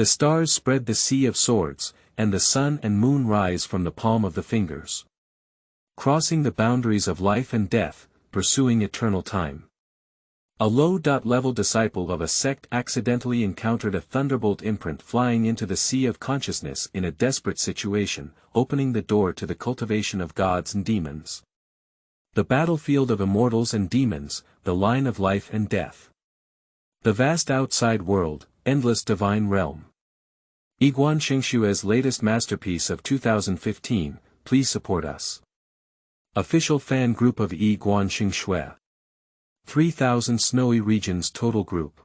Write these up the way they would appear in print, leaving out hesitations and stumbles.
The stars spread the sea of swords, and the sun and moon rise from the palm of the fingers. Crossing the boundaries of life and death, pursuing eternal time. A low-level disciple of a sect accidentally encountered a thunderbolt imprint flying into the sea of consciousness in a desperate situation, opening the door to the cultivation of gods and demons. The battlefield of immortals and demons, the line of life and death. The vast outside world, endless divine realm. Yiguan Xingshue's latest masterpiece of 2015, please support us. Official fan group of Yiguan Xingshue. 3000 Snowy Regions total group.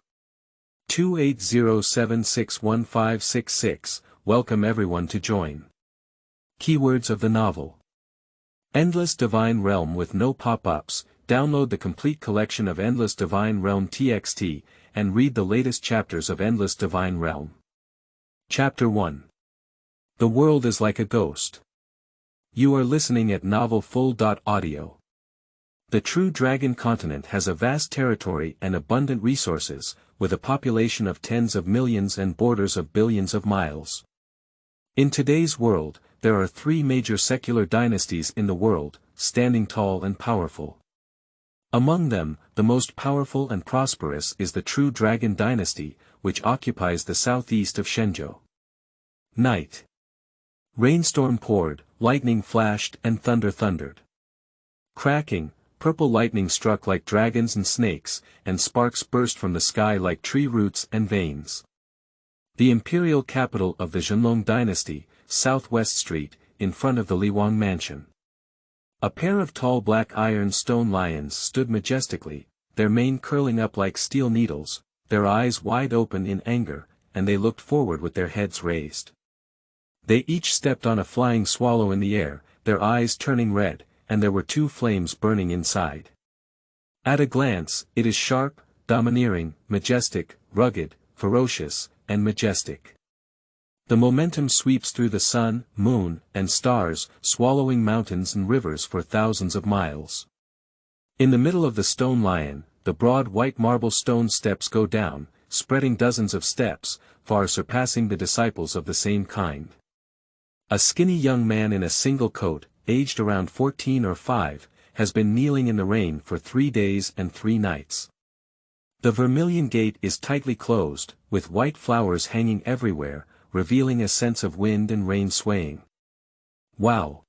2807615666, welcome everyone to join. Keywords of the novel. Endless Divine Realm with no pop-ups. Download the complete collection of Endless Divine Realm TXT, and read the latest chapters of Endless Divine Realm. Chapter 1. The world is like a ghost. You are listening at Novel Full.audio. The true dragon continent has a vast territory and abundant resources, with a population of tens of millions and borders of billions of miles. In today's world, there are 3 major secular dynasties in the world, standing tall and powerful. Among them, the most powerful and prosperous is the True Dragon Dynasty, which occupies the southeast of Shenzhou. Night. Rainstorm poured, lightning flashed and thunder thundered. Cracking, purple lightning struck like dragons and snakes, and sparks burst from the sky like tree roots and veins. The imperial capital of the Zhenlong dynasty, Southwest Street, in front of the Liwang mansion. A pair of tall black iron stone lions stood majestically, their mane curling up like steel needles, their eyes wide open in anger, and they looked forward with their heads raised. They each stepped on a flying swallow in the air, their eyes turning red, and there were 2 flames burning inside. At a glance, it is sharp, domineering, majestic, rugged, ferocious, and majestic. The momentum sweeps through the sun, moon, and stars, swallowing mountains and rivers for thousands of miles. In the middle of the stone lion, the broad white marble stone steps go down, spreading dozens of steps, far surpassing the disciples of the same kind. A skinny young man in a single coat, aged around 14 or 5, has been kneeling in the rain for 3 days and 3 nights. The vermilion gate is tightly closed, with white flowers hanging everywhere, revealing a sense of wind and rain swaying. Wow!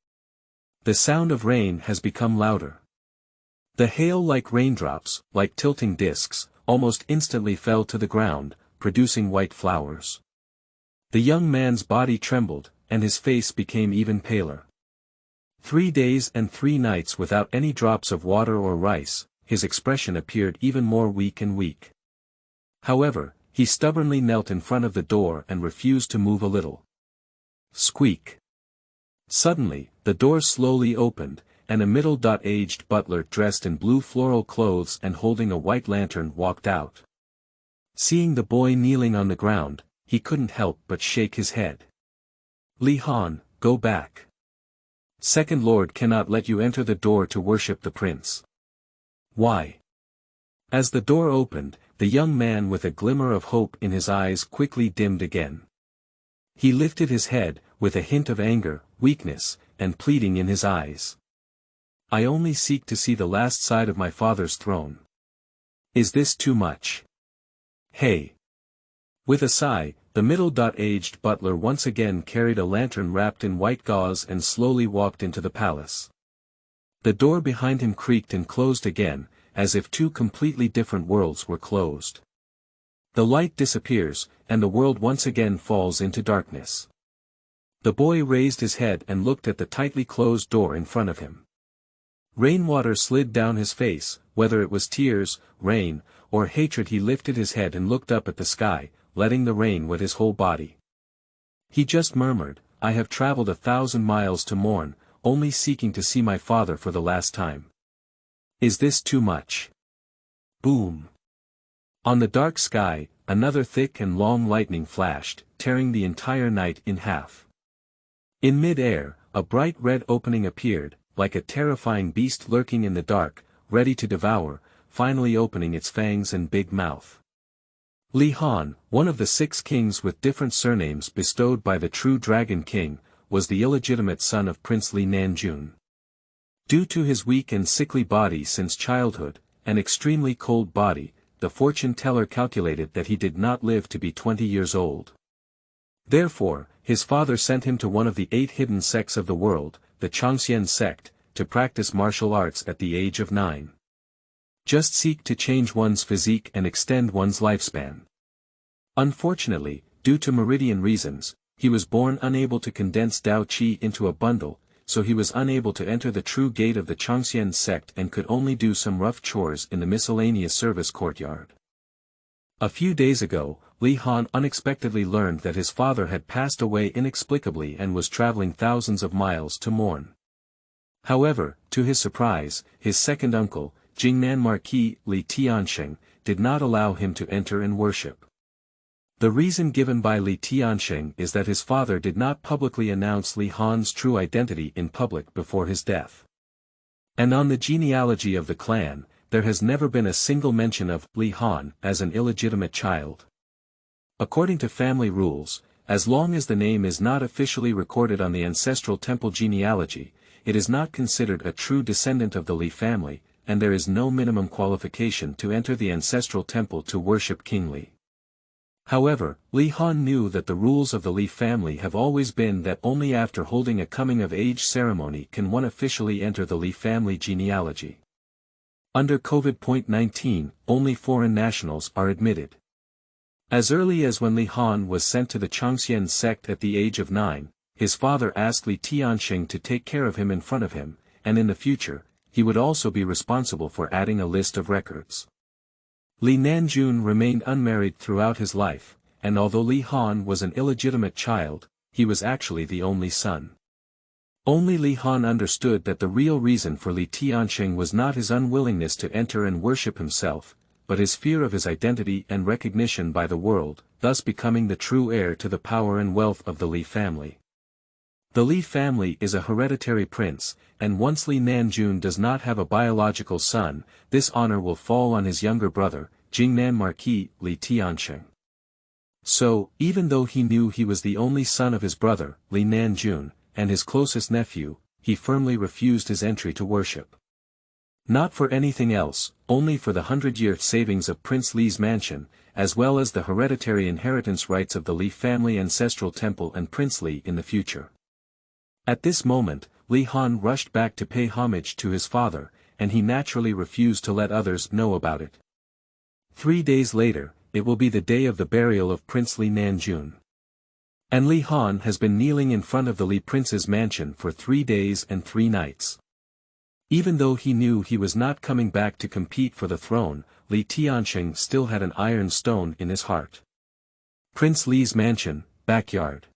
The sound of rain has become louder. The hail like raindrops, like tilting discs, almost instantly fell to the ground, producing white flowers. The young man's body trembled, and his face became even paler. 3 days and 3 nights without any drops of water or rice, his expression appeared even more weak and weak. However, he stubbornly knelt in front of the door and refused to move a little. Squeak. Suddenly, the door slowly opened, and a middle-aged butler dressed in blue floral clothes and holding a white lantern walked out. Seeing the boy kneeling on the ground, he couldn't help but shake his head. Li Han, go back. Second Lord cannot let you enter the door to worship the prince. Why? As the door opened, the young man with a glimmer of hope in his eyes quickly dimmed again. He lifted his head, with a hint of anger, weakness, and pleading in his eyes. I only seek to see the last side of my father's throne. Is this too much? Hey! With a sigh, the middle-aged butler once again carried a lantern wrapped in white gauze and slowly walked into the palace. The door behind him creaked and closed again, as if 2 completely different worlds were closed. The light disappears, and the world once again falls into darkness. The boy raised his head and looked at the tightly closed door in front of him. Rainwater slid down his face, whether it was tears, rain, or hatred. He lifted his head and looked up at the sky, letting the rain wet his whole body. He just murmured, I have traveled 1,000 miles to mourn, only seeking to see my father for the last time. Is this too much? Boom! On the dark sky, another thick and long lightning flashed, tearing the entire night in half. In mid-air, a bright red opening appeared, like a terrifying beast lurking in the dark, ready to devour, finally opening its fangs and big mouth. Li Han, one of the 6 kings with different surnames bestowed by the true Dragon King, was the illegitimate son of Prince Li Nanjun. Due to his weak and sickly body since childhood, an extremely cold body, the fortune teller calculated that he did not live to be 20 years old. Therefore, his father sent him to one of the 8 hidden sects of the world, the Changxian sect, to practice martial arts at the age of 9. Just seek to change one's physique and extend one's lifespan. Unfortunately, due to meridian reasons, he was born unable to condense Dao Qi into a bundle, so he was unable to enter the true gate of the Changxian sect and could only do some rough chores in the miscellaneous service courtyard. A few days ago, Li Han unexpectedly learned that his father had passed away inexplicably and was traveling thousands of miles to mourn. However, to his surprise, his second uncle, Jingnan Marquis Li Tiansheng, did not allow him to enter and worship. The reason given by Li Tiansheng is that his father did not publicly announce Li Han's true identity in public before his death. And on the genealogy of the clan, there has never been a single mention of Li Han as an illegitimate child. According to family rules, as long as the name is not officially recorded on the ancestral temple genealogy, it is not considered a true descendant of the Li family, and there is no minimum qualification to enter the ancestral temple to worship King Li. However, Li Han knew that the rules of the Li family have always been that only after holding a coming-of-age ceremony can one officially enter the Li family genealogy. Under COVID-19, only foreign nationals are admitted. As early as when Li Han was sent to the Changxian sect at the age of 9, his father asked Li Tiansheng to take care of him in front of him, and in the future, he would also be responsible for adding a list of records. Li Nanjun remained unmarried throughout his life, and although Li Han was an illegitimate child, he was actually the only son. Only Li Han understood that the real reason for Li Tiansheng was not his unwillingness to enter and worship himself, but his fear of his identity and recognition by the world, thus becoming the true heir to the power and wealth of the Li family. The Li family is a hereditary prince, and once Li Nanjun does not have a biological son, this honor will fall on his younger brother, Jingnan Marquis Li Tiansheng. So, even though he knew he was the only son of his brother, Li Nanjun, and his closest nephew, he firmly refused his entry to worship. Not for anything else, only for the 100-year savings of Prince Li's mansion, as well as the hereditary inheritance rights of the Li family ancestral temple and Prince Li in the future. At this moment, Li Han rushed back to pay homage to his father, and he naturally refused to let others know about it. 3 days later, it will be the day of the burial of Prince Li Nanjun. And Li Han has been kneeling in front of the Li prince's mansion for 3 days and 3 nights. Even though he knew he was not coming back to compete for the throne, Li Tiansheng still had an iron stone in his heart. Prince Li's mansion, backyard.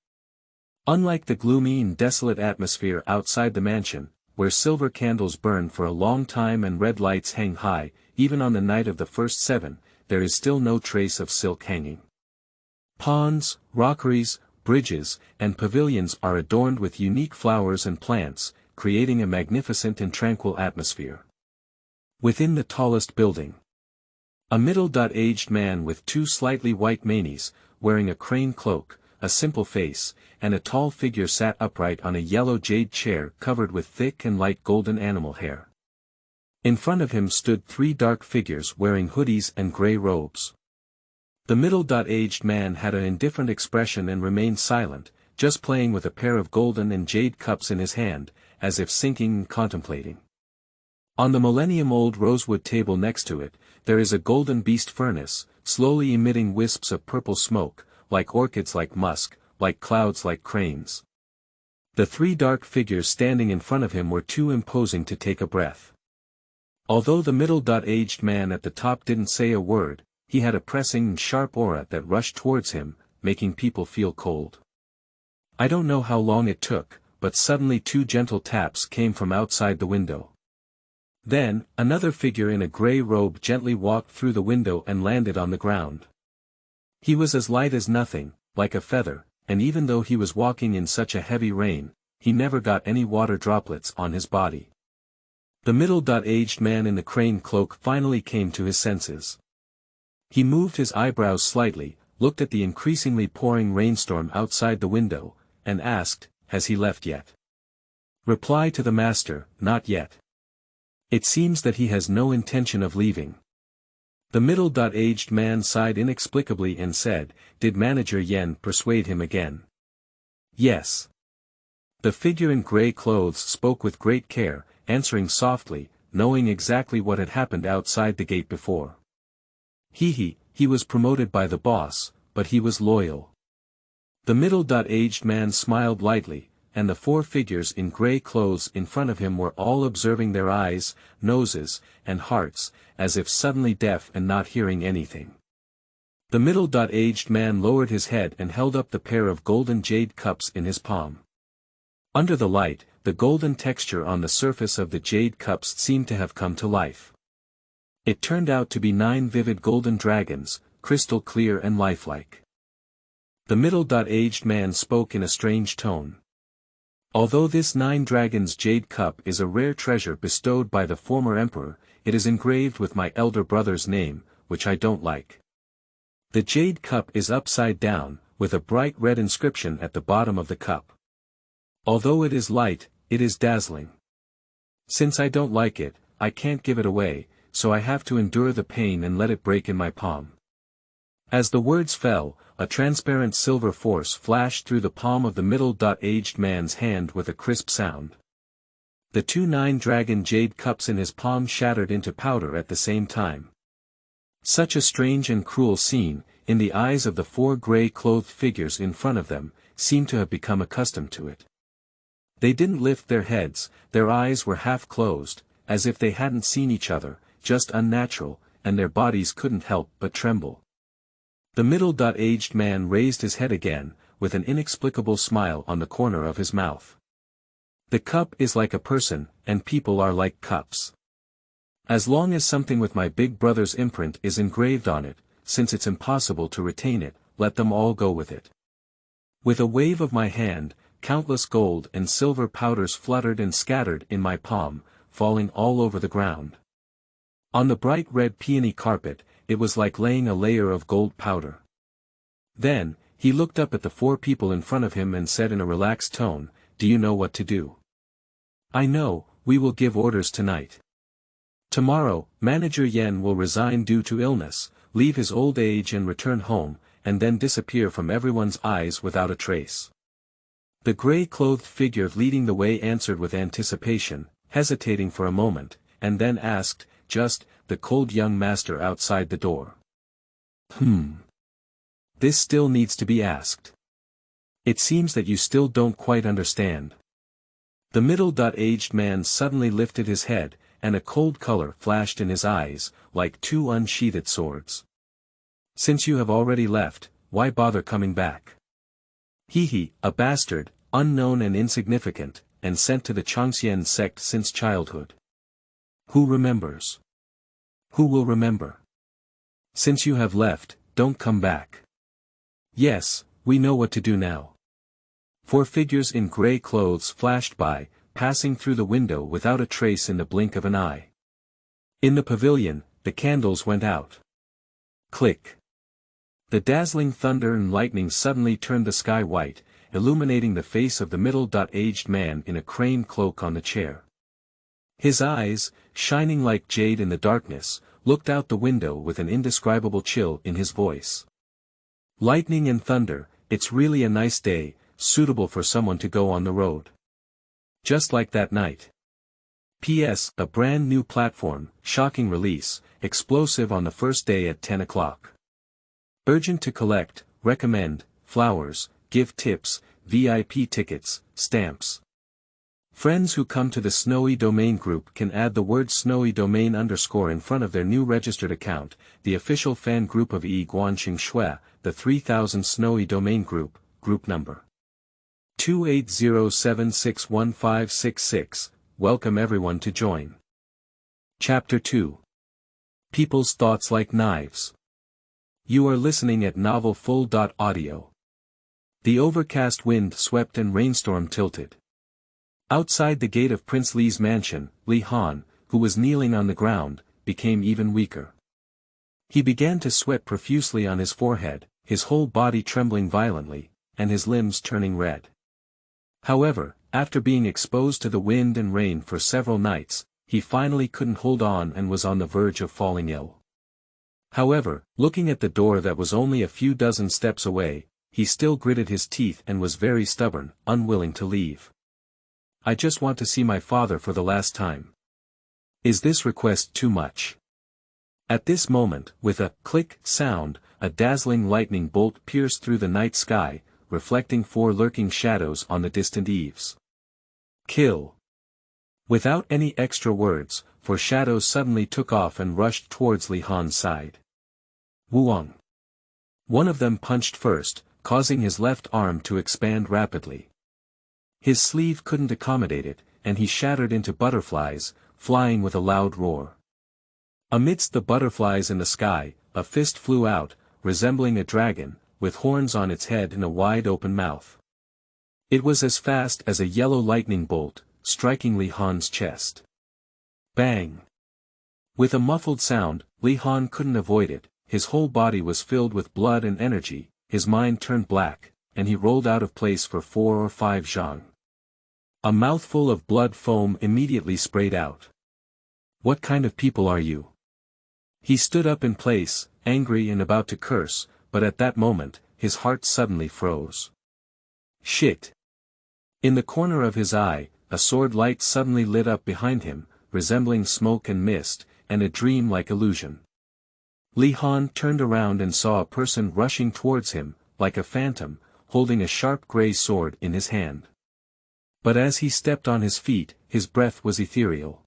Unlike the gloomy and desolate atmosphere outside the mansion, where silver candles burn for a long time and red lights hang high, even on the night of the first 7, there is still no trace of silk hanging. Ponds, rockeries, bridges, and pavilions are adorned with unique flowers and plants, creating a magnificent and tranquil atmosphere. Within the tallest building, a middle-aged man with 2 slightly white manes, wearing a crane cloak, a simple face, and a tall figure sat upright on a yellow jade chair covered with thick and light golden animal hair. In front of him stood 3 dark figures wearing hoodies and gray robes. The middle-aged man had an indifferent expression and remained silent, just playing with a pair of golden and jade cups in his hand, as if sinking and contemplating. On the millennium-old rosewood table next to it, there is a golden beast furnace, slowly emitting wisps of purple smoke, like orchids like musk, like clouds like cranes. The 3 dark figures standing in front of him were too imposing to take a breath. Although the middle-aged man at the top didn't say a word, he had a pressing and sharp aura that rushed towards him, making people feel cold. I don't know how long it took, but suddenly 2 gentle taps came from outside the window. Then, another figure in a gray robe gently walked through the window and landed on the ground. He was as light as nothing, like a feather, and even though he was walking in such a heavy rain, he never got any water droplets on his body. The middle-aged man in the crane cloak finally came to his senses. He moved his eyebrows slightly, looked at the increasingly pouring rainstorm outside the window, and asked, "Has he left yet?" Reply to the master, "Not yet. It seems that he has no intention of leaving." The middle-aged man sighed inexplicably and said, "Did Manager Yen persuade him again?" "Yes." The figure in gray clothes spoke with great care, answering softly, knowing exactly what had happened outside the gate before. He was promoted by the boss, but he was loyal." The middle-aged man smiled lightly, and the four figures in gray clothes in front of him were all observing their eyes, noses, and hearts, as if suddenly deaf and not hearing anything. The middle-aged man lowered his head and held up the pair of golden jade cups in his palm. Under the light, the golden texture on the surface of the jade cups seemed to have come to life. It turned out to be 9 vivid golden dragons, crystal clear and lifelike. The middle-aged man spoke in a strange tone. "Although this 9 dragons jade cup is a rare treasure bestowed by the former emperor, it is engraved with my elder brother's name, which I don't like. The jade cup is upside down, with a bright red inscription at the bottom of the cup. Although it is light, it is dazzling. Since I don't like it, I can't give it away, so I have to endure the pain and let it break in my palm." As the words fell, a transparent silver force flashed through the palm of the middle-aged man's hand with a crisp sound. The 2 9-dragon jade cups in his palm shattered into powder at the same time. Such a strange and cruel scene, in the eyes of the 4 gray-clothed figures in front of them, seemed to have become accustomed to it. They didn't lift their heads, their eyes were half closed, as if they hadn't seen each other, just unnatural, and their bodies couldn't help but tremble. The middle-aged man raised his head again, with an inexplicable smile on the corner of his mouth. "The cup is like a person, and people are like cups. As long as something with my big brother's imprint is engraved on it, since it's impossible to retain it, let them all go with it." With a wave of my hand, countless gold and silver powders fluttered and scattered in my palm, falling all over the ground. On the bright red peony carpet, it was like laying a layer of gold powder. Then, he looked up at the 4 people in front of him and said in a relaxed tone, "Do you know what to do?" "I know, we will give orders tonight. Tomorrow, Manager Yen will resign due to illness, leave his old age and return home, and then disappear from everyone's eyes without a trace." The gray-clothed figure leading the way answered with anticipation, hesitating for a moment, and then asked, "Just, the cold young master outside the door." This still needs to be asked. It seems that you still don't quite understand." The middle-aged man suddenly lifted his head, and a cold color flashed in his eyes, like 2 unsheathed swords. "Since you have already left, why bother coming back? A bastard, unknown and insignificant, and sent to the Changxian sect since childhood. Who remembers? Who will remember? Since you have left, don't come back." "Yes, we know what to do now." 4 figures in gray clothes flashed by, passing through the window without a trace in the blink of an eye. In the pavilion, the candles went out. Click. The dazzling thunder and lightning suddenly turned the sky white, illuminating the face of the middle-aged man in a crane cloak on the chair. His eyes, shining like jade in the darkness, looked out the window with an indescribable chill in his voice. "Lightning and thunder, it's really a nice day, suitable for someone to go on the road. Just like that night. P.S. A brand new platform, shocking release, explosive on the first day at 10 o'clock. Urgent to collect, recommend, flowers, give tips, VIP tickets, stamps. Friends who come to the Snowy Domain group can add the word Snowy Domain _ in front of their new registered account, the official fan group of Yi Guanxing Shui, the 3000 Snowy Domain group, group number 280761566, welcome everyone to join. Chapter 2. People's Thoughts Like Knives. You are listening at Novel Full. Audio. The overcast wind swept and rainstorm tilted. Outside the gate of Prince Li's mansion, Li Han, who was kneeling on the ground, became even weaker. He began to sweat profusely on his forehead, his whole body trembling violently, and his limbs turning red. However, after being exposed to the wind and rain for several nights, he finally couldn't hold on and was on the verge of falling ill. However, looking at the door that was only a few dozen steps away, he still gritted his teeth and was very stubborn, unwilling to leave. "I just want to see my father for the last time. Is this request too much?" At this moment, with a click sound, a dazzling lightning bolt pierced through the night sky, reflecting 4 lurking shadows on the distant eaves. "Kill!" Without any extra words, 4 shadows suddenly took off and rushed towards Li Han's side. Wuong. One of them punched first, causing his left arm to expand rapidly. His sleeve couldn't accommodate it, and he shattered into butterflies, flying with a loud roar. Amidst the butterflies in the sky, a fist flew out, resembling a dragon, with horns on its head and a wide open mouth. It was as fast as a yellow lightning bolt, striking Li Han's chest. Bang! With a muffled sound, Li Han couldn't avoid it, his whole body was filled with blood and energy, his mind turned black, and he rolled out of place for 4 or 5 zhang. A mouthful of blood foam immediately sprayed out. "What kind of people are you?" He stood up in place, angry and about to curse, but at that moment, his heart suddenly froze. Shit! In the corner of his eye, a sword light suddenly lit up behind him, resembling smoke and mist, and a dream-like illusion. Li Han turned around and saw a person rushing towards him, like a phantom, holding a sharp grey sword in his hand. But as he stepped on his feet, his breath was ethereal.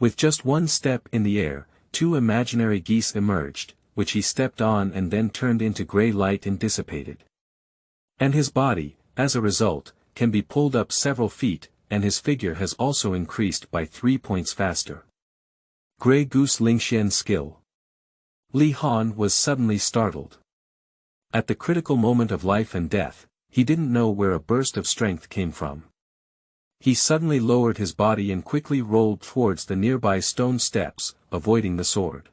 With just one step in the air, 2 imaginary geese emerged, which he stepped on and then turned into grey light and dissipated. And his body, as a result, can be pulled up several feet, and his figure has also increased by 3 points faster. Grey Goose Lingxian skill. Li Han was suddenly startled. At the critical moment of life and death, he didn't know where a burst of strength came from. He suddenly lowered his body and quickly rolled towards the nearby stone steps, avoiding the sword.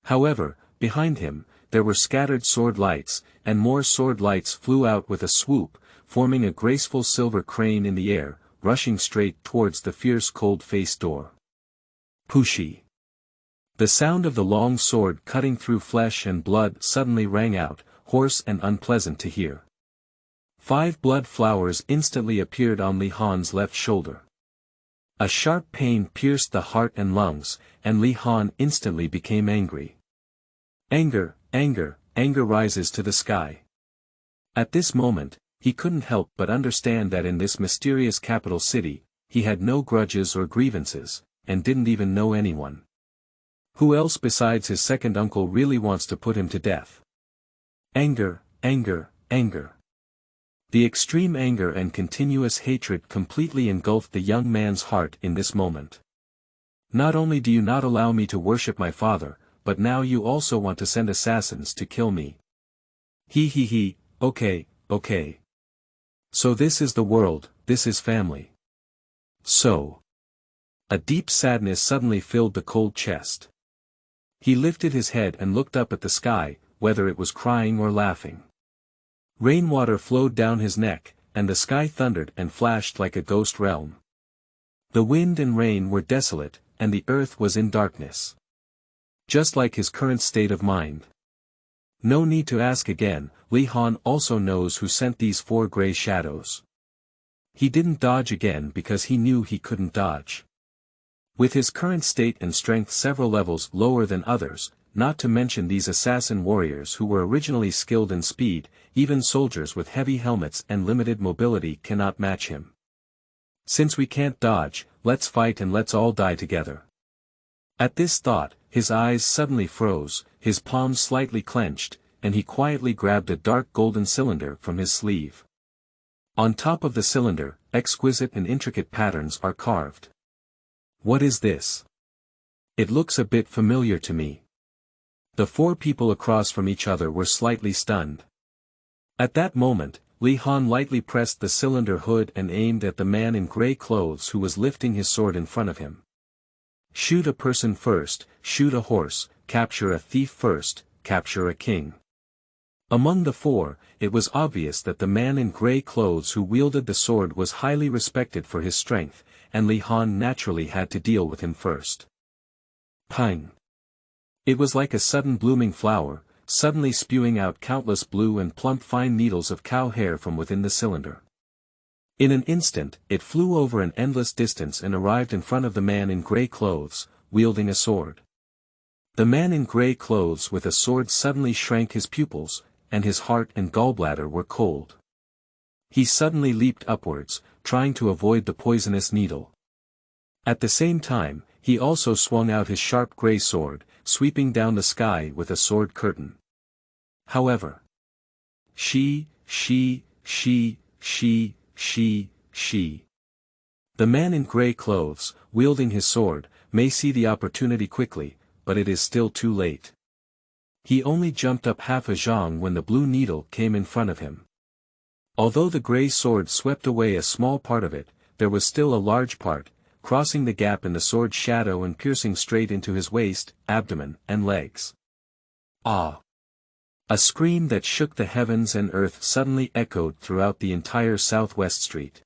However, behind him, there were scattered sword lights, and more sword lights flew out with a swoop, forming a graceful silver crane in the air, rushing straight towards the fierce cold-faced door. Pushi. The sound of the long sword cutting through flesh and blood suddenly rang out, hoarse and unpleasant to hear. 5 blood flowers instantly appeared on Li Han's left shoulder. A sharp pain pierced the heart and lungs, and Li Han instantly became angry. Anger, anger, anger rises to the sky. At this moment, he couldn't help but understand that in this mysterious capital city, he had no grudges or grievances, and didn't even know anyone. Who else besides his second uncle really wants to put him to death? Anger, anger, anger. The extreme anger and continuous hatred completely engulfed the young man's heart in this moment. Not only do you not allow me to worship my father, but now you also want to send assassins to kill me. He, okay, okay. So this is the world, this is family. So. A deep sadness suddenly filled the cold chest. He lifted his head and looked up at the sky, whether it was crying or laughing. Rainwater flowed down his neck, and the sky thundered and flashed like a ghost realm. The wind and rain were desolate, and the earth was in darkness. Just like his current state of mind. No need to ask again, Li Han also knows who sent these 4 grey shadows. He didn't dodge again because he knew he couldn't dodge. With his current state and strength several levels lower than others, not to mention these assassin warriors who were originally skilled in speed, even soldiers with heavy helmets and limited mobility cannot match him. Since we can't dodge, let's fight and let's all die together. At this thought, his eyes suddenly froze, his palms slightly clenched, and he quietly grabbed a dark golden cylinder from his sleeve. On top of the cylinder, exquisite and intricate patterns are carved. What is this? It looks a bit familiar to me. The 4 people across from each other were slightly stunned. At that moment, Li Han lightly pressed the cylinder hood and aimed at the man in grey clothes who was lifting his sword in front of him. Shoot a person first, shoot a horse, capture a thief first, capture a king. Among the four, it was obvious that the man in grey clothes who wielded the sword was highly respected for his strength, and Li Han naturally had to deal with him first. Pang! It was like a sudden blooming flower, suddenly spewing out countless blue and plump fine needles of cow hair from within the cylinder. In an instant, it flew over an endless distance and arrived in front of the man in grey clothes, wielding a sword. The man in grey clothes with a sword suddenly shrank his pupils, and his heart and gallbladder were cold. He suddenly leaped upwards, trying to avoid the poisonous needle. At the same time, he also swung out his sharp grey sword, sweeping down the sky with a sword curtain. However, she. The man in grey clothes, wielding his sword, may see the opportunity quickly, but it is still too late. He only jumped up half a zhang when the blue needle came in front of him. Although the grey sword swept away a small part of it, there was still a large part, crossing the gap in the sword's shadow and piercing straight into his waist, abdomen, and legs. Ah! A scream that shook the heavens and earth suddenly echoed throughout the entire southwest street.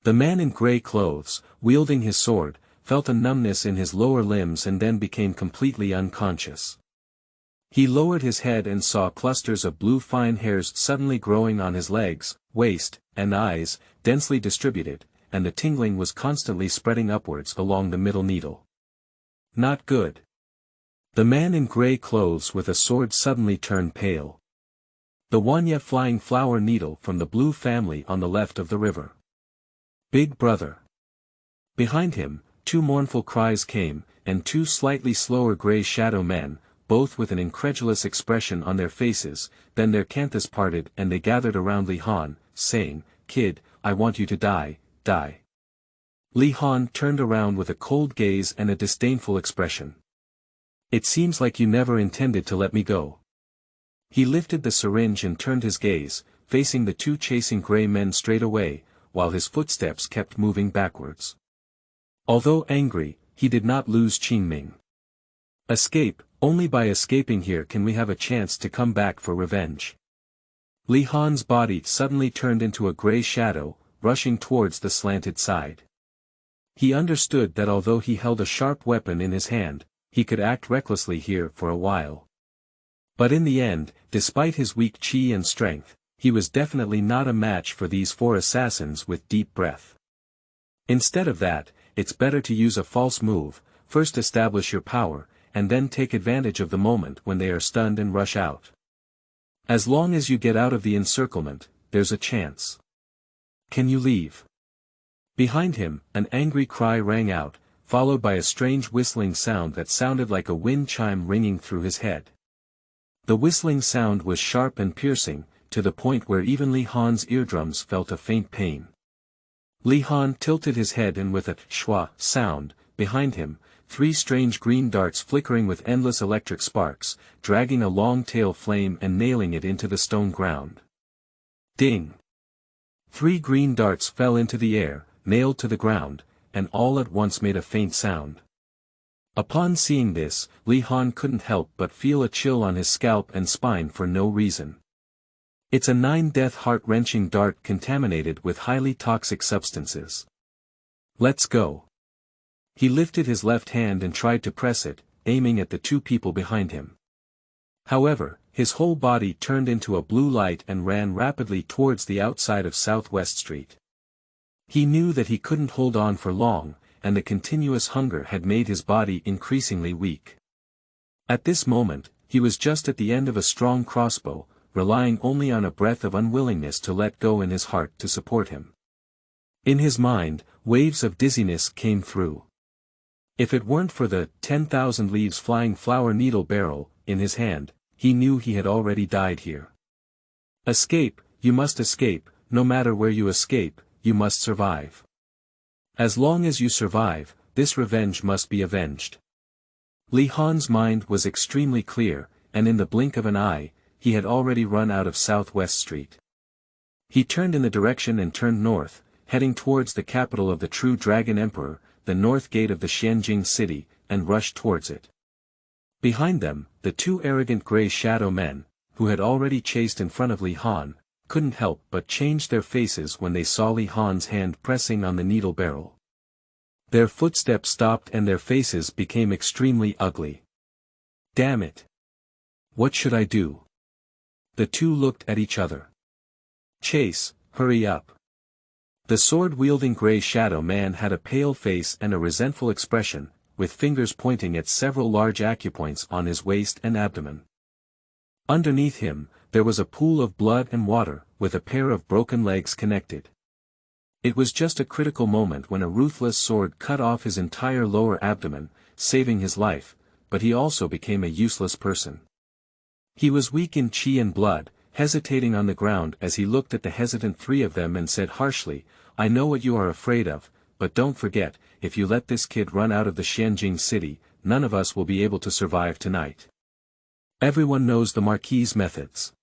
The man in grey clothes, wielding his sword, felt a numbness in his lower limbs and then became completely unconscious. He lowered his head and saw clusters of blue fine hairs suddenly growing on his legs, waist, and eyes, densely distributed, and the tingling was constantly spreading upwards along the middle needle. Not good. The man in grey clothes with a sword suddenly turned pale. The one flying flower needle from the blue family on the left of the river. Big brother. Behind him, two mournful cries came, and two slightly slower grey shadow men, both with an incredulous expression on their faces, then their canthus parted and they gathered around Li Han, saying, "Kid, I want you to die, die." Li Han turned around with a cold gaze and a disdainful expression. "It seems like you never intended to let me go." He lifted the syringe and turned his gaze, facing the two chasing grey men straight away, while his footsteps kept moving backwards. Although angry, he did not lose Qingming. Escape, only by escaping here can we have a chance to come back for revenge. Li Han's body suddenly turned into a grey shadow, rushing towards the slanted side. He understood that although he held a sharp weapon in his hand, he could act recklessly here for a while. But in the end, despite his weak qi and strength, he was definitely not a match for these four assassins with deep breath. Instead of that, it's better to use a false move, first establish your power, and then take advantage of the moment when they are stunned and rush out. As long as you get out of the encirclement, there's a chance. Can you leave? Behind him, an angry cry rang out, followed by a strange whistling sound that sounded like a wind chime ringing through his head. The whistling sound was sharp and piercing, to the point where even Li Han's eardrums felt a faint pain. Li Han tilted his head and with a schwa sound, behind him, three strange green darts flickering with endless electric sparks, dragging a long tail flame and nailing it into the stone ground. Ding! 3 green darts fell into the air, nailed to the ground, and all at once made a faint sound. Upon seeing this, Li Han couldn't help but feel a chill on his scalp and spine for no reason. It's a 9-death heart-wrenching dart contaminated with highly toxic substances. Let's go. He lifted his left hand and tried to press it, aiming at the two people behind him. However, his whole body turned into a blue light and ran rapidly towards the outside of Southwest Street. He knew that he couldn't hold on for long, and the continuous hunger had made his body increasingly weak. At this moment, he was just at the end of a strong crossbow, relying only on a breath of unwillingness to let go in his heart to support him. In his mind, waves of dizziness came through. If it weren't for the 10,000 leaves flying flower needle barrel in his hand, he knew he had already died here. Escape, you must escape, no matter where you escape, you must survive. As long as you survive, this revenge must be avenged. Li Han's mind was extremely clear, and in the blink of an eye, he had already run out of Southwest Street. He turned in the direction and turned north, heading towards the capital of the true Dragon Emperor, the north gate of the Xianjing city, and rushed towards it. Behind them, the two arrogant gray shadow men, who had already chased in front of Li Han, couldn't help but change their faces when they saw Li Han's hand pressing on the needle barrel. Their footsteps stopped and their faces became extremely ugly. Damn it! What should I do? The two looked at each other. Chase, hurry up. The sword-wielding gray shadow man had a pale face and a resentful expression, with fingers pointing at several large acupoints on his waist and abdomen. Underneath him, there was a pool of blood and water, with a pair of broken legs connected. It was just a critical moment when a ruthless sword cut off his entire lower abdomen, saving his life, but he also became a useless person. He was weak in chi and blood, hesitating on the ground as he looked at the hesitant three of them and said harshly, "I know what you are afraid of, but don't forget, if you let this kid run out of the Xianjing city, none of us will be able to survive tonight." Everyone knows the Marquis's methods.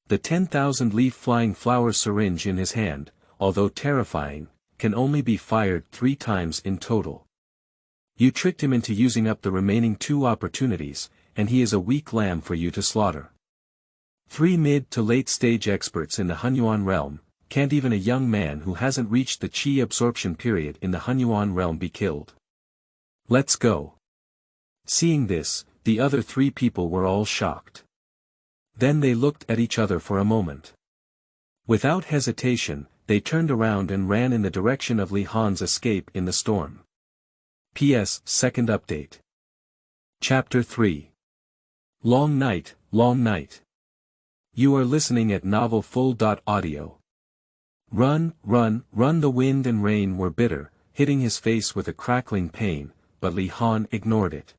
The 10,000-leaf flying flower syringe in his hand, although terrifying, can only be fired 3 times in total. You tricked him into using up the remaining 2 opportunities, and he is a weak lamb for you to slaughter. 3 mid to late stage experts in the Hunyuan realm, can't even a young man who hasn't reached the chi absorption period in the Hunyuan realm be killed. Let's go. Seeing this, the other 3 people were all shocked. Then they looked at each other for a moment. Without hesitation, they turned around and ran in the direction of Li Han's escape in the storm. P.S. Second update. Chapter 3. Long night, long night. You are listening at novelfull.audio. Run, run, run. The wind and rain were bitter, hitting his face with a crackling pain, but Li Han ignored it.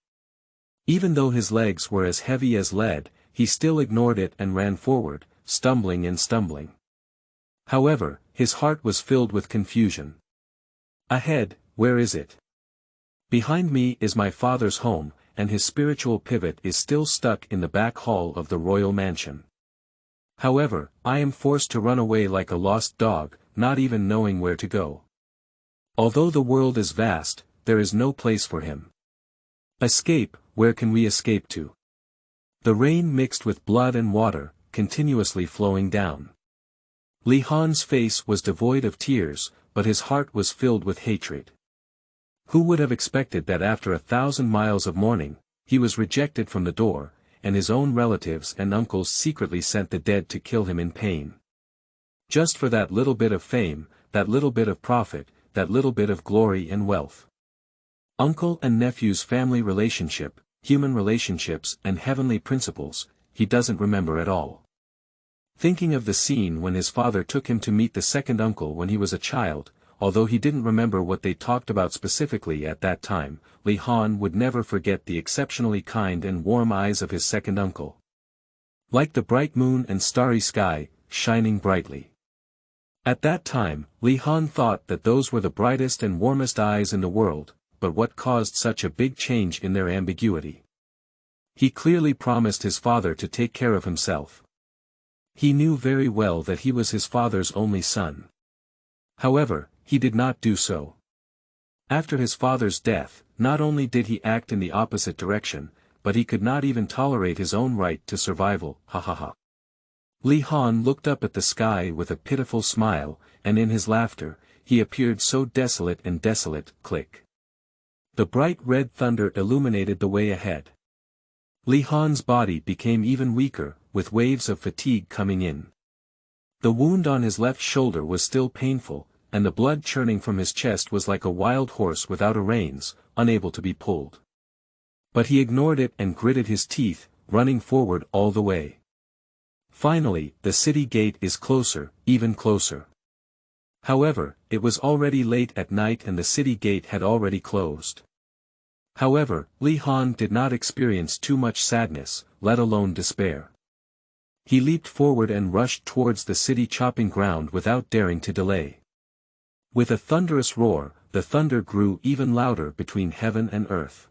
Even though his legs were as heavy as lead, he still ignored it and ran forward, stumbling and stumbling. However, his heart was filled with confusion. Ahead, where is it? Behind me is my father's home, and his spiritual pivot is still stuck in the back hall of the royal mansion. However, I am forced to run away like a lost dog, not even knowing where to go. Although the world is vast, there is no place for him. Escape, where can we escape to? The rain mixed with blood and water, continuously flowing down. Li Han's face was devoid of tears, but his heart was filled with hatred. Who would have expected that after 1,000 miles of mourning, he was rejected from the door, and his own relatives and uncles secretly sent the dead to kill him in pain? Just for that little bit of fame, that little bit of profit, that little bit of glory and wealth. Uncle and nephew's family relationship, human relationships and heavenly principles, he doesn't remember at all. Thinking of the scene when his father took him to meet the second uncle when he was a child, although he didn't remember what they talked about specifically at that time, Li Han would never forget the exceptionally kind and warm eyes of his second uncle. Like the bright moon and starry sky, shining brightly. At that time, Li Han thought that those were the brightest and warmest eyes in the world, but what caused such a big change in their ambiguity? He clearly promised his father to take care of himself. He knew very well that he was his father's only son. However, he did not do so. After his father's death, not only did he act in the opposite direction, but he could not even tolerate his own right to survival, ha ha ha. Li Han looked up at the sky with a pitiful smile, and in his laughter, he appeared so desolate and desolate, click. The bright red thunder illuminated the way ahead. Li Han's body became even weaker, with waves of fatigue coming in. The wound on his left shoulder was still painful, and the blood churning from his chest was like a wild horse without a reins, unable to be pulled. But he ignored it and gritted his teeth, running forward all the way. Finally, the city gate is closer, even closer. However, it was already late at night and the city gate had already closed. However, Li Han did not experience too much sadness, let alone despair. He leaped forward and rushed towards the city chopping ground without daring to delay. With a thunderous roar, the thunder grew even louder between heaven and earth.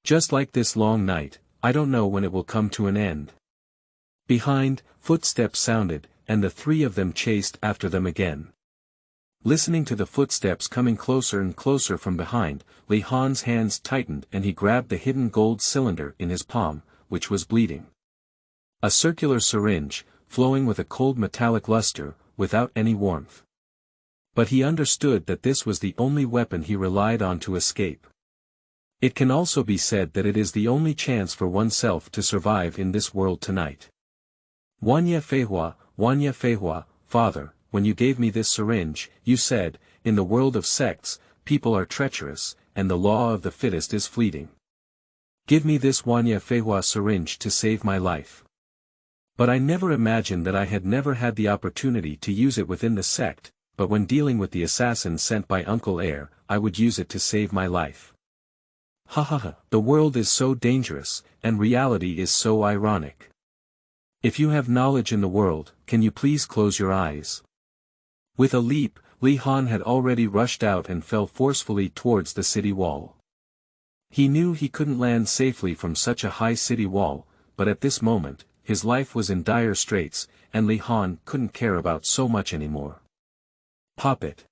Just like this long night, I don't know when it will come to an end. Behind, footsteps sounded, and the 3 of them chased after them again. Listening to the footsteps coming closer and closer from behind, Li Han's hands tightened and he grabbed the hidden gold cylinder in his palm, which was bleeding. A circular syringe, flowing with a cold metallic luster, without any warmth. But he understood that this was the only weapon he relied on to escape. It can also be said that it is the only chance for oneself to survive in this world tonight. Wanya Feihua, Father, when you gave me this syringe, you said, in the world of sects, people are treacherous, and the law of the fittest is fleeting. Give me this Wanya Feihua syringe to save my life. But I never imagined that I had never had the opportunity to use it within the sect, but when dealing with the assassin sent by Uncle Air, I would use it to save my life. Ha ha ha, the world is so dangerous, and reality is so ironic. If you have knowledge in the world, can you please close your eyes? With a leap, Li Han had already rushed out and fell forcefully towards the city wall. He knew he couldn't land safely from such a high city wall, but at this moment, his life was in dire straits, and Li Han couldn't care about so much anymore. Pop it.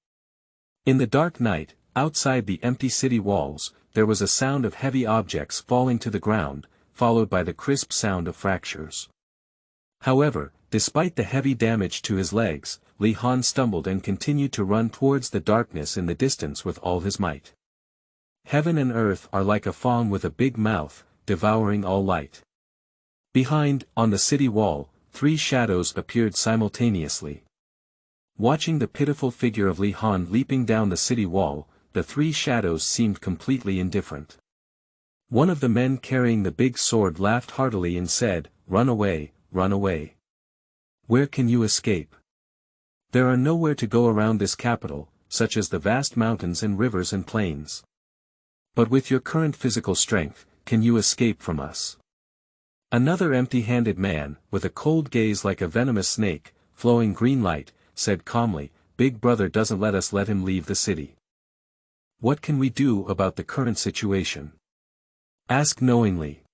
In the dark night, outside the empty city walls, there was a sound of heavy objects falling to the ground, followed by the crisp sound of fractures. However, despite the heavy damage to his legs, Li Han stumbled and continued to run towards the darkness in the distance with all his might. Heaven and earth are like a fawn with a big mouth, devouring all light. Behind, on the city wall, 3 shadows appeared simultaneously. Watching the pitiful figure of Li Han leaping down the city wall, the 3 shadows seemed completely indifferent. One of the men carrying the big sword laughed heartily and said, "Run away, run away. Where can you escape? There are nowhere to go around this capital, such as the vast mountains and rivers and plains. But with your current physical strength, can you escape from us?" Another empty-handed man, with a cold gaze like a venomous snake, flowing green light, said calmly, "Big Brother doesn't let us let him leave the city. What can we do about the current situation? Ask knowingly."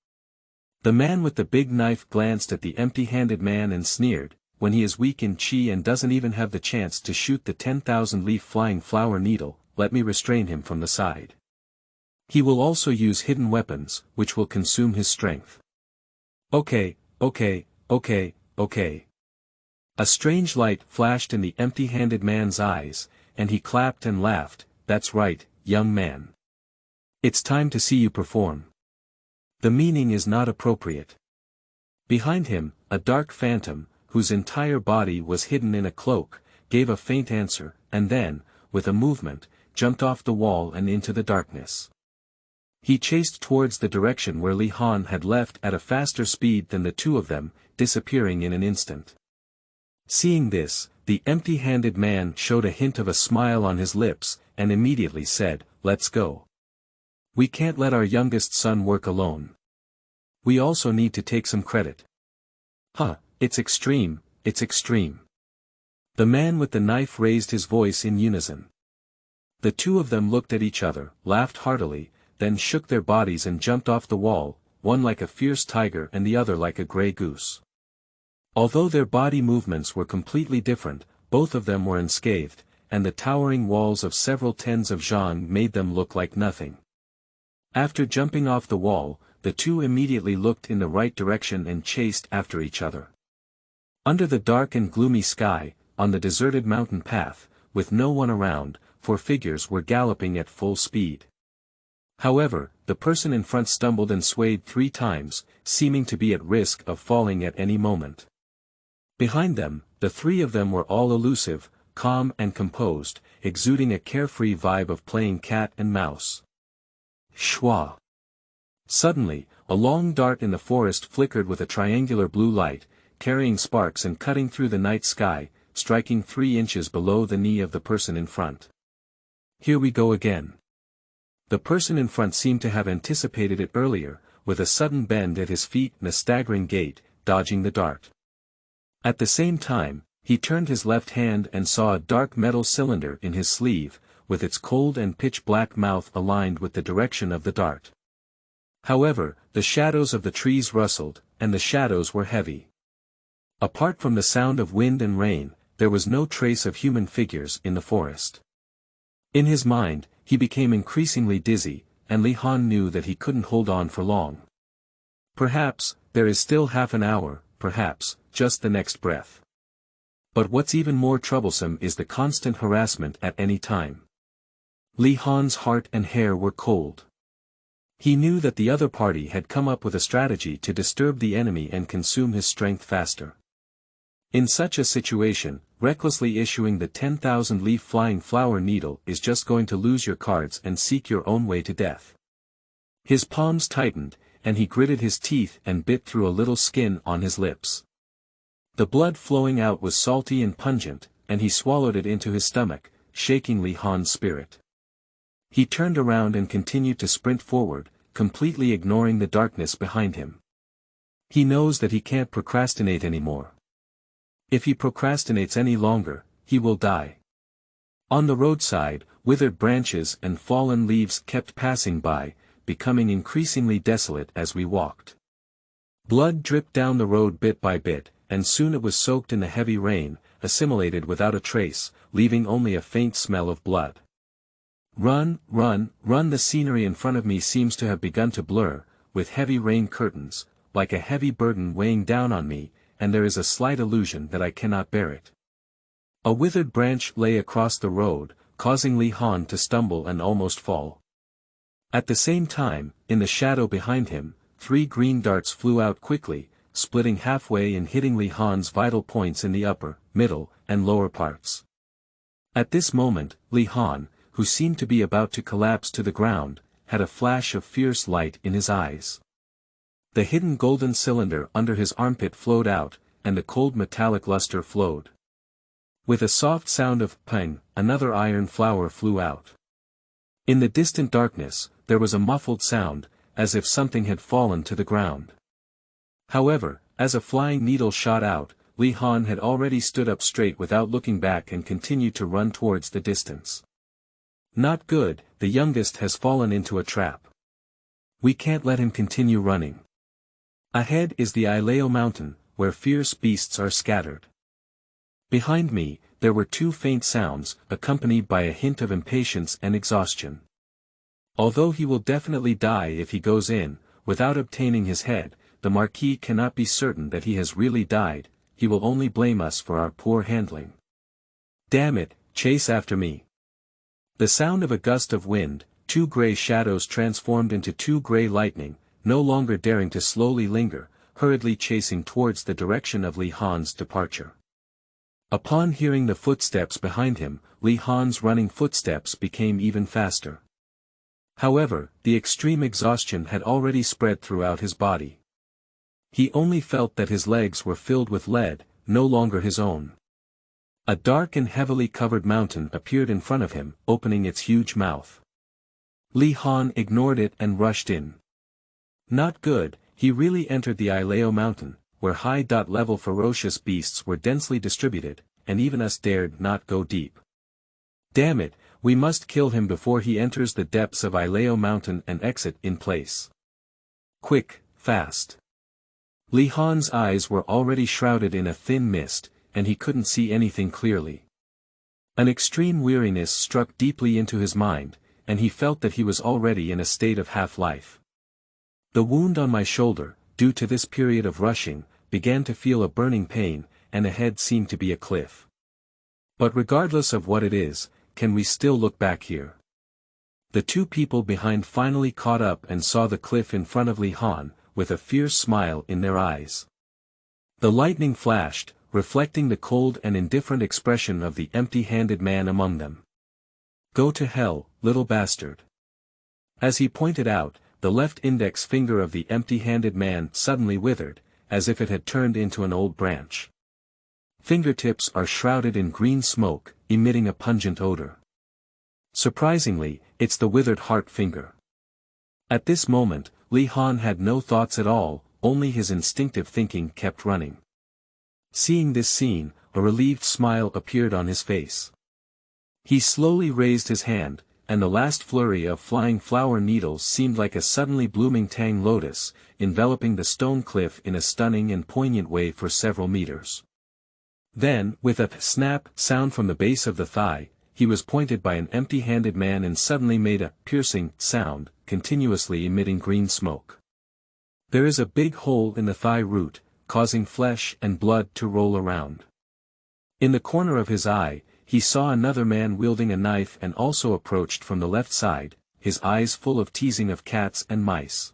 The man with the big knife glanced at the empty-handed man and sneered, "When he is weak in chi and doesn't even have the chance to shoot the 10,000-leaf flying flower needle, let me restrain him from the side. He will also use hidden weapons, which will consume his strength." Okay. A strange light flashed in the empty-handed man's eyes, and he clapped and laughed, "That's right, young man. It's time to see you perform. The meaning is not appropriate." Behind him, a dark phantom, whose entire body was hidden in a cloak, gave a faint answer, and then, with a movement, jumped off the wall and into the darkness. He chased towards the direction where Li Han had left at a faster speed than the 2 of them, disappearing in an instant. Seeing this, the empty-handed man showed a hint of a smile on his lips, and immediately said, "Let's go. We can't let our youngest son work alone. We also need to take some credit." "Huh, it's extreme, it's extreme." The man with the knife raised his voice in unison. The 2 of them looked at each other, laughed heartily, then shook their bodies and jumped off the wall, one like a fierce tiger and the other like a gray goose. Although their body movements were completely different, both of them were unscathed, and the towering walls of several tens of zhang made them look like nothing. After jumping off the wall, the 2 immediately looked in the right direction and chased after each other. Under the dark and gloomy sky, on the deserted mountain path, with no one around, 4 figures were galloping at full speed. However, the person in front stumbled and swayed 3 times, seeming to be at risk of falling at any moment. Behind them, the 3 of them were all elusive, calm and composed, exuding a carefree vibe of playing cat and mouse. Shwa! Suddenly, a long dart in the forest flickered with a triangular blue light, carrying sparks and cutting through the night sky, striking 3 inches below the knee of the person in front. "Here we go again." The person in front seemed to have anticipated it earlier, with a sudden bend at his feet and a staggering gait, dodging the dart. At the same time, he turned his left hand and saw a dark metal cylinder in his sleeve, with its cold and pitch-black mouth aligned with the direction of the dart. However, the shadows of the trees rustled, and the shadows were heavy. Apart from the sound of wind and rain, there was no trace of human figures in the forest. In his mind, he became increasingly dizzy, and Li Han knew that he couldn't hold on for long. Perhaps, there is still half an hour, perhaps, just the next breath. But what's even more troublesome is the constant harassment at any time. Li Han's heart and hair were cold. He knew that the other party had come up with a strategy to disturb the enemy and consume his strength faster. In such a situation, recklessly issuing the 10,000-leaf flying flower needle is just going to lose your cards and seek your own way to death. His palms tightened, and he gritted his teeth and bit through a little skin on his lips. The blood flowing out was salty and pungent, and he swallowed it into his stomach, shaking Li Han's spirit. He turned around and continued to sprint forward, completely ignoring the darkness behind him. He knows that he can't procrastinate anymore. If he procrastinates any longer, he will die. On the roadside, withered branches and fallen leaves kept passing by, becoming increasingly desolate as we walked. Blood dripped down the road bit by bit, and soon it was soaked in the heavy rain, assimilated without a trace, leaving only a faint smell of blood. Run, run, run! The scenery in front of me seems to have begun to blur, with heavy rain curtains, like a heavy burden weighing down on me, and there is a slight illusion that I cannot bear it. A withered branch lay across the road, causing Li Han to stumble and almost fall. At the same time, in the shadow behind him, 3 green darts flew out quickly, splitting halfway and hitting Li Han's vital points in the upper, middle, and lower parts. At this moment, Li Han, who seemed to be about to collapse to the ground, had a flash of fierce light in his eyes. The hidden golden cylinder under his armpit flowed out, and the cold metallic luster flowed. With a soft sound of pang, another iron flower flew out. In the distant darkness, there was a muffled sound, as if something had fallen to the ground. However, as a flying needle shot out, Li Han had already stood up straight without looking back and continued to run towards the distance. Not good, the youngest has fallen into a trap. We can't let him continue running. Ahead is the Qiluo mountain, where fierce beasts are scattered. Behind me, there were 2 faint sounds, accompanied by a hint of impatience and exhaustion. Although he will definitely die if he goes in, without obtaining his head, the Marquis cannot be certain that he has really died, he will only blame us for our poor handling. Damn it, chase after me. The sound of a gust of wind, 2 grey shadows transformed into 2 grey lightning, no longer daring to slowly linger, hurriedly chasing towards the direction of Li Han's departure. Upon hearing the footsteps behind him, Li Han's running footsteps became even faster. However, the extreme exhaustion had already spread throughout his body. He only felt that his legs were filled with lead, no longer his own. A dark and heavily covered mountain appeared in front of him, opening its huge mouth. Li Han ignored it and rushed in. Not good, he really entered the Qiluo mountain, where high-level ferocious beasts were densely distributed, and even us dared not go deep. Damn it, we must kill him before he enters the depths of Qiluo mountain and exit in place. Quick, fast. Li Han's eyes were already shrouded in a thin mist, and he couldn't see anything clearly. An extreme weariness struck deeply into his mind, and he felt that he was already in a state of half-life. The wound on my shoulder, due to this period of rushing, began to feel a burning pain, and ahead seemed to be a cliff. But regardless of what it is, can we still look back here? The 2 people behind finally caught up and saw the cliff in front of Li Han, with a fierce smile in their eyes. The lightning flashed, reflecting the cold and indifferent expression of the empty-handed man among them. Go to hell, little bastard. As he pointed out, the left index finger of the empty-handed man suddenly withered, as if it had turned into an old branch. Fingertips are shrouded in green smoke, emitting a pungent odor. Surprisingly, it's the withered heart finger. At this moment, Li Han had no thoughts at all, only his instinctive thinking kept running. Seeing this scene, a relieved smile appeared on his face. He slowly raised his hand, and the last flurry of flying flower needles seemed like a suddenly blooming tang lotus, enveloping the stone cliff in a stunning and poignant way for several meters. Then, with a snap sound from the base of the thigh, he was pointed by an empty-handed man and suddenly made a piercing sound, continuously emitting green smoke. There is a big hole in the thigh root, causing flesh and blood to roll around. In the corner of his eye, he saw another man wielding a knife and also approached from the left side, his eyes full of teasing of cats and mice.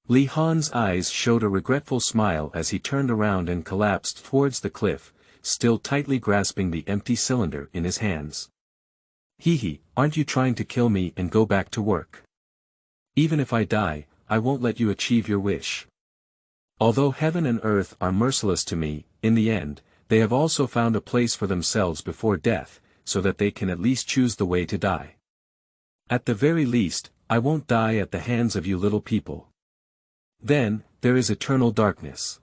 Li Han's eyes showed a regretful smile as he turned around and collapsed towards the cliff, still tightly grasping the empty cylinder in his hands. Hee, aren't you trying to kill me and go back to work? Even if I die, I won't let you achieve your wish. Although heaven and earth are merciless to me, in the end, they have also found a place for themselves before death, so that they can at least choose the way to die. At the very least, I won't die at the hands of you little people. Then, there is eternal darkness.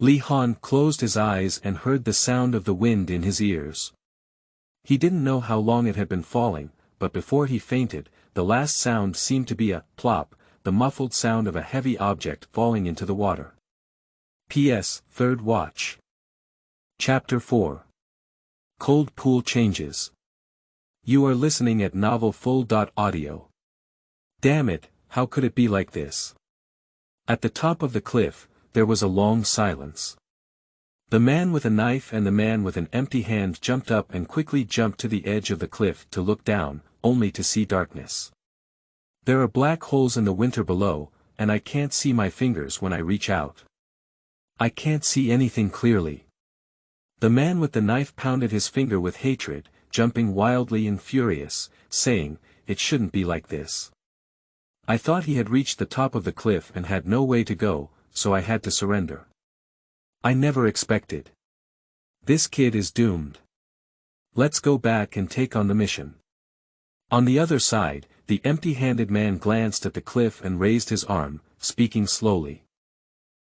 Li Han closed his eyes and heard the sound of the wind in his ears. He didn't know how long it had been falling, but before he fainted, the last sound seemed to be a plop, the muffled sound of a heavy object falling into the water. P.S. Third Watch. Chapter 4. Cold Pool Changes. You are listening at novelfull.audio. Damn it, how could it be like this? At the top of the cliff, there was a long silence. The man with a knife and the man with an empty hand jumped up and quickly jumped to the edge of the cliff to look down, only to see darkness. There are black holes in the winter below, and I can't see my fingers when I reach out. I can't see anything clearly. The man with the knife pounded his finger with hatred, jumping wildly and furious, saying, "It shouldn't be like this. I thought he had reached the top of the cliff and had no way to go, so I had to surrender. I never expected. This kid is doomed. Let's go back and take on the mission." On the other side, the empty-handed man glanced at the cliff and raised his arm, speaking slowly.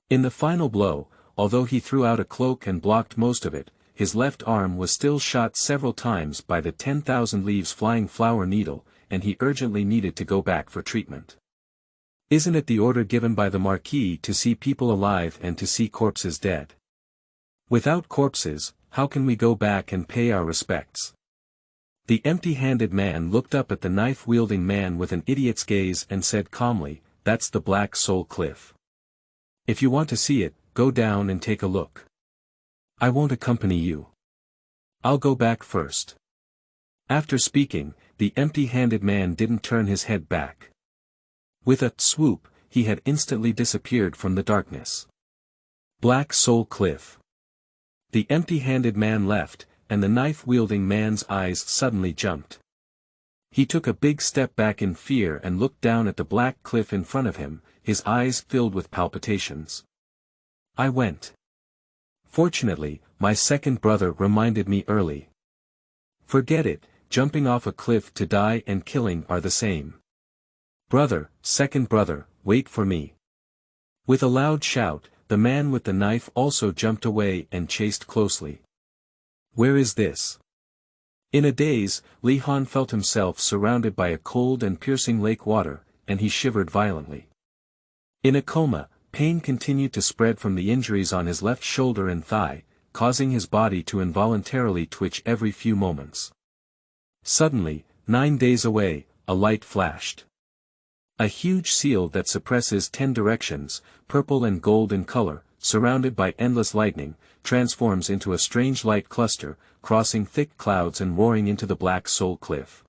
In the final blow, although he threw out a cloak and blocked most of it, his left arm was still shot several times by the 10,000 leaves flying flower needle, and he urgently needed to go back for treatment. Isn't it the order given by the Marquis to see people alive and to see corpses dead? Without corpses, how can we go back and pay our respects? The empty-handed man looked up at the knife-wielding man with an idiot's gaze and said calmly, "That's the Black Soul Cliff. If you want to see it, go down and take a look. I won't accompany you. I'll go back first." After speaking, the empty-handed man didn't turn his head back. With a swoop, he had instantly disappeared from the darkness. Black Soul Cliff. The empty-handed man left, and the knife-wielding man's eyes suddenly jumped. He took a big step back in fear and looked down at the black cliff in front of him, his eyes filled with palpitations. I went. Fortunately, my second brother reminded me early. Forget it, jumping off a cliff to die and killing are the same. Brother, second brother, wait for me. With a loud shout, the man with the knife also jumped away and chased closely. Where is this? In a daze, Li Han felt himself surrounded by a cold and piercing lake water, and he shivered violently. In a coma, pain continued to spread from the injuries on his left shoulder and thigh, causing his body to involuntarily twitch every few moments. Suddenly, 9 days away, a light flashed. A huge seal that suppresses 10 directions, purple and gold in color, surrounded by endless lightning, transforms into a strange light cluster, crossing thick clouds and roaring into the Black Soul Cliff.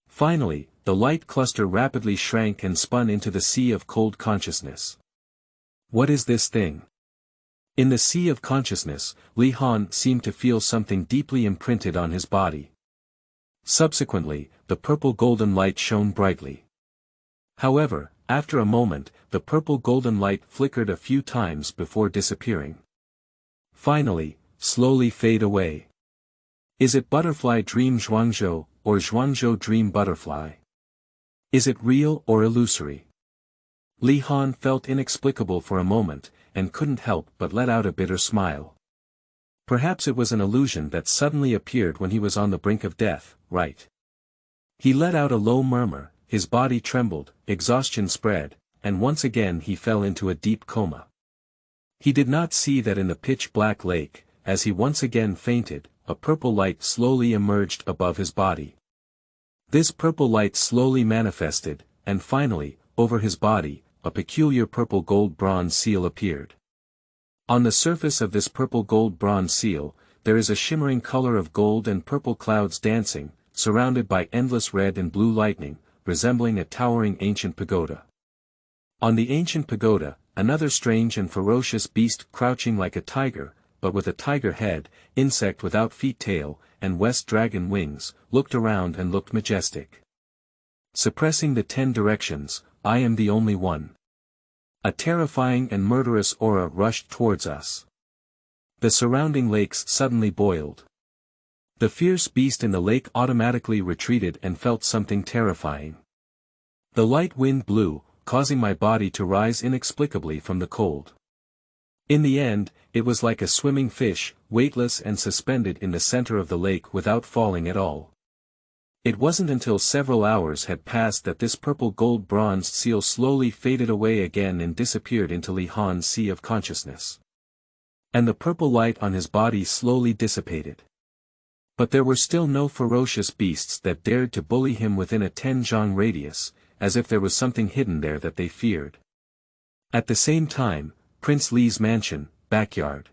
Finally, the light cluster rapidly shrank and spun into the sea of cold consciousness. What is this thing? In the sea of consciousness, Li Han seemed to feel something deeply imprinted on his body. Subsequently, the purple-golden light shone brightly. However, after a moment, the purple-golden light flickered a few times before disappearing. Finally, slowly fade away. Is it Butterfly Dream Zhuangzhou, or Zhuangzhou Dream Butterfly? Is it real or illusory? Li Han felt inexplicable for a moment, and couldn't help but let out a bitter smile. Perhaps it was an illusion that suddenly appeared when he was on the brink of death, right? He let out a low murmur, his body trembled, exhaustion spread, and once again he fell into a deep coma. He did not see that in the pitch-black lake, as he once again fainted, a purple light slowly emerged above his body. This purple light slowly manifested, and finally, over his body, a peculiar purple gold bronze seal appeared. On the surface of this purple gold bronze seal, there is a shimmering color of gold and purple clouds dancing, surrounded by endless red and blue lightning, resembling a towering ancient pagoda. On the ancient pagoda, another strange and ferocious beast crouching like a tiger, but with a tiger head, insect without feet tail, and west dragon wings, looked around and looked majestic. Suppressing the 10 directions, I am the only one. A terrifying and murderous aura rushed towards us. The surrounding lakes suddenly boiled. The fierce beast in the lake automatically retreated and felt something terrifying. The light wind blew, causing my body to rise inexplicably from the cold. In the end, it was like a swimming fish, weightless and suspended in the center of the lake without falling at all. It wasn't until several hours had passed that this purple gold bronzed seal slowly faded away again and disappeared into Li Han's sea of consciousness. And the purple light on his body slowly dissipated. But there were still no ferocious beasts that dared to bully him within a 10-zhang radius, as if there was something hidden there that they feared. At the same time, Prince Li's mansion, backyard.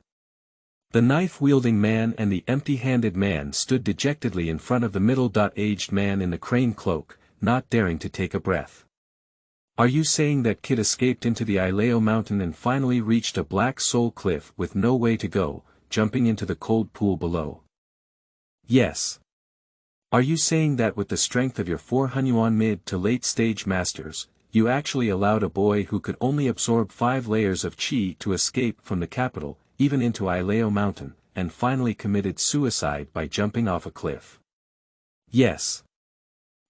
The knife-wielding man and the empty-handed man stood dejectedly in front of the middle-aged man in the crane cloak, not daring to take a breath. Are you saying that kid escaped into the Qiluo mountain and finally reached a black soul cliff with no way to go, jumping into the cold pool below? Yes. Are you saying that with the strength of your 4 Hunyuan mid to late stage masters, you actually allowed a boy who could only absorb 5 layers of qi to escape from the capital, even into Qiluo mountain, and finally committed suicide by jumping off a cliff? Yes.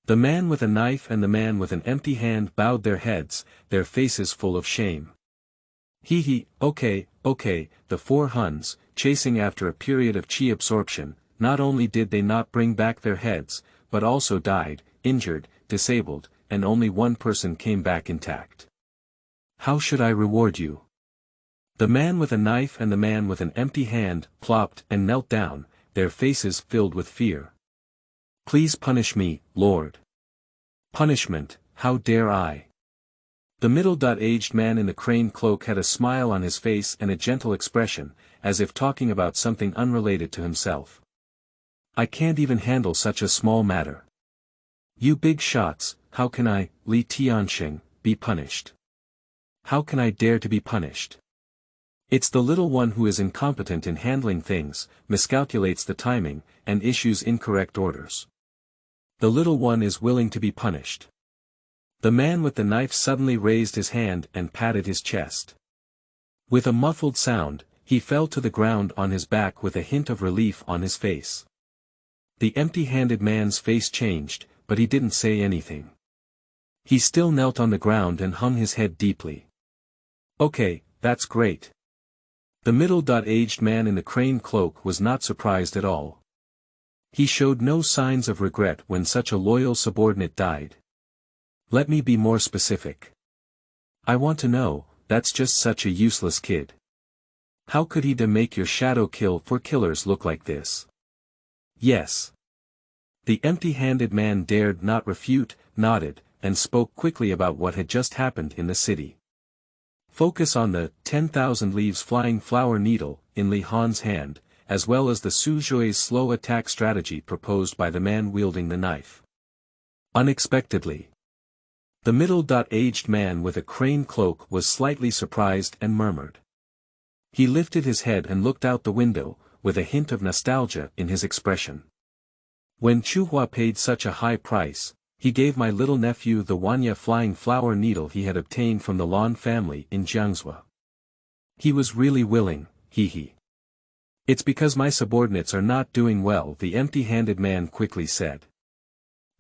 The man with a knife and the man with an empty hand bowed their heads, their faces full of shame. Okay, the 4 Huns, chasing after a period of qi absorption, not only did they not bring back their heads, but also died, injured, disabled, and only one person came back intact. How should I reward you? The man with a knife and the man with an empty hand plopped and knelt down, their faces filled with fear. Please punish me, Lord. Punishment, how dare I? The middle-aged man in the crane cloak had a smile on his face and a gentle expression, as if talking about something unrelated to himself. I can't even handle such a small matter. You big shots, how can I, Li Tianxing, be punished? How can I dare to be punished? It's the little one who is incompetent in handling things, miscalculates the timing, and issues incorrect orders. The little one is willing to be punished. The man with the knife suddenly raised his hand and patted his chest. With a muffled sound, he fell to the ground on his back with a hint of relief on his face. The empty-handed man's face changed, but he didn't say anything. He still knelt on the ground and hung his head deeply. Okay, that's great. The middle-aged man in the crane cloak was not surprised at all. He showed no signs of regret when such a loyal subordinate died. Let me be more specific. I want to know, that's just such a useless kid. How could he make your shadow kill for killers look like this? Yes. The empty-handed man dared not refute, nodded, and spoke quickly about what had just happened in the city. Focus on the 10,000 leaves flying flower needle in Li Han's hand, as well as the Su Zhui's slow attack strategy proposed by the man wielding the knife. Unexpectedly. The middle-aged man with a crane cloak was slightly surprised and murmured. He lifted his head and looked out the window, with a hint of nostalgia in his expression. When Chuhua paid such a high price, he gave my little nephew the Wanya flying flower needle he had obtained from the Lan family in Jiangzhou. He was really willing, It's because my subordinates are not doing well, the empty-handed man quickly said.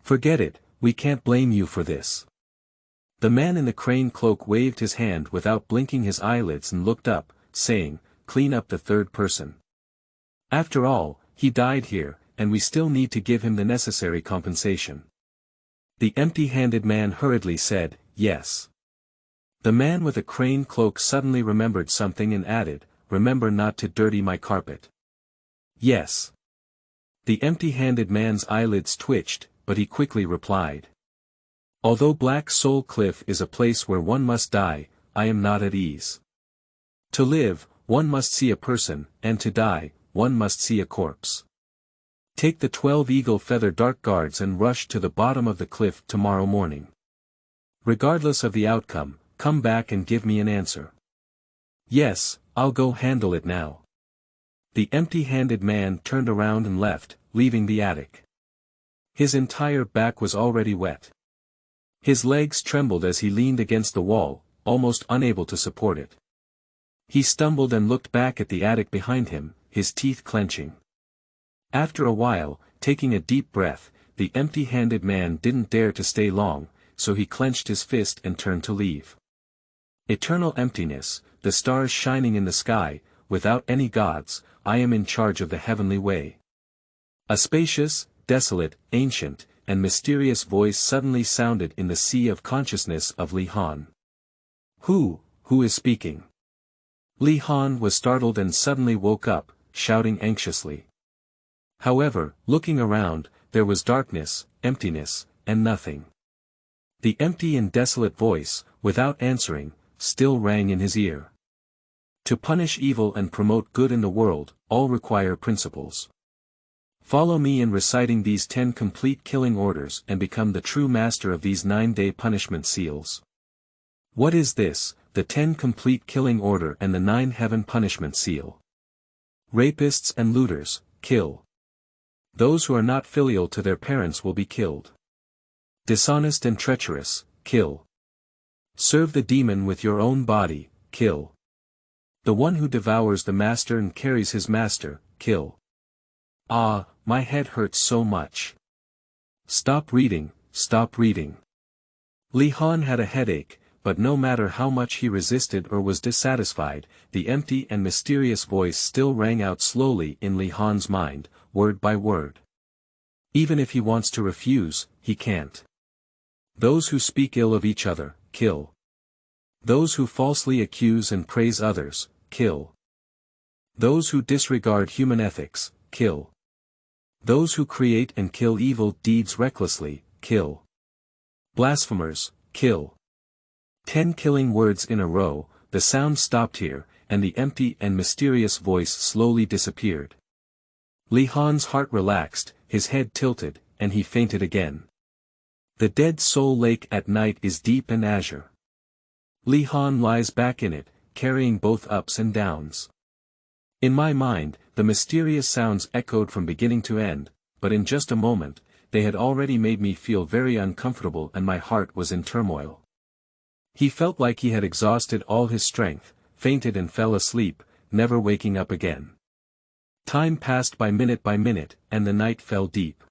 Forget it, we can't blame you for this. The man in the crane cloak waved his hand without blinking his eyelids and looked up, saying, clean up the third person. After all, he died here, and we still need to give him the necessary compensation. The empty-handed man hurriedly said, yes. The man with a crane cloak suddenly remembered something and added, remember not to dirty my carpet. Yes. The empty-handed man's eyelids twitched, but he quickly replied. Although Black Soul Cliff is a place where one must die, I am not at ease. To live, one must see a person, and to die, one must see a corpse. Take the 12 eagle feather dark guards and rush to the bottom of the cliff tomorrow morning. Regardless of the outcome, come back and give me an answer. Yes, I'll go handle it now. The empty-handed man turned around and left, leaving the attic. His entire back was already wet. His legs trembled as he leaned against the wall, almost unable to support it. He stumbled and looked back at the attic behind him, his teeth clenching. After a while, taking a deep breath, the empty-handed man didn't dare to stay long, so he clenched his fist and turned to leave. Eternal emptiness, the stars shining in the sky, without any gods, I am in charge of the heavenly way. A spacious, desolate, ancient, and mysterious voice suddenly sounded in the sea of consciousness of Li Han. Who is speaking? Li Han was startled and suddenly woke up, shouting anxiously. However, looking around, there was darkness, emptiness, and nothing. The empty and desolate voice, without answering, still rang in his ear. To punish evil and promote good in the world, all require principles. Follow me in reciting these 10 complete killing orders and become the true master of these 9-day punishment seals. What is this, the 10 complete killing order and the 9 heaven punishment seal? Rapists and looters, kill. Those who are not filial to their parents will be killed. Dishonest and treacherous, kill. Serve the demon with your own body, kill. The one who devours the master and carries his master, kill. Ah, my head hurts so much. Stop reading, stop reading. Li Han had a headache, but no matter how much he resisted or was dissatisfied, the empty and mysterious voice still rang out slowly in Li Han's mind, word by word. Even if he wants to refuse, he can't. Those who speak ill of each other, kill. Those who falsely accuse and praise others, kill. Those who disregard human ethics, kill. Those who create and kill evil deeds recklessly, kill. Blasphemers, kill. 10 killing words in a row, the sound stopped here, and the empty and mysterious voice slowly disappeared. Li Han's heart relaxed, his head tilted, and he fainted again. The dead soul lake at night is deep and azure. Li Han lies back in it, carrying both ups and downs. In my mind, the mysterious sounds echoed from beginning to end, but in just a moment, they had already made me feel very uncomfortable and my heart was in turmoil. He felt like he had exhausted all his strength, fainted and fell asleep, never waking up again. Time passed by minute, and the night fell deep.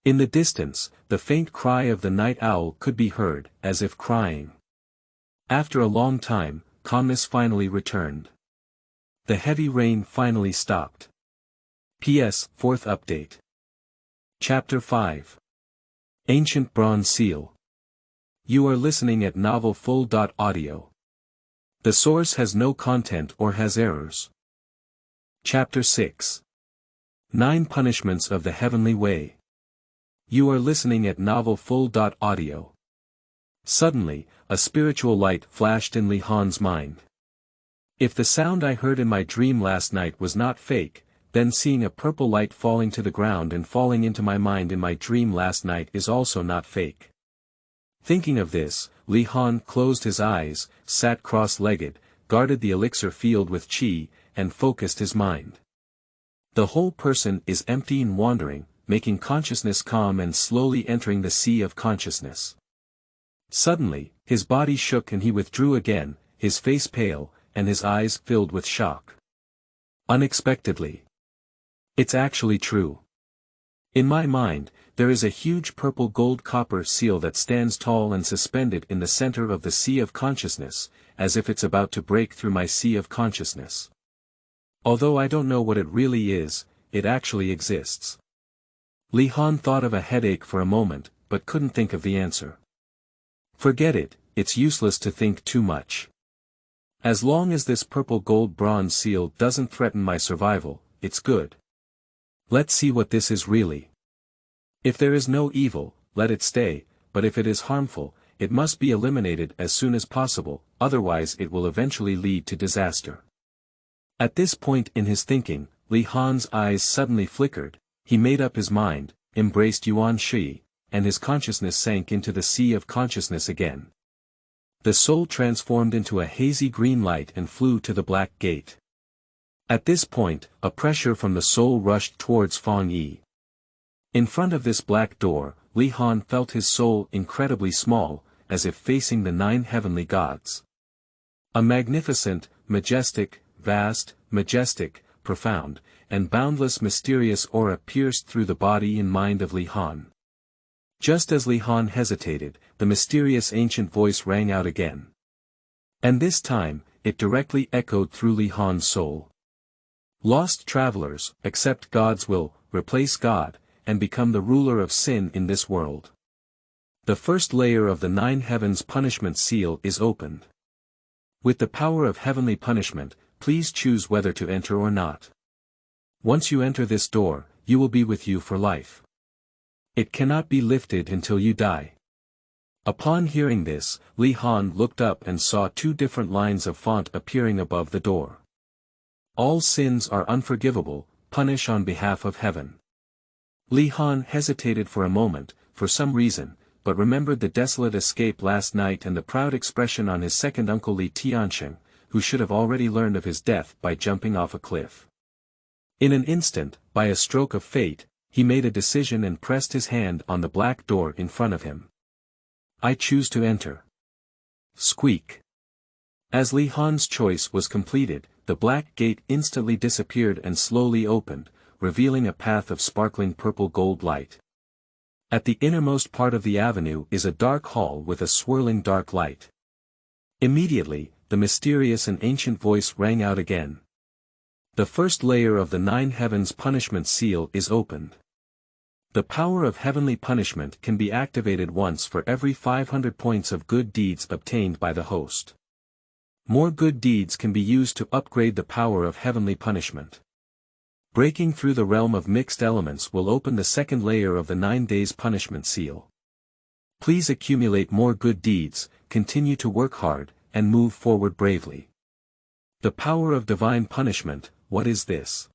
In the distance, the faint cry of the night owl could be heard, as if crying. After a long time, calmness finally returned. The heavy rain finally stopped. P.S. 4th update. Chapter 5. Ancient Bronze Seal. You are listening at novelfull.audio. The source has no content or has errors. Chapter 6. 9 Punishments of the Heavenly Way. You are listening at novelfull.audio. Suddenly, a spiritual light flashed in Li Han's mind. If the sound I heard in my dream last night was not fake, then seeing a purple light falling to the ground and falling into my mind in my dream last night is also not fake. Thinking of this, Li Han closed his eyes, sat cross-legged, guarded the elixir field with qi, and focused his mind. The whole person is empty and wandering, making consciousness calm and slowly entering the sea of consciousness. Suddenly, his body shook and he withdrew again, his face pale, and his eyes filled with shock. Unexpectedly. It's actually true. In my mind, there is a huge purple gold copper seal that stands tall and suspended in the center of the sea of consciousness, as if it's about to break through my sea of consciousness. Although I don't know what it really is, it actually exists. Li Han thought of a headache for a moment, but couldn't think of the answer. Forget it, it's useless to think too much. As long as this purple gold bronze seal doesn't threaten my survival, it's good. Let's see what this is really. If there is no evil, let it stay, but if it is harmful, it must be eliminated as soon as possible, otherwise it will eventually lead to disaster. At this point in his thinking, Li Han's eyes suddenly flickered, he made up his mind, embraced Yuan Shi, and his consciousness sank into the sea of consciousness again. The soul transformed into a hazy green light and flew to the black gate. At this point, a pressure from the soul rushed towards Fang Yi. In front of this black door, Li Han felt his soul incredibly small, as if facing the 9 heavenly gods. A magnificent, majestic, vast, majestic, profound, and boundless mysterious aura pierced through the body and mind of Li Han. Just as Li Han hesitated, the mysterious ancient voice rang out again. And this time, it directly echoed through Li Han's soul. Lost travelers, accept God's will, replace God, and become the ruler of sin in this world. The first layer of the 9 heavens punishment seal is opened. With the power of heavenly punishment, please choose whether to enter or not. Once you enter this door, you will be with you for life. It cannot be lifted until you die. Upon hearing this, Li Han looked up and saw 2 different lines of font appearing above the door. All sins are unforgivable, punish on behalf of heaven. Li Han hesitated for a moment, for some reason, but remembered the desolate escape last night and the proud expression on his second uncle Li Tiansheng, who should have already learned of his death by jumping off a cliff. In an instant, by a stroke of fate, he made a decision and pressed his hand on the black door in front of him. I choose to enter. Squeak. As Li Han's choice was completed, the black gate instantly disappeared and slowly opened, revealing a path of sparkling purple gold light. At the innermost part of the avenue is a dark hall with a swirling dark light. Immediately, the mysterious and ancient voice rang out again. The first layer of the 9 heavens punishment seal is opened. The power of heavenly punishment can be activated once for every 500 points of good deeds obtained by the host. More good deeds can be used to upgrade the power of heavenly punishment. Breaking through the realm of mixed elements will open the second layer of the 9 days punishment seal. Please accumulate more good deeds, continue to work hard, and move forward bravely. The power of divine punishment, what is this?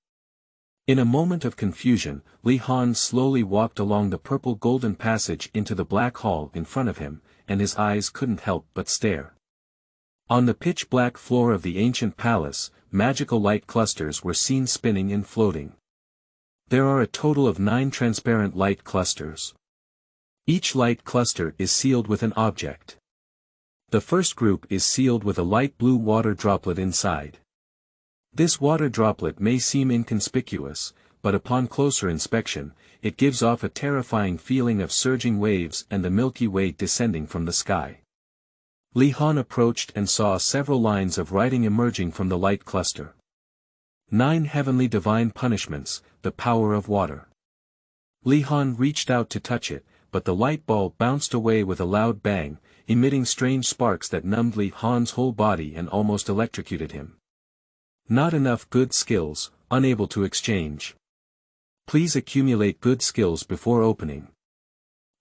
In a moment of confusion, Li Han slowly walked along the purple golden passage into the black hall in front of him, and his eyes couldn't help but stare. On the pitch-black floor of the ancient palace, magical light clusters were seen spinning and floating. There are a total of 9 transparent light clusters. Each light cluster is sealed with an object. The first group is sealed with a light blue water droplet inside. This water droplet may seem inconspicuous, but upon closer inspection, it gives off a terrifying feeling of surging waves and the Milky Way descending from the sky. Li Han approached and saw several lines of writing emerging from the light cluster. 9 heavenly divine punishments, the power of water. Li Han reached out to touch it, but the light ball bounced away with a loud bang, emitting strange sparks that numbed Li Han's whole body and almost electrocuted him. Not enough good skills, unable to exchange. Please accumulate good skills before opening.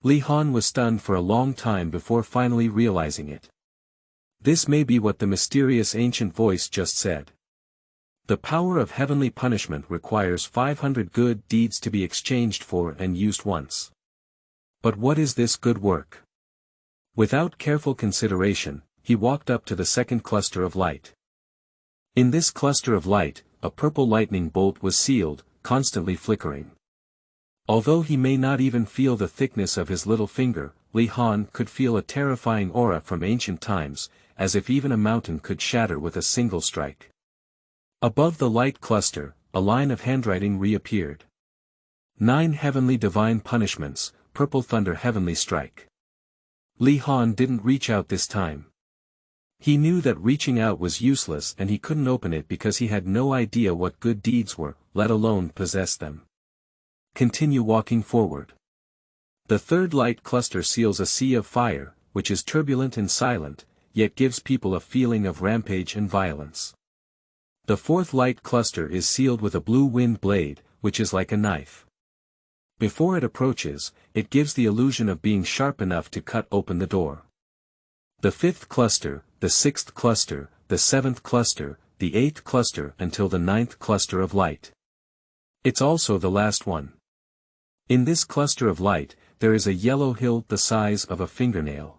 Li Han was stunned for a long time before finally realizing it. This may be what the mysterious ancient voice just said. The power of heavenly punishment requires 500 good deeds to be exchanged for and used once. But what is this good work? Without careful consideration, he walked up to the second cluster of light. In this cluster of light, a purple lightning bolt was sealed, constantly flickering. Although he may not even feel the thickness of his little finger, Li Han could feel a terrifying aura from ancient times, as if even a mountain could shatter with a single strike. Above the light cluster, a line of handwriting reappeared. 9 heavenly divine punishments, purple thunder heavenly strike. Li Han didn't reach out this time. He knew that reaching out was useless and he couldn't open it because he had no idea what good deeds were, let alone possess them. Continue walking forward. The third light cluster seals a sea of fire, which is turbulent and silent, yet gives people a feeling of rampage and violence. The fourth light cluster is sealed with a blue wind blade, which is like a knife. Before it approaches, it gives the illusion of being sharp enough to cut open the door. The 5th cluster, the 6th cluster, the 7th cluster, the 8th cluster until the 9th cluster of light. It's also the last one. In this cluster of light, there is a yellow hill the size of a fingernail.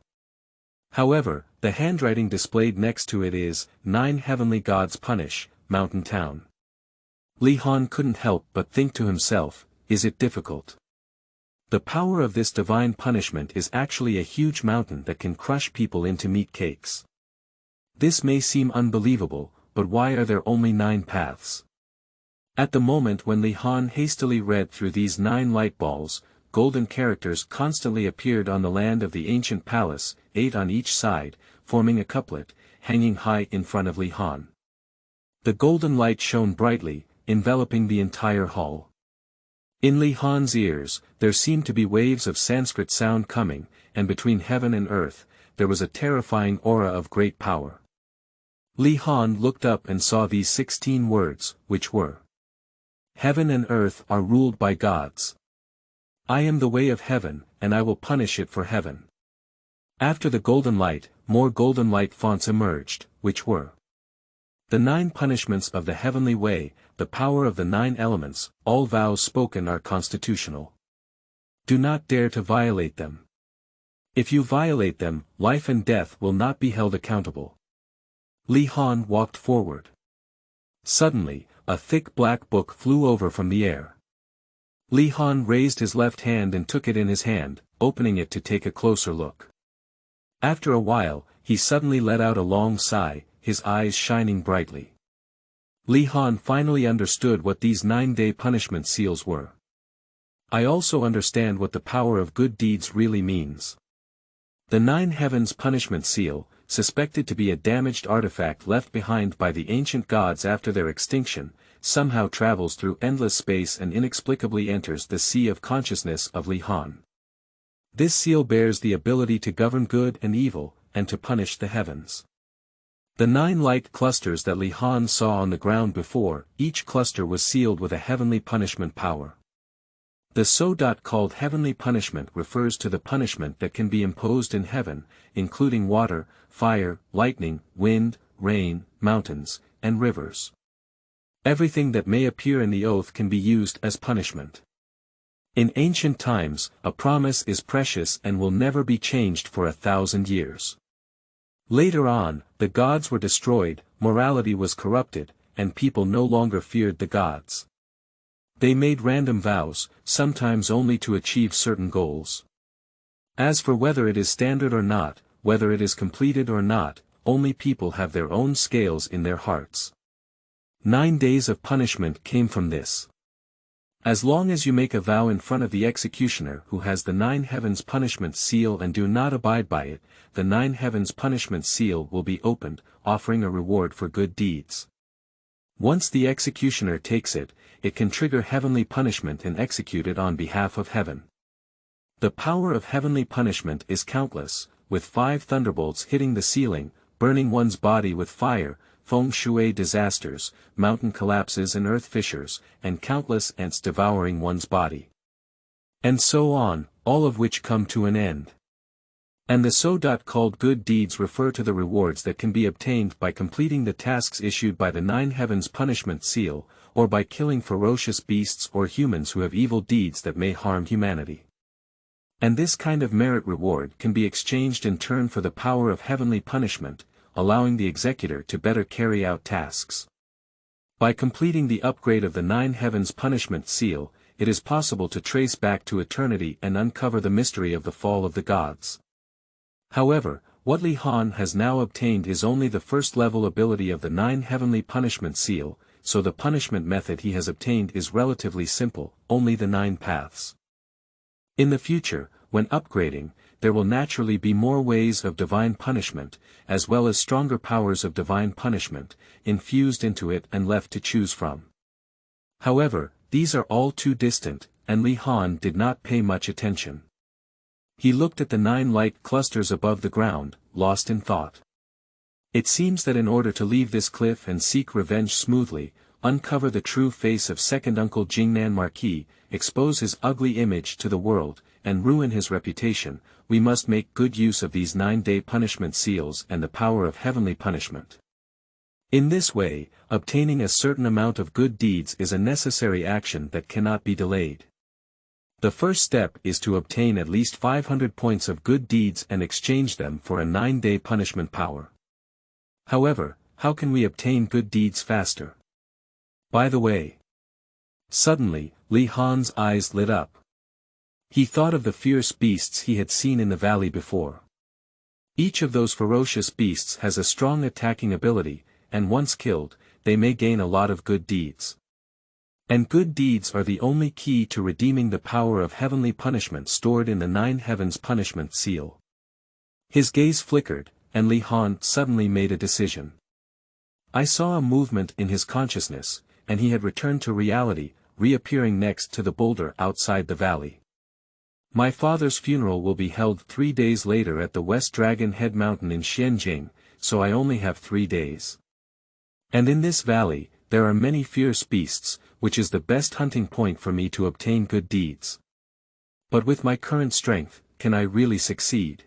However, the handwriting displayed next to it is, 9 heavenly gods punish, mountain town. Li Han couldn't help but think to himself, is it difficult? The power of this divine punishment is actually a huge mountain that can crush people into meat cakes. This may seem unbelievable, but why are there only 9 paths? At the moment when Li Han hastily read through these 9 light balls, golden characters constantly appeared on the land of the ancient palace, 8 on each side, forming a couplet, hanging high in front of Li Han. The golden light shone brightly, enveloping the entire hall. In Li Han's ears, there seemed to be waves of Sanskrit sound coming, and between heaven and earth, there was a terrifying aura of great power. Li Han looked up and saw these 16 words, which were: Heaven and earth are ruled by gods. I am the way of heaven, and I will punish it for heaven. After the golden light, more golden light fonts emerged, which were: The 9 punishments of the heavenly way, the power of the 9 elements, all vows spoken are constitutional. Do not dare to violate them. If you violate them, life and death will not be held accountable. Li Han walked forward. Suddenly, a thick black book flew over from the air. Li Han raised his left hand and took it in his hand, opening it to take a closer look. After a while, he suddenly let out a long sigh, his eyes shining brightly. Li Han finally understood what these 9-day punishment seals were. I also understand what the power of good deeds really means. The 9 heavens punishment seal, suspected to be a damaged artifact left behind by the ancient gods after their extinction, somehow travels through endless space and inexplicably enters the sea of consciousness of Li Han. This seal bears the ability to govern good and evil, and to punish the heavens. The 9 light clusters that Li Han saw on the ground before, each cluster was sealed with a heavenly punishment power. The called heavenly punishment refers to the punishment that can be imposed in heaven, including water, fire, lightning, wind, rain, mountains, and rivers. Everything that may appear in the oath can be used as punishment. In ancient times, a promise is precious and will never be changed for 1,000 years. Later on, the gods were destroyed, morality was corrupted, and people no longer feared the gods. They made random vows, sometimes only to achieve certain goals. As for whether it is standard or not, whether it is completed or not, only people have their own scales in their hearts. 9 days of punishment came from this. As long as you make a vow in front of the executioner who has the 9 heavens punishment seal and do not abide by it, the 9 heavens punishment seal will be opened, offering a reward for good deeds. Once the executioner takes it, it can trigger heavenly punishment and execute it on behalf of heaven. The power of heavenly punishment is countless, with 5 thunderbolts hitting the ceiling, burning one's body with fire, feng shui disasters, mountain collapses and earth fissures, and countless ants devouring one's body. And so on, all of which come to an end. And the called good deeds refer to the rewards that can be obtained by completing the tasks issued by the 9 heavens punishment seal, or by killing ferocious beasts or humans who have evil deeds that may harm humanity. And this kind of merit reward can be exchanged in turn for the power of heavenly punishment, allowing the executor to better carry out tasks. By completing the upgrade of the 9 heavens punishment seal, it is possible to trace back to eternity and uncover the mystery of the fall of the gods. However, what Li Han has now obtained is only the first-level ability of the 9 heavenly punishment seal, so the punishment method he has obtained is relatively simple, only the 9 paths. In the future, when upgrading, there will naturally be more ways of divine punishment, as well as stronger powers of divine punishment, infused into it and left to choose from. However, these are all too distant, and Li Han did not pay much attention. He looked at the 9 light clusters above the ground, lost in thought. It seems that in order to leave this cliff and seek revenge smoothly, uncover the true face of second uncle Jingnan Marquis, expose his ugly image to the world, and ruin his reputation, we must make good use of these 9-day punishment seals and the power of heavenly punishment. In this way, obtaining a certain amount of good deeds is a necessary action that cannot be delayed. The first step is to obtain at least 500 points of good deeds and exchange them for a 9-day punishment power. However, how can we obtain good deeds faster? By the way. Suddenly, Li Han's eyes lit up. He thought of the fierce beasts he had seen in the valley before. Each of those ferocious beasts has a strong attacking ability, and once killed, they may gain a lot of good deeds. And good deeds are the only key to redeeming the power of heavenly punishment stored in the 9 heavens punishment seal. His gaze flickered, and Li Han suddenly made a decision. I saw a movement in his consciousness, and he had returned to reality, reappearing next to the boulder outside the valley. My father's funeral will be held 3 days later at the West Dragon Head Mountain in Xianjing, so I only have 3 days. And in this valley, there are many fierce beasts, which is the best hunting point for me to obtain good deeds. But with my current strength, can I really succeed?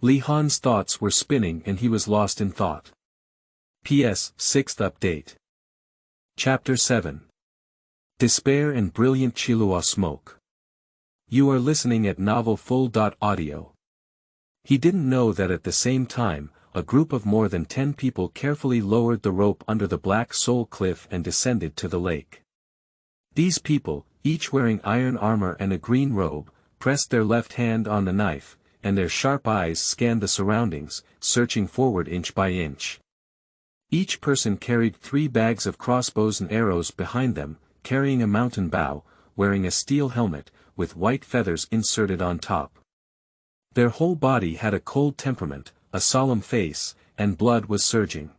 Li Han's thoughts were spinning and he was lost in thought. P.S. 6th update. Chapter 7. Despair and Brilliant Qiluo Smoke. You are listening at novelfull.audio. He didn't know that at the same time, a group of more than 10 people carefully lowered the rope under the Black Soul Cliff and descended to the lake. These people, each wearing iron armor and a green robe, pressed their left hand on the knife, and their sharp eyes scanned the surroundings, searching forward inch by inch. Each person carried 3 bags of crossbows and arrows behind them, carrying a mountain bow, wearing a steel helmet, with white feathers inserted on top. Their whole body had a cold temperament, a solemn face, and blood was surging.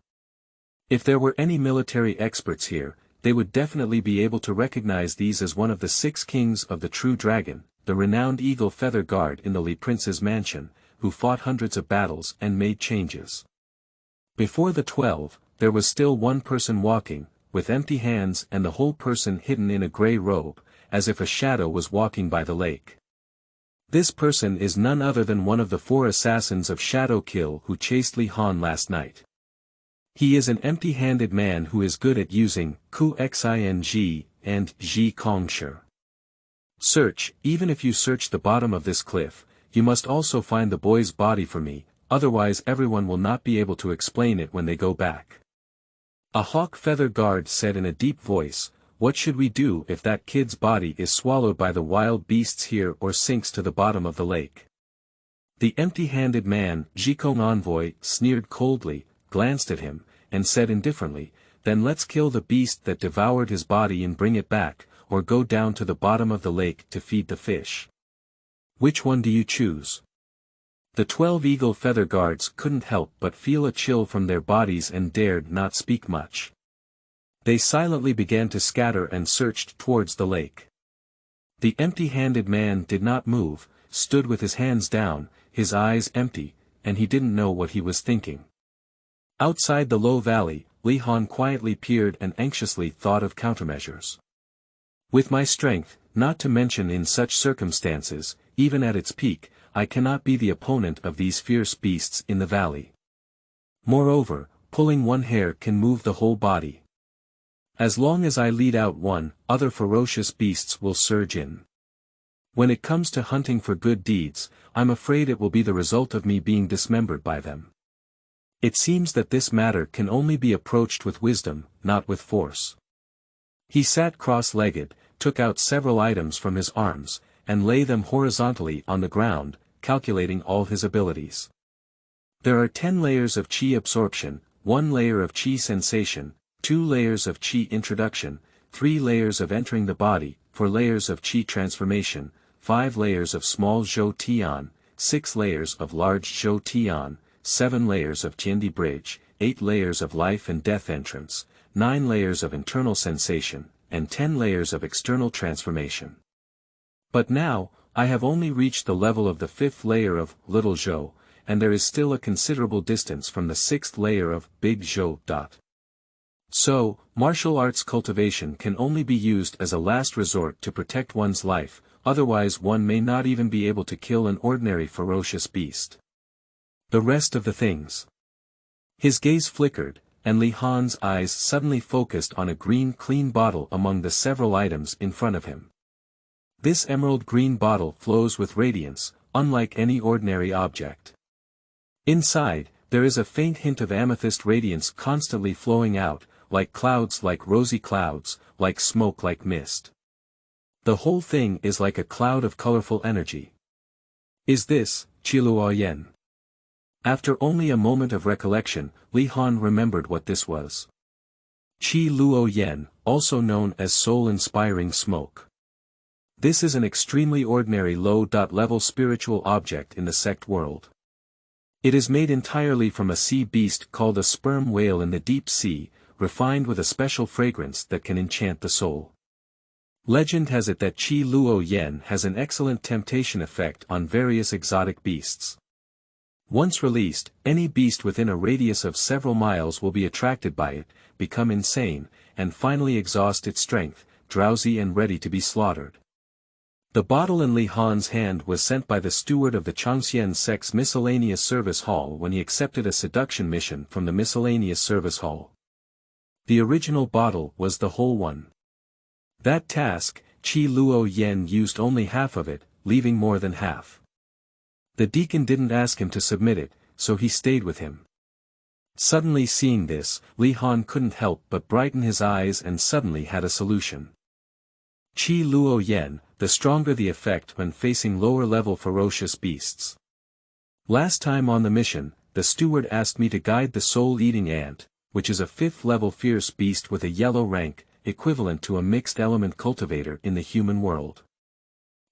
If there were any military experts here, they would definitely be able to recognize these as one of the 6 kings of the True Dragon, the renowned Eagle Feather Guard in the Li Prince's mansion, who fought hundreds of battles and made changes. Before the 12, there was still one person walking, with empty hands and the whole person hidden in a grey robe, as if a shadow was walking by the lake. This person is none other than one of the 4 assassins of Shadow Kill who chased Li Han last night. He is an empty-handed man who is good at using Ku Xing and Ji Kongshi. Search, even if you search the bottom of this cliff, you must also find the boy's body for me, otherwise everyone will not be able to explain it when they go back. A hawk feather guard said in a deep voice, "What should we do if that kid's body is swallowed by the wild beasts here or sinks to the bottom of the lake?" The empty-handed man, Jikong Envoy, sneered coldly, glanced at him, and said indifferently, "Then let's kill the beast that devoured his body and bring it back, or go down to the bottom of the lake to feed the fish. Which one do you choose?" The 12 eagle feather guards couldn't help but feel a chill from their bodies and dared not speak much. They silently began to scatter and searched towards the lake. The empty-handed man did not move, stood with his hands down, his eyes empty, and he didn't know what he was thinking. Outside the low valley, Li Han quietly peered and anxiously thought of countermeasures. With my strength, not to mention in such circumstances, even at its peak, I cannot be the opponent of these fierce beasts in the valley. Moreover, pulling one hair can move the whole body. As long as I lead out one, other ferocious beasts will surge in. When it comes to hunting for good deeds, I'm afraid it will be the result of me being dismembered by them. It seems that this matter can only be approached with wisdom, not with force. He sat cross-legged, took out several items from his arms, and lay them horizontally on the ground, calculating all his abilities. There are 10 layers of Qi absorption, 1 layer of Qi sensation, 2 layers of Qi introduction, 3 layers of entering the body, 4 layers of Qi transformation, 5 layers of small Zhou Tian, 6 layers of large Zhou Tian, 7 layers of Tiandi bridge, 8 layers of life and death entrance, 9 layers of internal sensation, and 10 layers of external transformation. But now, I have only reached the level of the 5th layer of Little Zhou, and there is still a considerable distance from the 6th layer of Big Zhou. So, martial arts cultivation can only be used as a last resort to protect one's life, otherwise one may not even be able to kill an ordinary ferocious beast. The rest of the things. His gaze flickered, and Li Han's eyes suddenly focused on a green clean bottle among the several items in front of him. This emerald green bottle flows with radiance, unlike any ordinary object. Inside, there is a faint hint of amethyst radiance constantly flowing out, like clouds like rosy clouds, like smoke like mist. The whole thing is like a cloud of colorful energy. Is this, Qiluo Yen? After only a moment of recollection, Li Han remembered what this was. Qiluo Yen, also known as soul-inspiring smoke. This is an extremely ordinary low-level spiritual object in the sect world. It is made entirely from a sea beast called a sperm whale in the deep sea, refined with a special fragrance that can enchant the soul. Legend has it that Qiluo Yen has an excellent temptation effect on various exotic beasts. Once released, any beast within a radius of several miles will be attracted by it, become insane, and finally exhaust its strength, drowsy and ready to be slaughtered. The bottle in Li Han's hand was sent by the steward of the Changxian sect's miscellaneous service hall when he accepted a seduction mission from the miscellaneous service hall. The original bottle was the whole one. That task, Qiluo Yen used only half of it, leaving more than half. The deacon didn't ask him to submit it, so he stayed with him. Suddenly seeing this, Li Han couldn't help but brighten his eyes and suddenly had a solution. Qiluo Yen, the stronger the effect when facing lower-level ferocious beasts. Last time on the mission, the steward asked me to guide the soul-eating ant, which is a 5th-level fierce beast with a yellow rank, equivalent to a mixed-element cultivator in the human world.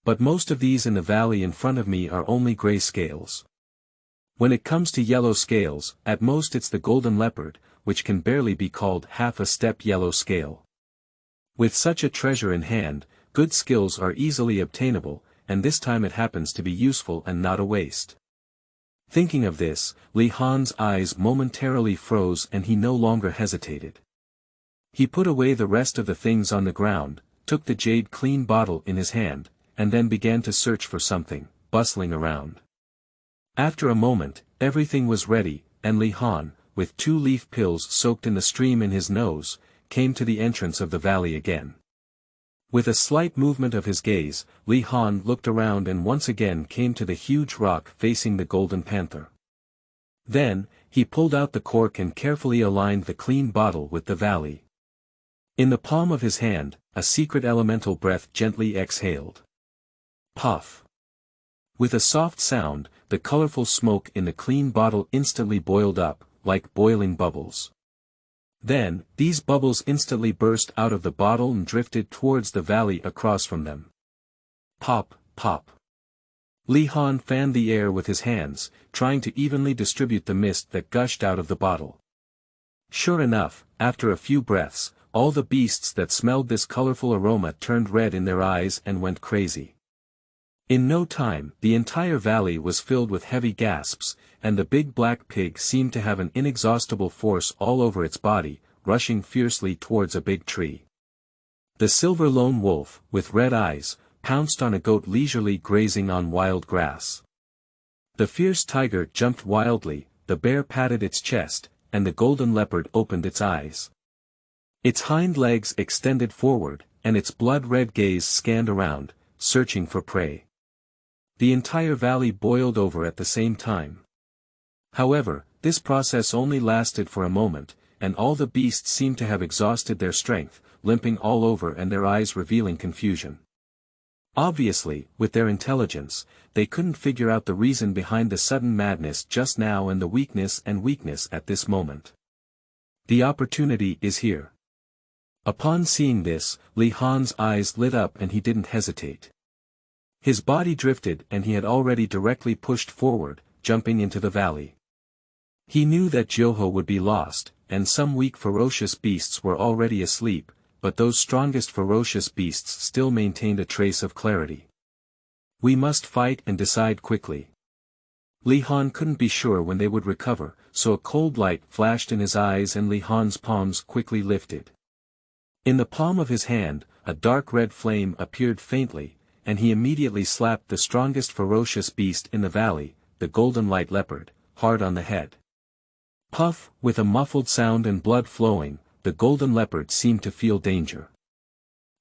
But most of these in the valley in front of me are only gray scales. When it comes to yellow scales, at most it's the golden leopard, which can barely be called half a step yellow scale. With such a treasure in hand, good skills are easily obtainable, and this time it happens to be useful and not a waste. Thinking of this, Li Han's eyes momentarily froze and he no longer hesitated. He put away the rest of the things on the ground, took the jade clean bottle in his hand, and then began to search for something, bustling around. After a moment, everything was ready, and Li Han, with 2 leaf pills soaked in the stream in his nose, came to the entrance of the valley again. With a slight movement of his gaze, Li Han looked around and once again came to the huge rock facing the golden panther. Then, he pulled out the cork and carefully aligned the clean bottle with the valley. In the palm of his hand, a secret elemental breath gently exhaled. Puff. With a soft sound, the colorful smoke in the clean bottle instantly boiled up, like boiling bubbles. Then, these bubbles instantly burst out of the bottle and drifted towards the valley across from them. Pop, pop. Li Han fanned the air with his hands, trying to evenly distribute the mist that gushed out of the bottle. Sure enough, after a few breaths, all the beasts that smelled this colorful aroma turned red in their eyes and went crazy. In no time, the entire valley was filled with heavy gasps, and the big black pig seemed to have an inexhaustible force all over its body, rushing fiercely towards a big tree. The silver lone wolf, with red eyes, pounced on a goat leisurely grazing on wild grass. The fierce tiger jumped wildly, the bear patted its chest, and the golden leopard opened its eyes. Its hind legs extended forward, and its blood-red gaze scanned around, searching for prey. The entire valley boiled over at the same time. However, this process only lasted for a moment, and all the beasts seemed to have exhausted their strength, limping all over and their eyes revealing confusion. Obviously, with their intelligence, they couldn't figure out the reason behind the sudden madness just now and the weakness at this moment. The opportunity is here. Upon seeing this, Li Han's eyes lit up and he didn't hesitate. His body drifted and he had already directly pushed forward, jumping into the valley. He knew that Jiuhe would be lost, and some weak ferocious beasts were already asleep, but those strongest ferocious beasts still maintained a trace of clarity. We must fight and decide quickly. Li Han couldn't be sure when they would recover, so a cold light flashed in his eyes and Li Han's palms quickly lifted. In the palm of his hand, a dark red flame appeared faintly, and he immediately slapped the strongest ferocious beast in the valley, the golden light leopard, hard on the head. Puff, with a muffled sound and blood flowing, the golden leopard seemed to feel danger.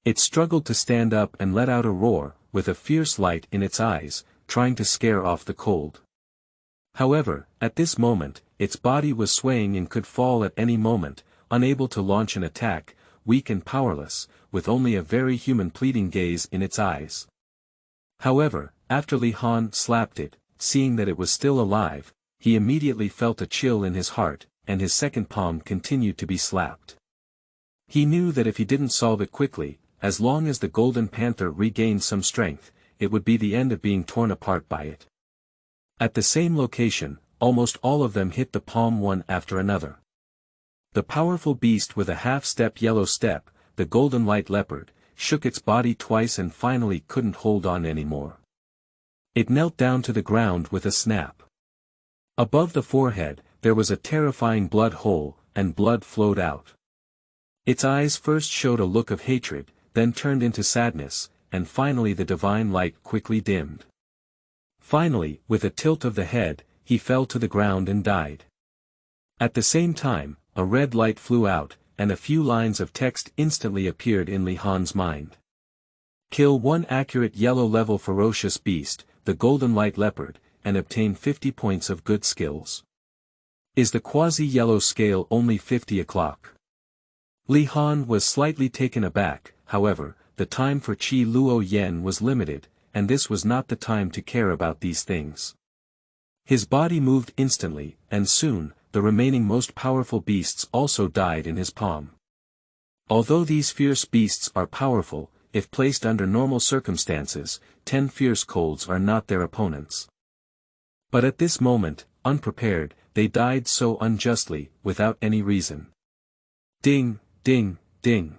It struggled to stand up and let out a roar, with a fierce light in its eyes, trying to scare off the cold. However, at this moment, its body was swaying and could fall at any moment, unable to launch an attack, weak and powerless, with only a very human pleading gaze in its eyes. However, after Li Han slapped it, seeing that it was still alive, he immediately felt a chill in his heart, and his second palm continued to be slapped. He knew that if he didn't solve it quickly, as long as the golden panther regained some strength, it would be the end of being torn apart by it. At the same location, almost all of them hit the palm one after another. The powerful beast with a half-step yellow step, the golden light leopard, shook its body twice and finally couldn't hold on anymore. It knelt down to the ground with a snap. Above the forehead, there was a terrifying blood hole, and blood flowed out. Its eyes first showed a look of hatred, then turned into sadness, and finally the divine light quickly dimmed. Finally, with a tilt of the head, he fell to the ground and died. At the same time, a red light flew out, and a few lines of text instantly appeared in Li Han's mind. Kill one accurate yellow-level ferocious beast, the golden light leopard, and obtain 50 points of good skills. Is the quasi-yellow scale only 50 o'clock? Li Han was slightly taken aback, however, the time for Qiluo Yen was limited, and this was not the time to care about these things. His body moved instantly, and soon, the remaining most powerful beasts also died in his palm. Although these fierce beasts are powerful, if placed under normal circumstances, 10 fierce colds are not their opponents. But at this moment, unprepared, they died so unjustly, without any reason. Ding, ding, ding.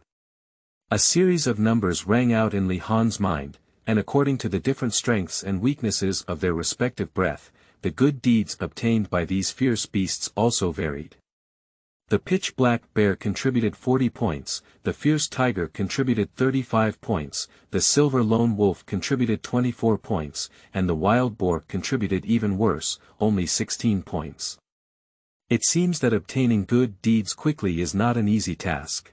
A series of numbers rang out in Li Han's mind, and according to the different strengths and weaknesses of their respective breath, the good deeds obtained by these fierce beasts also varied. The pitch-black bear contributed 40 points, the fierce tiger contributed 35 points, the silver lone wolf contributed 24 points, and the wild boar contributed even worse, only 16 points. It seems that obtaining good deeds quickly is not an easy task.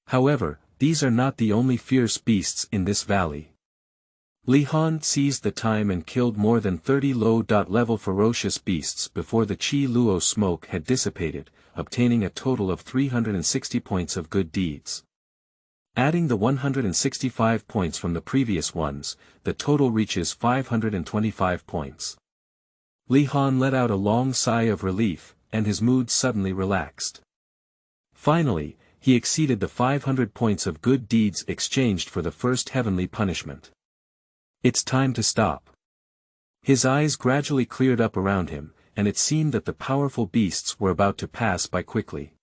However, these are not the only fierce beasts in this valley. Li Han seized the time and killed more than 30 low-level ferocious beasts before the Qiluo smoke had dissipated, obtaining a total of 360 points of good deeds. Adding the 165 points from the previous ones, the total reaches 525 points. Li Han let out a long sigh of relief, and his mood suddenly relaxed. Finally, he exceeded the 500 points of good deeds exchanged for the first heavenly punishment. It's time to stop. His eyes gradually cleared up around him, and it seemed that the powerful beasts were about to pass by quickly.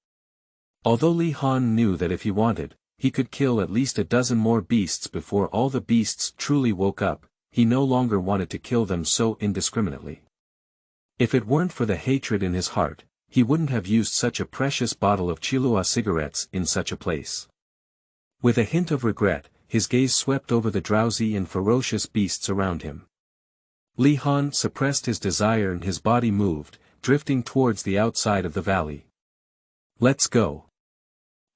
Although Li Han knew that if he wanted, he could kill at least a dozen more beasts before all the beasts truly woke up, he no longer wanted to kill them so indiscriminately. If it weren't for the hatred in his heart, he wouldn't have used such a precious bottle of Qiluo cigarettes in such a place. With a hint of regret, his gaze swept over the drowsy and ferocious beasts around him. Li Han suppressed his desire and his body moved, drifting towards the outside of the valley. Let's go.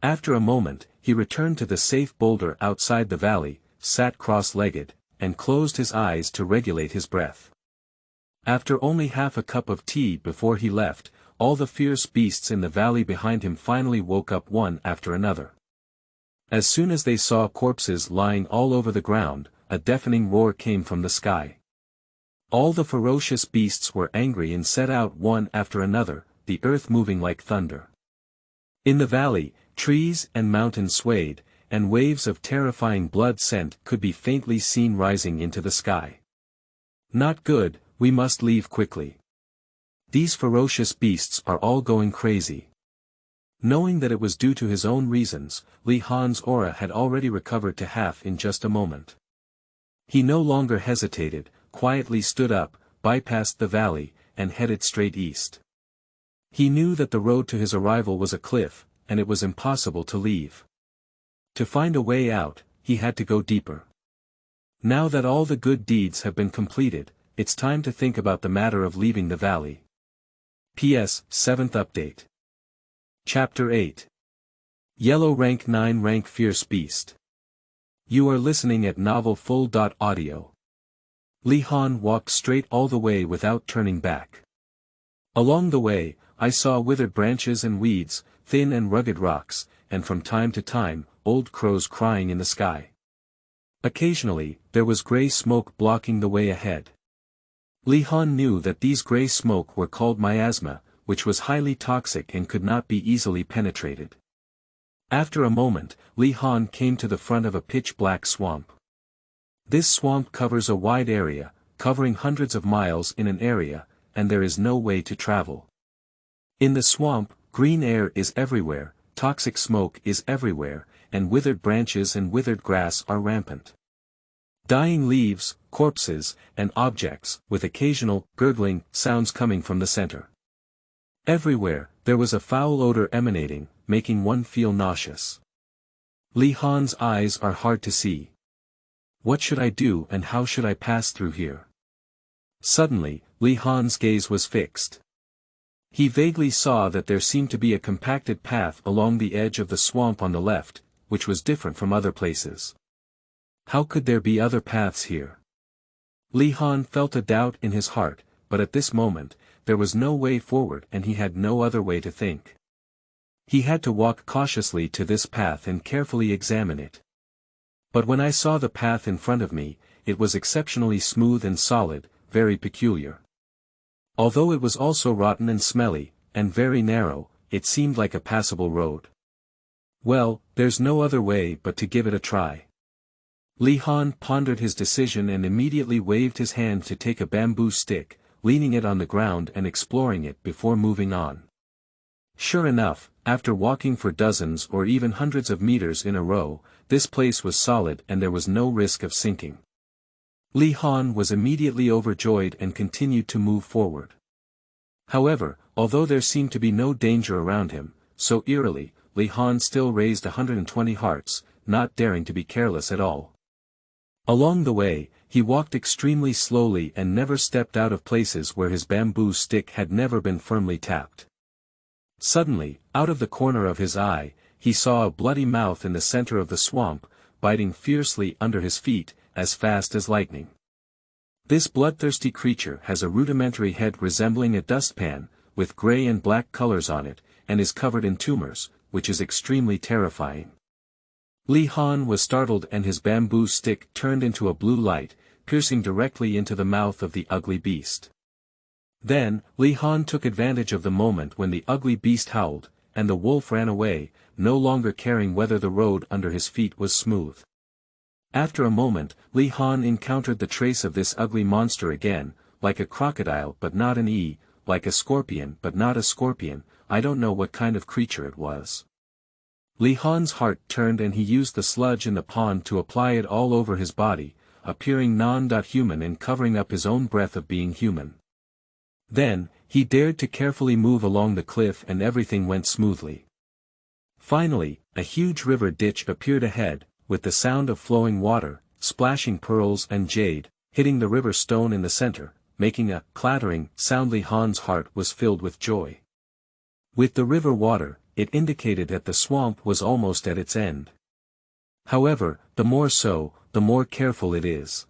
After a moment, he returned to the safe boulder outside the valley, sat cross-legged, and closed his eyes to regulate his breath. After only half a cup of tea before he left, all the fierce beasts in the valley behind him finally woke up one after another. As soon as they saw corpses lying all over the ground, a deafening roar came from the sky. All the ferocious beasts were angry and set out one after another, the earth moving like thunder. In the valley, trees and mountains swayed, and waves of terrifying blood scent could be faintly seen rising into the sky. Not good, we must leave quickly. These ferocious beasts are all going crazy. Knowing that it was due to his own reasons, Li Han's aura had already recovered to half in just a moment. He no longer hesitated, quietly stood up, bypassed the valley, and headed straight east. He knew that the road to his arrival was a cliff, and it was impossible to leave. To find a way out, he had to go deeper. Now that all the good deeds have been completed, it's time to think about the matter of leaving the valley. P.S. 7th Update. Chapter 8. Yellow Rank 9 Rank Fierce Beast. You are listening at Novel Full.audio. Li Han walked straight all the way without turning back. Along the way, I saw withered branches and weeds, thin and rugged rocks, and from time to time, old crows crying in the sky. Occasionally, there was gray smoke blocking the way ahead. Li Han knew that these gray smoke were called miasma, which was highly toxic and could not be easily penetrated. After a moment, Li Han came to the front of a pitch-black swamp. This swamp covers a wide area, covering hundreds of miles in an area, and there is no way to travel. In the swamp, green air is everywhere, toxic smoke is everywhere, and withered branches and withered grass are rampant. Dying leaves, corpses, and objects, with occasional, gurgling, sounds coming from the center. Everywhere, there was a foul odor emanating, making one feel nauseous. Li Han's eyes are hard to see. What should I do and how should I pass through here? Suddenly, Li Han's gaze was fixed. He vaguely saw that there seemed to be a compacted path along the edge of the swamp on the left, which was different from other places. How could there be other paths here? Li Han felt a doubt in his heart, but at this moment, there was no way forward and he had no other way to think. He had to walk cautiously to this path and carefully examine it. But when I saw the path in front of me, it was exceptionally smooth and solid, very peculiar. Although it was also rotten and smelly, and very narrow, it seemed like a passable road. Well, there's no other way but to give it a try. Li Han pondered his decision and immediately waved his hand to take a bamboo stick, leaning it on the ground and exploring it before moving on. Sure enough, after walking for dozens or even hundreds of meters in a row, this place was solid and there was no risk of sinking. Li Han was immediately overjoyed and continued to move forward. However, although there seemed to be no danger around him, so eerily, Li Han still raised 120 hearts, not daring to be careless at all. Along the way, he walked extremely slowly and never stepped out of places where his bamboo stick had never been firmly tapped. Suddenly, out of the corner of his eye, he saw a bloody mouth in the center of the swamp, biting fiercely under his feet, as fast as lightning. This bloodthirsty creature has a rudimentary head resembling a dustpan, with gray and black colors on it, and is covered in tumors, which is extremely terrifying. Li Han was startled and his bamboo stick turned into a blue light, piercing directly into the mouth of the ugly beast. Then, Li Han took advantage of the moment when the ugly beast howled, and the wolf ran away, no longer caring whether the road under his feet was smooth. After a moment, Li Han encountered the trace of this ugly monster again, like a crocodile but not an E, like a scorpion but not a scorpion, I don't know what kind of creature it was. Li Han's heart turned and he used the sludge in the pond to apply it all over his body, appearing non-human and covering up his own breath of being human. Then, he dared to carefully move along the cliff and everything went smoothly. Finally, a huge river ditch appeared ahead, with the sound of flowing water, splashing pearls and jade, hitting the river stone in the center, making a clattering sound. Li Han's heart was filled with joy. With the river water, it indicated that the swamp was almost at its end. However, the more so, the more careful it is.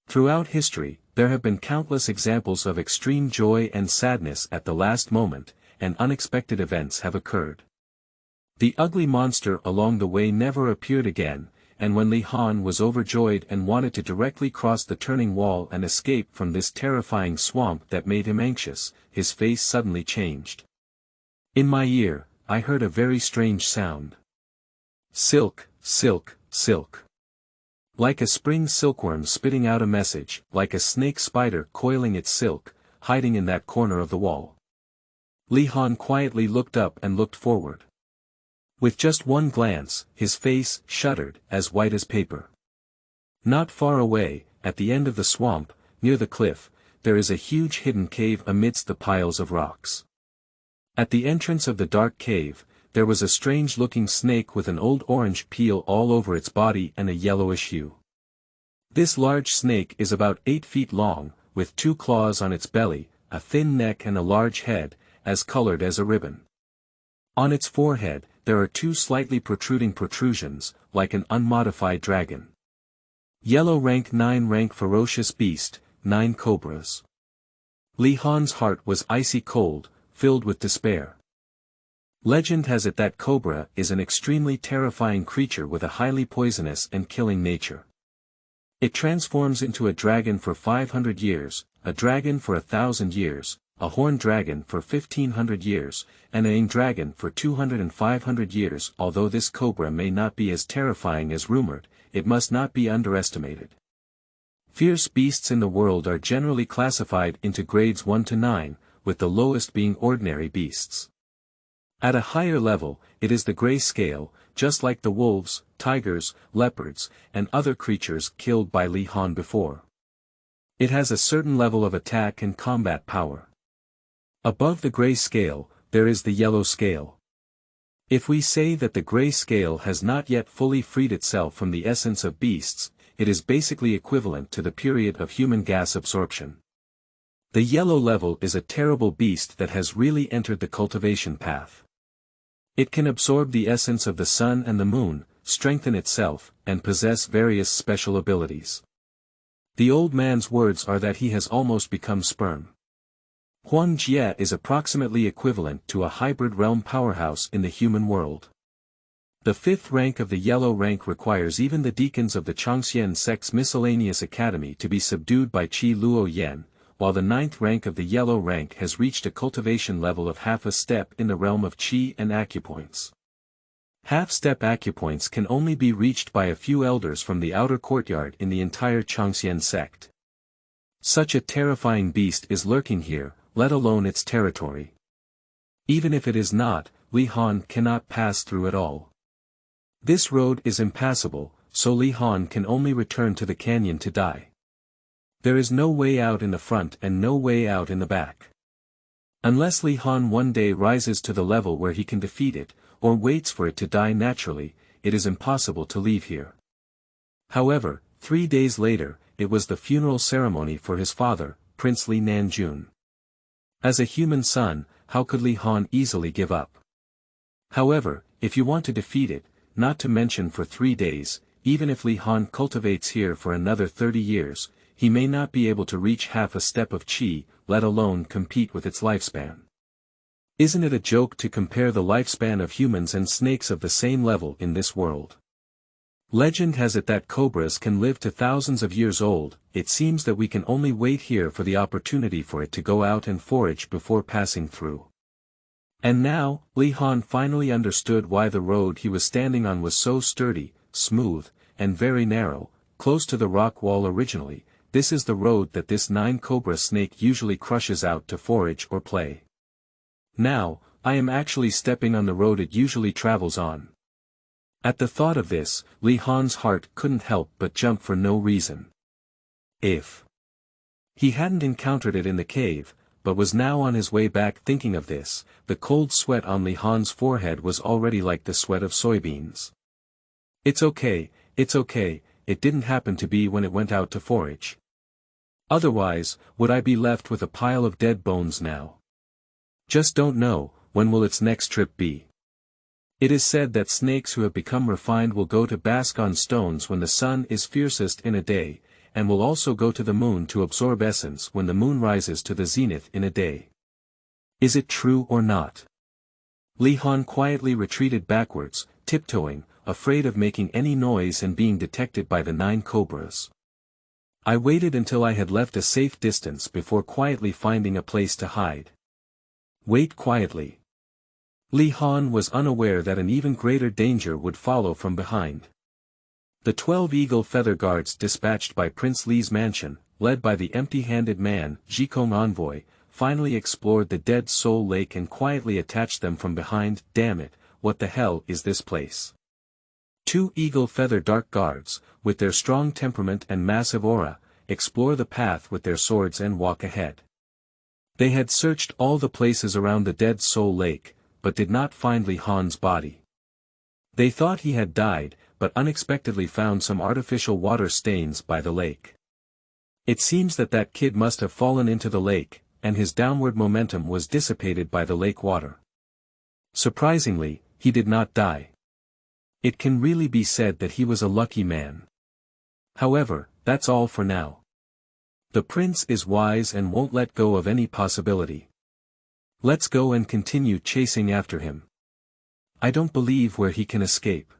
Throughout history, there have been countless examples of extreme joy and sadness at the last moment, and unexpected events have occurred. The ugly monster along the way never appeared again, and when Li Han was overjoyed and wanted to directly cross the turning wall and escape from this terrifying swamp that made him anxious, his face suddenly changed. In my ear, I heard a very strange sound. Silk, silk, silk. Like a spring silkworm spitting out a message, like a snake spider coiling its silk, hiding in that corner of the wall. Li Han quietly looked up and looked forward. With just one glance, his face shuddered, as white as paper. Not far away, at the end of the swamp, near the cliff, there is a huge hidden cave amidst the piles of rocks. At the entrance of the dark cave, there was a strange-looking snake with an old orange peel all over its body and a yellowish hue. This large snake is about 8 feet long, with 2 claws on its belly, a thin neck and a large head, as colored as a ribbon. On its forehead, there are 2 slightly protruding protrusions, like an unmodified dragon. Yellow rank 9 rank ferocious beast, 9 cobras. Li Han's heart was icy cold, filled with despair. Legend has it that cobra is an extremely terrifying creature with a highly poisonous and killing nature. It transforms into a dragon for 500 years, a dragon for 1,000 years, a horned dragon for 1,500 years, and an dragon for 200 and 500 years. Although this cobra may not be as terrifying as rumored, it must not be underestimated. Fierce beasts in the world are generally classified into grades 1 to 9, with the lowest being ordinary beasts. At a higher level, it is the gray scale, just like the wolves, tigers, leopards, and other creatures killed by Li Han before. It has a certain level of attack and combat power. Above the gray scale, there is the yellow scale. If we say that the gray scale has not yet fully freed itself from the essence of beasts, it is basically equivalent to the period of human gas absorption. The yellow level is a terrible beast that has really entered the cultivation path. It can absorb the essence of the sun and the moon, strengthen itself, and possess various special abilities. The old man's words are that he has almost become sperm. Huan Jie is approximately equivalent to a hybrid realm powerhouse in the human world. The 5th rank of the yellow rank requires even the deacons of the Changxian sect's miscellaneous academy to be subdued by Qiluo Yan, while the 9th rank of the yellow rank has reached a cultivation level of half a step in the realm of Qi and acupoints. Half-step acupoints can only be reached by a few elders from the outer courtyard in the entire Changxian sect. Such a terrifying beast is lurking here, let alone its territory. Even if it is not, Li Han cannot pass through at all. This road is impassable, so Li Han can only return to the canyon to die. There is no way out in the front and no way out in the back. Unless Li Han one day rises to the level where he can defeat it, or waits for it to die naturally, it is impossible to leave here. However, 3 days later, it was the funeral ceremony for his father, Prince Li Nanjun. As a human son, how could Li Han easily give up? However, if you want to defeat it, not to mention for 3 days, even if Li Han cultivates here for another 30 years, he may not be able to reach half a step of Qi, let alone compete with its lifespan. Isn't it a joke to compare the lifespan of humans and snakes of the same level in this world? Legend has it that cobras can live to thousands of years old. It seems that we can only wait here for the opportunity for it to go out and forage before passing through. And now, Li Han finally understood why the road he was standing on was so sturdy, smooth, and very narrow, close to the rock wall originally. This is the road that this 9-cobra snake usually crushes out to forage or play. Now, I am actually stepping on the road it usually travels on. At the thought of this, Li Han's heart couldn't help but jump for no reason. If he hadn't encountered it in the cave, but was now on his way back thinking of this, the cold sweat on Li Han's forehead was already like the sweat of soybeans. It's okay, it didn't happen to be when it went out to forage. Otherwise, would I be left with a pile of dead bones now? Just don't know, when will its next trip be? It is said that snakes who have become refined will go to bask on stones when the sun is fiercest in a day, and will also go to the moon to absorb essence when the moon rises to the zenith in a day. Is it true or not? Li Han quietly retreated backwards, tiptoeing, afraid of making any noise and being detected by the 9 cobras. I waited until I had left a safe distance before quietly finding a place to hide. Wait quietly. Li Han was unaware that an even greater danger would follow from behind. The 12 eagle feather guards dispatched by Prince Li's mansion, led by the empty-handed man, Jikong envoy, finally explored the Dead Soul Lake and quietly attached them from behind. Damn it, what the hell is this place? 2 eagle feather dark guards, with their strong temperament and massive aura, explore the path with their swords and walk ahead. They had searched all the places around the Dead Soul Lake, but did not find Li Han's body. They thought he had died, but unexpectedly found some artificial water stains by the lake. It seems that kid must have fallen into the lake, and his downward momentum was dissipated by the lake water. Surprisingly, he did not die. It can really be said that he was a lucky man. However, that's all for now. The prince is wise and won't let go of any possibility. Let's go and continue chasing after him. I don't believe where he can escape.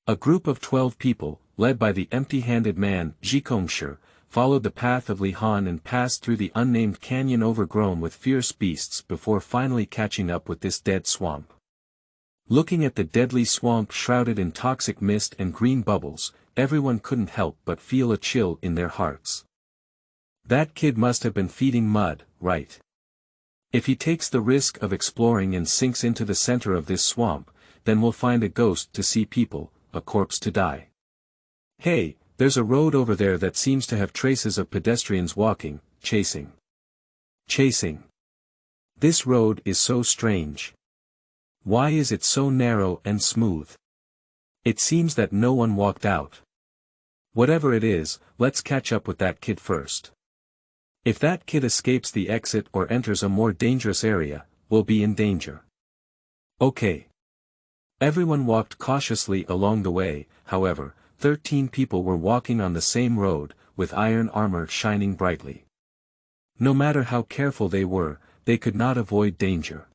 A group of 12 people, led by the empty-handed man, Zhikongshi, followed the path of Li Han and passed through the unnamed canyon overgrown with fierce beasts before finally catching up with this dead swamp. Looking at the deadly swamp shrouded in toxic mist and green bubbles, everyone couldn't help but feel a chill in their hearts. That kid must have been feeding mud, right? If he takes the risk of exploring and sinks into the center of this swamp, then we'll find a ghost to see people, a corpse to die. Hey, there's a road over there that seems to have traces of pedestrians walking, chasing. This road is so strange. Why is it so narrow and smooth? It seems that no one walked out. Whatever it is, let's catch up with that kid first. If that kid escapes the exit or enters a more dangerous area, we'll be in danger. Okay. Everyone walked cautiously along the way, however, 13 people were walking on the same road, with iron armor shining brightly. No matter how careful they were, they could not avoid danger.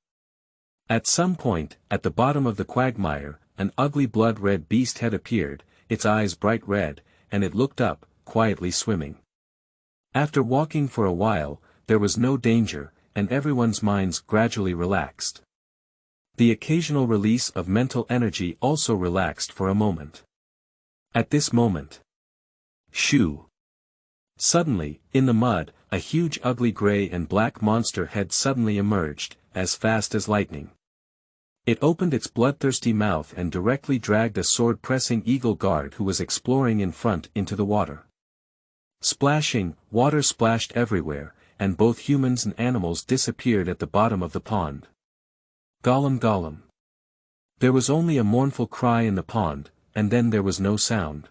At some point, at the bottom of the quagmire, an ugly blood-red beast had appeared, its eyes bright red, and it looked up, quietly swimming. After walking for a while, there was no danger, and everyone's minds gradually relaxed. The occasional release of mental energy also relaxed for a moment. At this moment, shoo! Suddenly, in the mud, a huge ugly gray and black monster head suddenly emerged, as fast as lightning. It opened its bloodthirsty mouth and directly dragged a sword-pressing eagle guard who was exploring in front into the water. Splashing, water splashed everywhere, and both humans and animals disappeared at the bottom of the pond. Gollum gollum. There was only a mournful cry in the pond, and then there was no sound.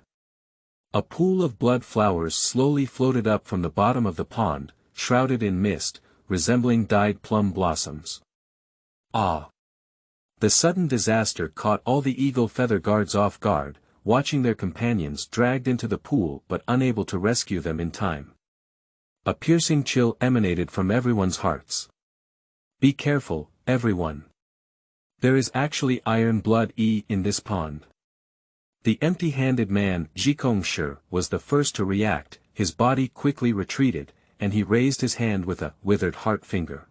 A pool of blood flowers slowly floated up from the bottom of the pond, shrouded in mist, resembling dyed plum blossoms. Ah! The sudden disaster caught all the eagle feather guards off guard, watching their companions dragged into the pool but unable to rescue them in time. A piercing chill emanated from everyone's hearts. Be careful, everyone. There is actually iron blood in this pond. The empty-handed man, Zhikongshi, was the first to react, his body quickly retreated, and he raised his hand with a withered heart finger.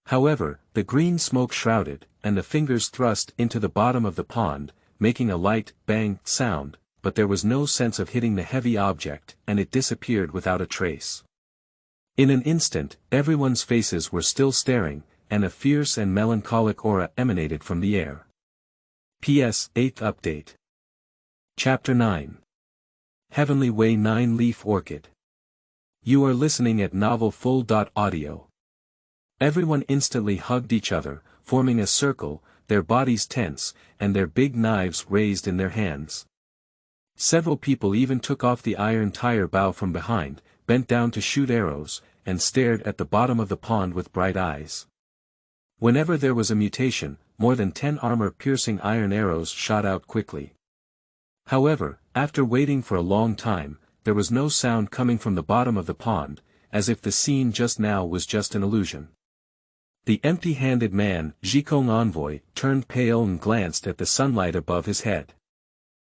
However, the green smoke shrouded, and the fingers thrust into the bottom of the pond, making a light, bang, sound, but there was no sense of hitting the heavy object, and it disappeared without a trace. In an instant, everyone's faces were still staring, and a fierce and melancholic aura emanated from the air. P.S. 8th Update. Chapter 9. Heavenly Way 9-Leaf Orchid. You are listening at novelfull.audio. Everyone instantly hugged each other, forming a circle, their bodies tense, and their big knives raised in their hands. Several people even took off the iron tire bow from behind, bent down to shoot arrows, and stared at the bottom of the pond with bright eyes. Whenever there was a mutation, more than 10 armor-piercing iron arrows shot out quickly. However, after waiting for a long time, there was no sound coming from the bottom of the pond, as if the scene just now was just an illusion. The empty-handed man, Zhikong Envoy, turned pale and glanced at the sunlight above his head.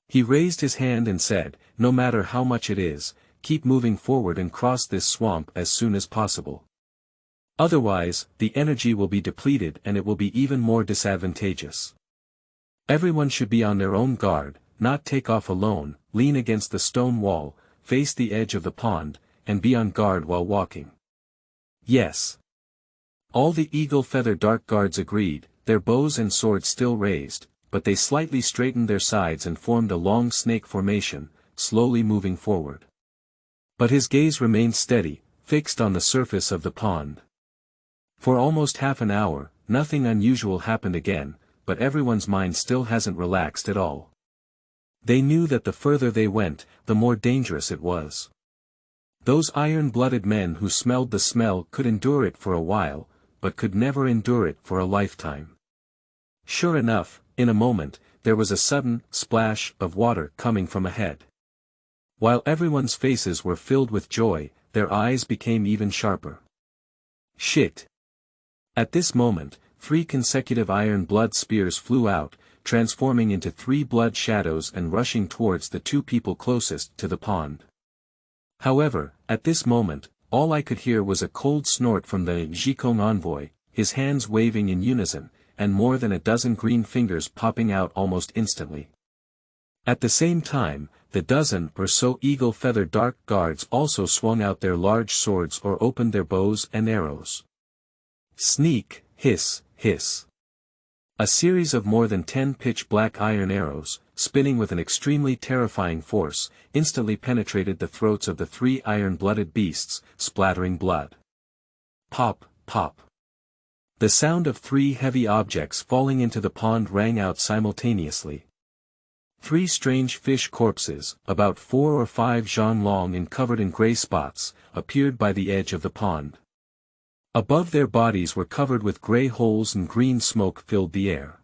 He raised his hand and said, "No matter how much it is, keep moving forward and cross this swamp as soon as possible. Otherwise, the energy will be depleted and it will be even more disadvantageous. Everyone should be on their own guard, not take off alone, lean against the stone wall, face the edge of the pond, and be on guard while walking." Yes. All the eagle feather dark guards agreed, their bows and swords still raised, but they slightly straightened their sides and formed a long snake formation, slowly moving forward. But his gaze remained steady, fixed on the surface of the pond. For almost half an hour, nothing unusual happened again, but everyone's mind still hasn't relaxed at all. They knew that the further they went, the more dangerous it was. Those iron-blooded men who smelled the smell could endure it for a while, but could never endure it for a lifetime. Sure enough, in a moment, there was a sudden splash of water coming from ahead. While everyone's faces were filled with joy, their eyes became even sharper. Shit! At this moment, 3 consecutive iron blood spears flew out, transforming into 3 blood shadows and rushing towards the 2 people closest to the pond. However, at this moment, all I could hear was a cold snort from the Jikong envoy, his hands waving in unison, and more than a dozen green fingers popping out almost instantly. At the same time, the dozen or so eagle-feathered dark guards also swung out their large swords or opened their bows and arrows. Sneak, hiss, hiss. A series of more than 10 pitch-black iron arrows, spinning with an extremely terrifying force, instantly penetrated the throats of the 3 iron-blooded beasts, splattering blood. Pop, pop. The sound of 3 heavy objects falling into the pond rang out simultaneously. 3 strange fish corpses, about 4 or 5 zhang long and covered in gray spots, appeared by the edge of the pond. Above their bodies were covered with gray holes and green smoke filled the air.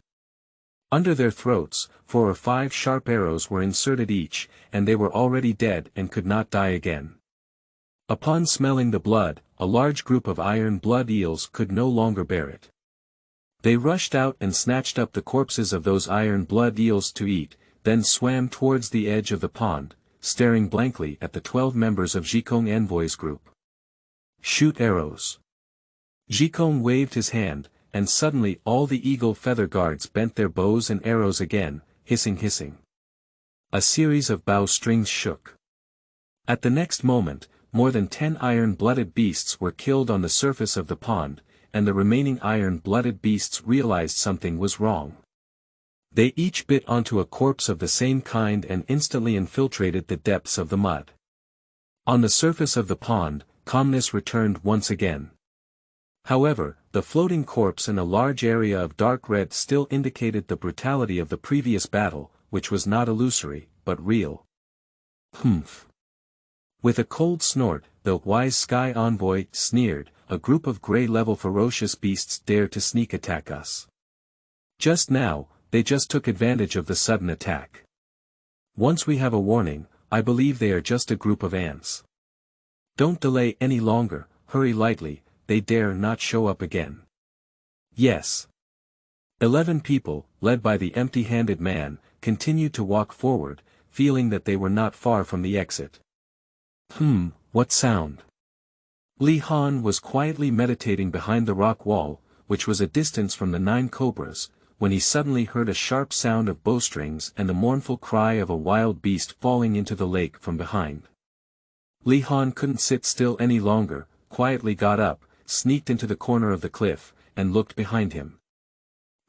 Under their throats, 4 or 5 sharp arrows were inserted each, and they were already dead and could not die again. Upon smelling the blood, a large group of iron blood eels could no longer bear it. They rushed out and snatched up the corpses of those iron blood eels to eat, then swam towards the edge of the pond, staring blankly at the 12 members of Jikong Envoy's group. Shoot arrows. Jikong waved his hand, and suddenly all the eagle feather guards bent their bows and arrows again, hissing. A series of bow strings shook. At the next moment, more than 10 iron-blooded beasts were killed on the surface of the pond, and the remaining iron-blooded beasts realized something was wrong. They each bit onto a corpse of the same kind and instantly infiltrated the depths of the mud. On the surface of the pond, calmness returned once again. However, the floating corpse and a large area of dark red still indicated the brutality of the previous battle, which was not illusory, but real. Humph. With a cold snort, the wise Sky Envoy sneered, a group of gray-level ferocious beasts dare to sneak attack us. Just now, they just took advantage of the sudden attack. Once we have a warning, I believe they are just a group of ants. Don't delay any longer, hurry lightly, they dare not show up again. Yes. 11 people, led by the empty-handed man, continued to walk forward, feeling that they were not far from the exit. What sound? Li Han was quietly meditating behind the rock wall, which was a distance from the 9 cobras, when he suddenly heard a sharp sound of bowstrings and the mournful cry of a wild beast falling into the lake from behind. Li Han couldn't sit still any longer, quietly got up, sneaked into the corner of the cliff, and looked behind him.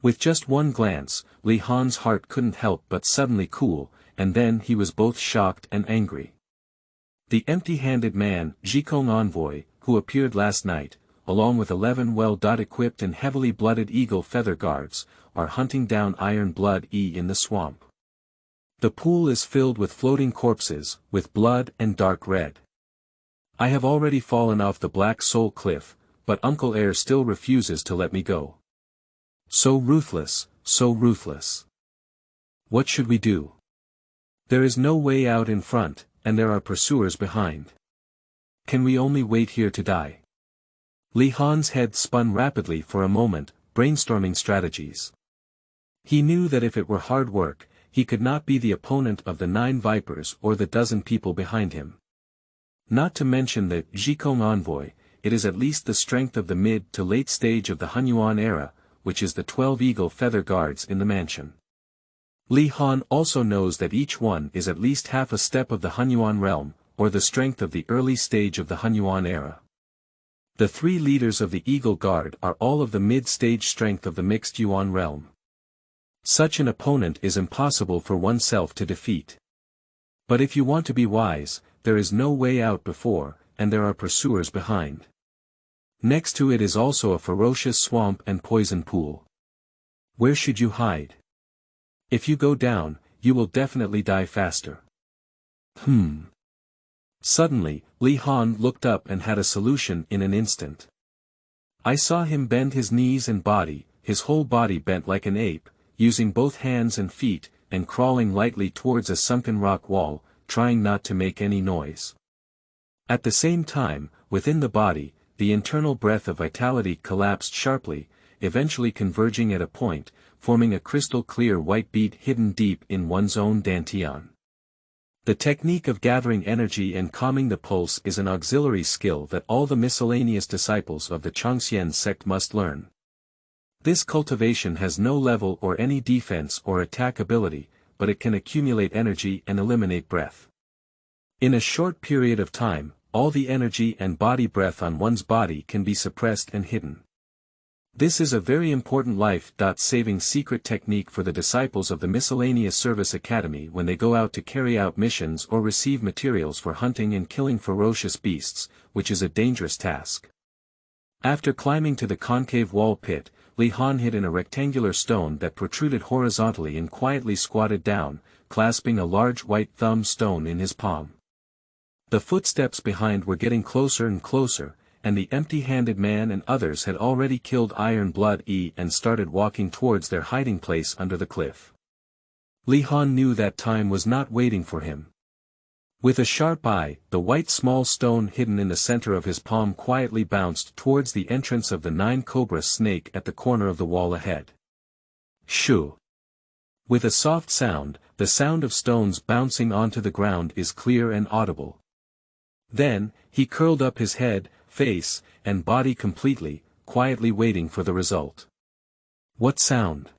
With just one glance, Li Han's heart couldn't help but suddenly cool, and then he was both shocked and angry. The empty-handed man, Jikong Envoy, who appeared last night, along with 11 well-equipped and heavily blooded eagle feather guards, are hunting down iron blood in the swamp. The pool is filled with floating corpses, with blood and dark red. I have already fallen off the Black Soul Cliff, but Uncle Air still refuses to let me go. So ruthless, so ruthless. What should we do? There is no way out in front, and there are pursuers behind. Can we only wait here to die? Li Han's head spun rapidly for a moment, brainstorming strategies. He knew that if it were hard work, he could not be the opponent of the 9 vipers or the dozen people behind him. Not to mention the Jikong Envoy, it is at least the strength of the mid to late stage of the Hunyuan era, which is the 12 eagle feather guards in the mansion. Li Han also knows that each one is at least half a step of the Hunyuan realm, or the strength of the early stage of the Hunyuan era. The 3 leaders of the Eagle Guard are all of the mid-stage strength of the mixed Yuan realm. Such an opponent is impossible for oneself to defeat. But if you want to be wise, there is no way out before, and there are pursuers behind. Next to it is also a ferocious swamp and poison pool. Where should you hide? If you go down, you will definitely die faster. Suddenly, Li Han looked up and had a solution in an instant. I saw him bend his knees and body, his whole body bent like an ape, using both hands and feet, and crawling lightly towards a sunken rock wall, trying not to make any noise. At the same time, within the body, the internal breath of vitality collapsed sharply, eventually converging at a point, forming a crystal-clear white bead hidden deep in one's own dantian. The technique of gathering energy and calming the pulse is an auxiliary skill that all the miscellaneous disciples of the Changxian sect must learn. This cultivation has no level or any defense or attack ability, but it can accumulate energy and eliminate breath. In a short period of time, all the energy and body breath on one's body can be suppressed and hidden. This is a very important life-saving secret technique for the disciples of the Miscellaneous Service Academy when they go out to carry out missions or receive materials for hunting and killing ferocious beasts, which is a dangerous task. After climbing to the concave wall pit, Li Han hid in a rectangular stone that protruded horizontally and quietly squatted down, clasping a large white thumb stone in his palm. The footsteps behind were getting closer and closer, and the empty-handed man and others had already killed Iron Blood and started walking towards their hiding place under the cliff. Li Han knew that time was not waiting for him. With a sharp eye, the white small stone hidden in the center of his palm quietly bounced towards the entrance of the 9-cobra snake at the corner of the wall ahead. Shoo! With a soft sound, the sound of stones bouncing onto the ground is clear and audible. Then, he curled up his head, face, and body completely, quietly waiting for the result. What sound?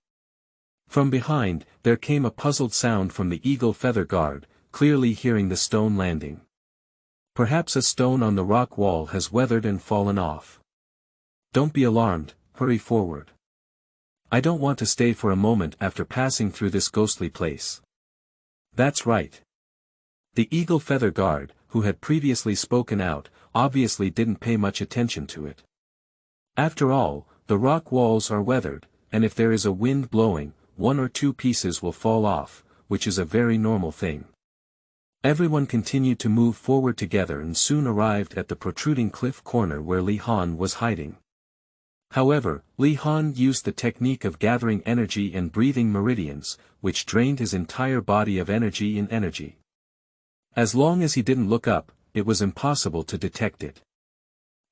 From behind, there came a puzzled sound from the eagle feather guard, clearly hearing the stone landing. Perhaps a stone on the rock wall has weathered and fallen off. Don't be alarmed, hurry forward. I don't want to stay for a moment after passing through this ghostly place. That's right. The eagle feather guard, who had previously spoken out, obviously didn't pay much attention to it. After all, the rock walls are weathered, and if there is a wind blowing, 1 or 2 pieces will fall off, which is a very normal thing. Everyone continued to move forward together and soon arrived at the protruding cliff corner where Li Han was hiding. However, Li Han used the technique of gathering energy and breathing meridians, which drained his entire body of energy in energy. As long as he didn't look up, it was impossible to detect it.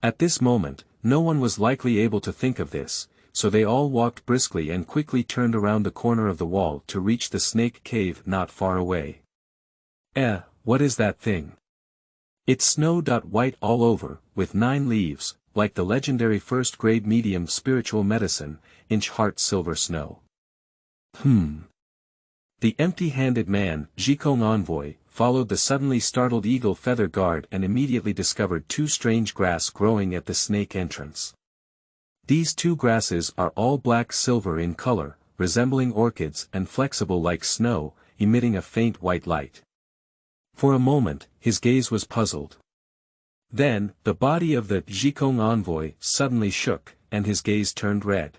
At this moment, no one was likely able to think of this, so they all walked briskly and quickly turned around the corner of the wall to reach the snake cave not far away. What is that thing? It's snow-white all over, with 9 leaves, like the legendary first-grade medium spiritual medicine, inch-heart silver snow. The empty-handed man, Zhikong Envoy, followed the suddenly startled eagle feather guard and immediately discovered 2 strange grass growing at the snake entrance. These 2 grasses are all black-silver in color, resembling orchids and flexible like snow, emitting a faint white light. For a moment, his gaze was puzzled. Then, the body of the Zhikong Envoy suddenly shook, and his gaze turned red.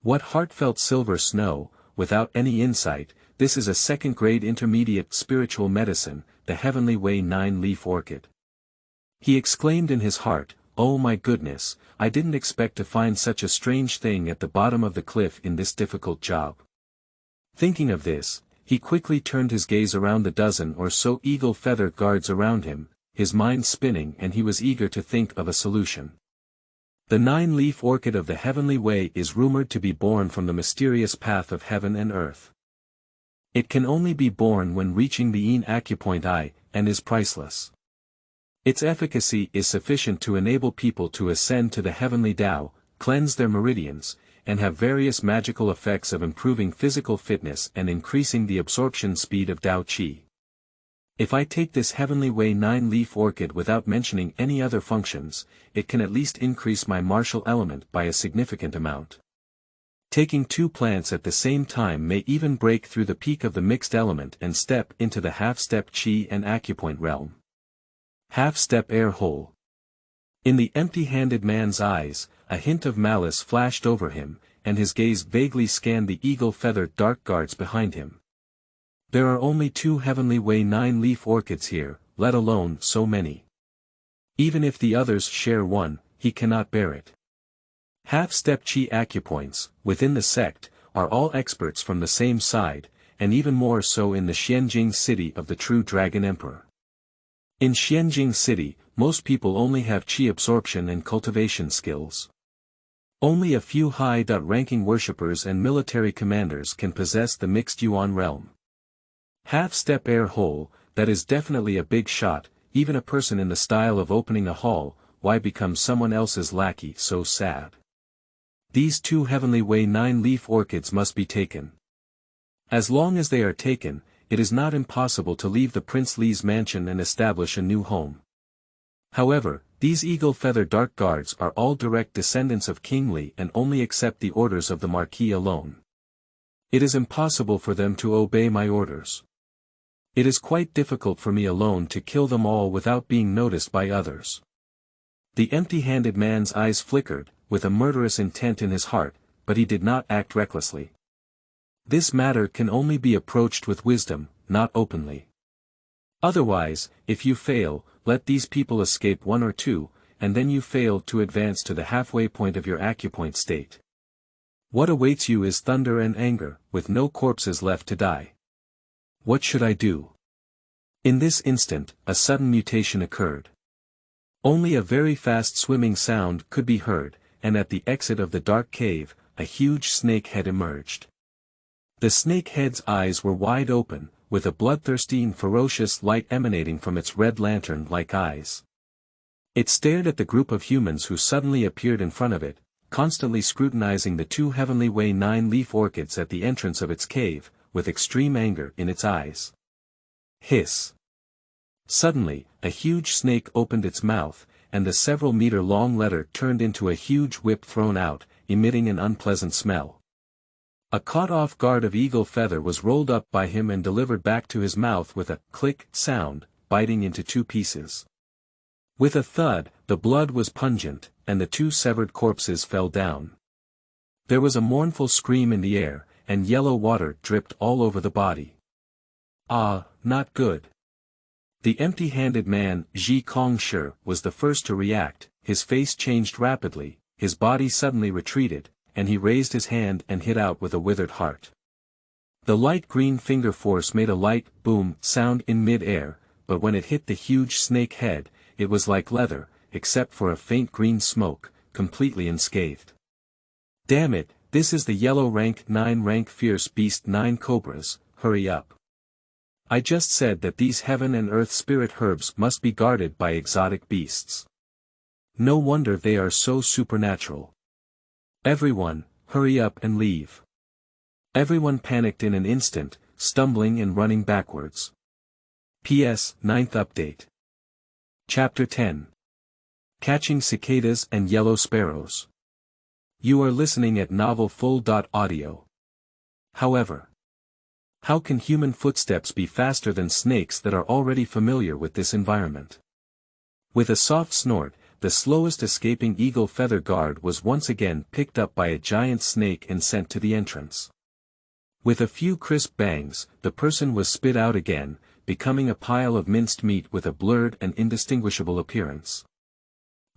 What heartfelt silver snow, without any insight, this is a second-grade intermediate spiritual medicine, the Heavenly Way 9-leaf orchid. He exclaimed in his heart, "Oh my goodness, I didn't expect to find such a strange thing at the bottom of the cliff in this difficult job." Thinking of this, he quickly turned his gaze around the dozen or so eagle feather guards around him, his mind spinning, and he was eager to think of a solution. The 9-leaf orchid of the Heavenly Way is rumored to be born from the mysterious path of heaven and earth. It can only be born when reaching the Yin acupoint eye, and is priceless. Its efficacy is sufficient to enable people to ascend to the heavenly Tao, cleanse their meridians, and have various magical effects of improving physical fitness and increasing the absorption speed of Tao Qi. If I take this Heavenly Way 9-leaf orchid without mentioning any other functions, it can at least increase my martial element by a significant amount. Taking 2 plants at the same time may even break through the peak of the mixed element and step into the half-step Qi and acupoint realm. Half-step air hole. In the empty-handed man's eyes, a hint of malice flashed over him, and his gaze vaguely scanned the eagle-feathered dark guards behind him. There are only 2 Heavenly Way 9-leaf orchids here, let alone so many. Even if the others share one, he cannot bear it. Half-step Qi acupoints, within the sect, are all experts from the same side, and even more so in the Xianjing city of the true Dragon Emperor. In Xianjing city, most people only have Qi absorption and cultivation skills. Only a few high-ranking worshippers and military commanders can possess the mixed Yuan realm. Half-step air hole, that is definitely a big shot, even a person in the style of opening a hall, why become someone else's lackey so sad? These 2 Heavenly Way 9-leaf orchids must be taken. As long as they are taken, it is not impossible to leave the Prince Li's mansion and establish a new home. However, these eagle-feather dark guards are all direct descendants of King Li and only accept the orders of the Marquis alone. It is impossible for them to obey my orders. It is quite difficult for me alone to kill them all without being noticed by others. The empty-handed man's eyes flickered, with a murderous intent in his heart, but he did not act recklessly. This matter can only be approached with wisdom, not openly. Otherwise, if you fail, let these people escape 1 or 2, and then you fail to advance to the halfway point of your acupoint state. What awaits you is thunder and anger, with no corpses left to die. What should I do? In this instant, a sudden mutation occurred. Only a very fast swimming sound could be heard, and at the exit of the dark cave, a huge snake head emerged. The snake head's eyes were wide open, with a bloodthirsty and ferocious light emanating from its red lantern-like eyes. It stared at the group of humans who suddenly appeared in front of it, constantly scrutinizing the 2 Heavenly Way 9-leaf orchids at the entrance of its cave, with extreme anger in its eyes. Hiss! Suddenly, a huge snake opened its mouth, and the several-meter-long letter turned into a huge whip thrown out, emitting an unpleasant smell. A caught-off guard of eagle feather was rolled up by him and delivered back to his mouth with a click sound, biting into 2 pieces. With a thud, the blood was pungent, and the 2 severed corpses fell down. There was a mournful scream in the air, and yellow water dripped all over the body. Ah, not good. The empty-handed man, Ji Kongshi, was the first to react. His face changed rapidly, his body suddenly retreated, and he raised his hand and hit out with a withered heart. The light green finger force made a light boom sound in mid-air, but when it hit the huge snake head, it was like leather, except for a faint green smoke, completely unscathed. Damn it, this is the yellow rank 9 rank fierce beast 9 cobras, hurry up. I just said that these heaven and earth spirit herbs must be guarded by exotic beasts. No wonder they are so supernatural. Everyone, hurry up and leave. Everyone panicked in an instant, stumbling and running backwards. P.S. 9th update. Chapter 10. Catching Cicadas and Yellow Sparrows. You are listening at novelfull.audio. However, how can human footsteps be faster than snakes that are already familiar with this environment? With a soft snort, the slowest escaping eagle feather guard was once again picked up by a giant snake and sent to the entrance. With a few crisp bangs, the person was spit out again, becoming a pile of minced meat with a blurred and indistinguishable appearance.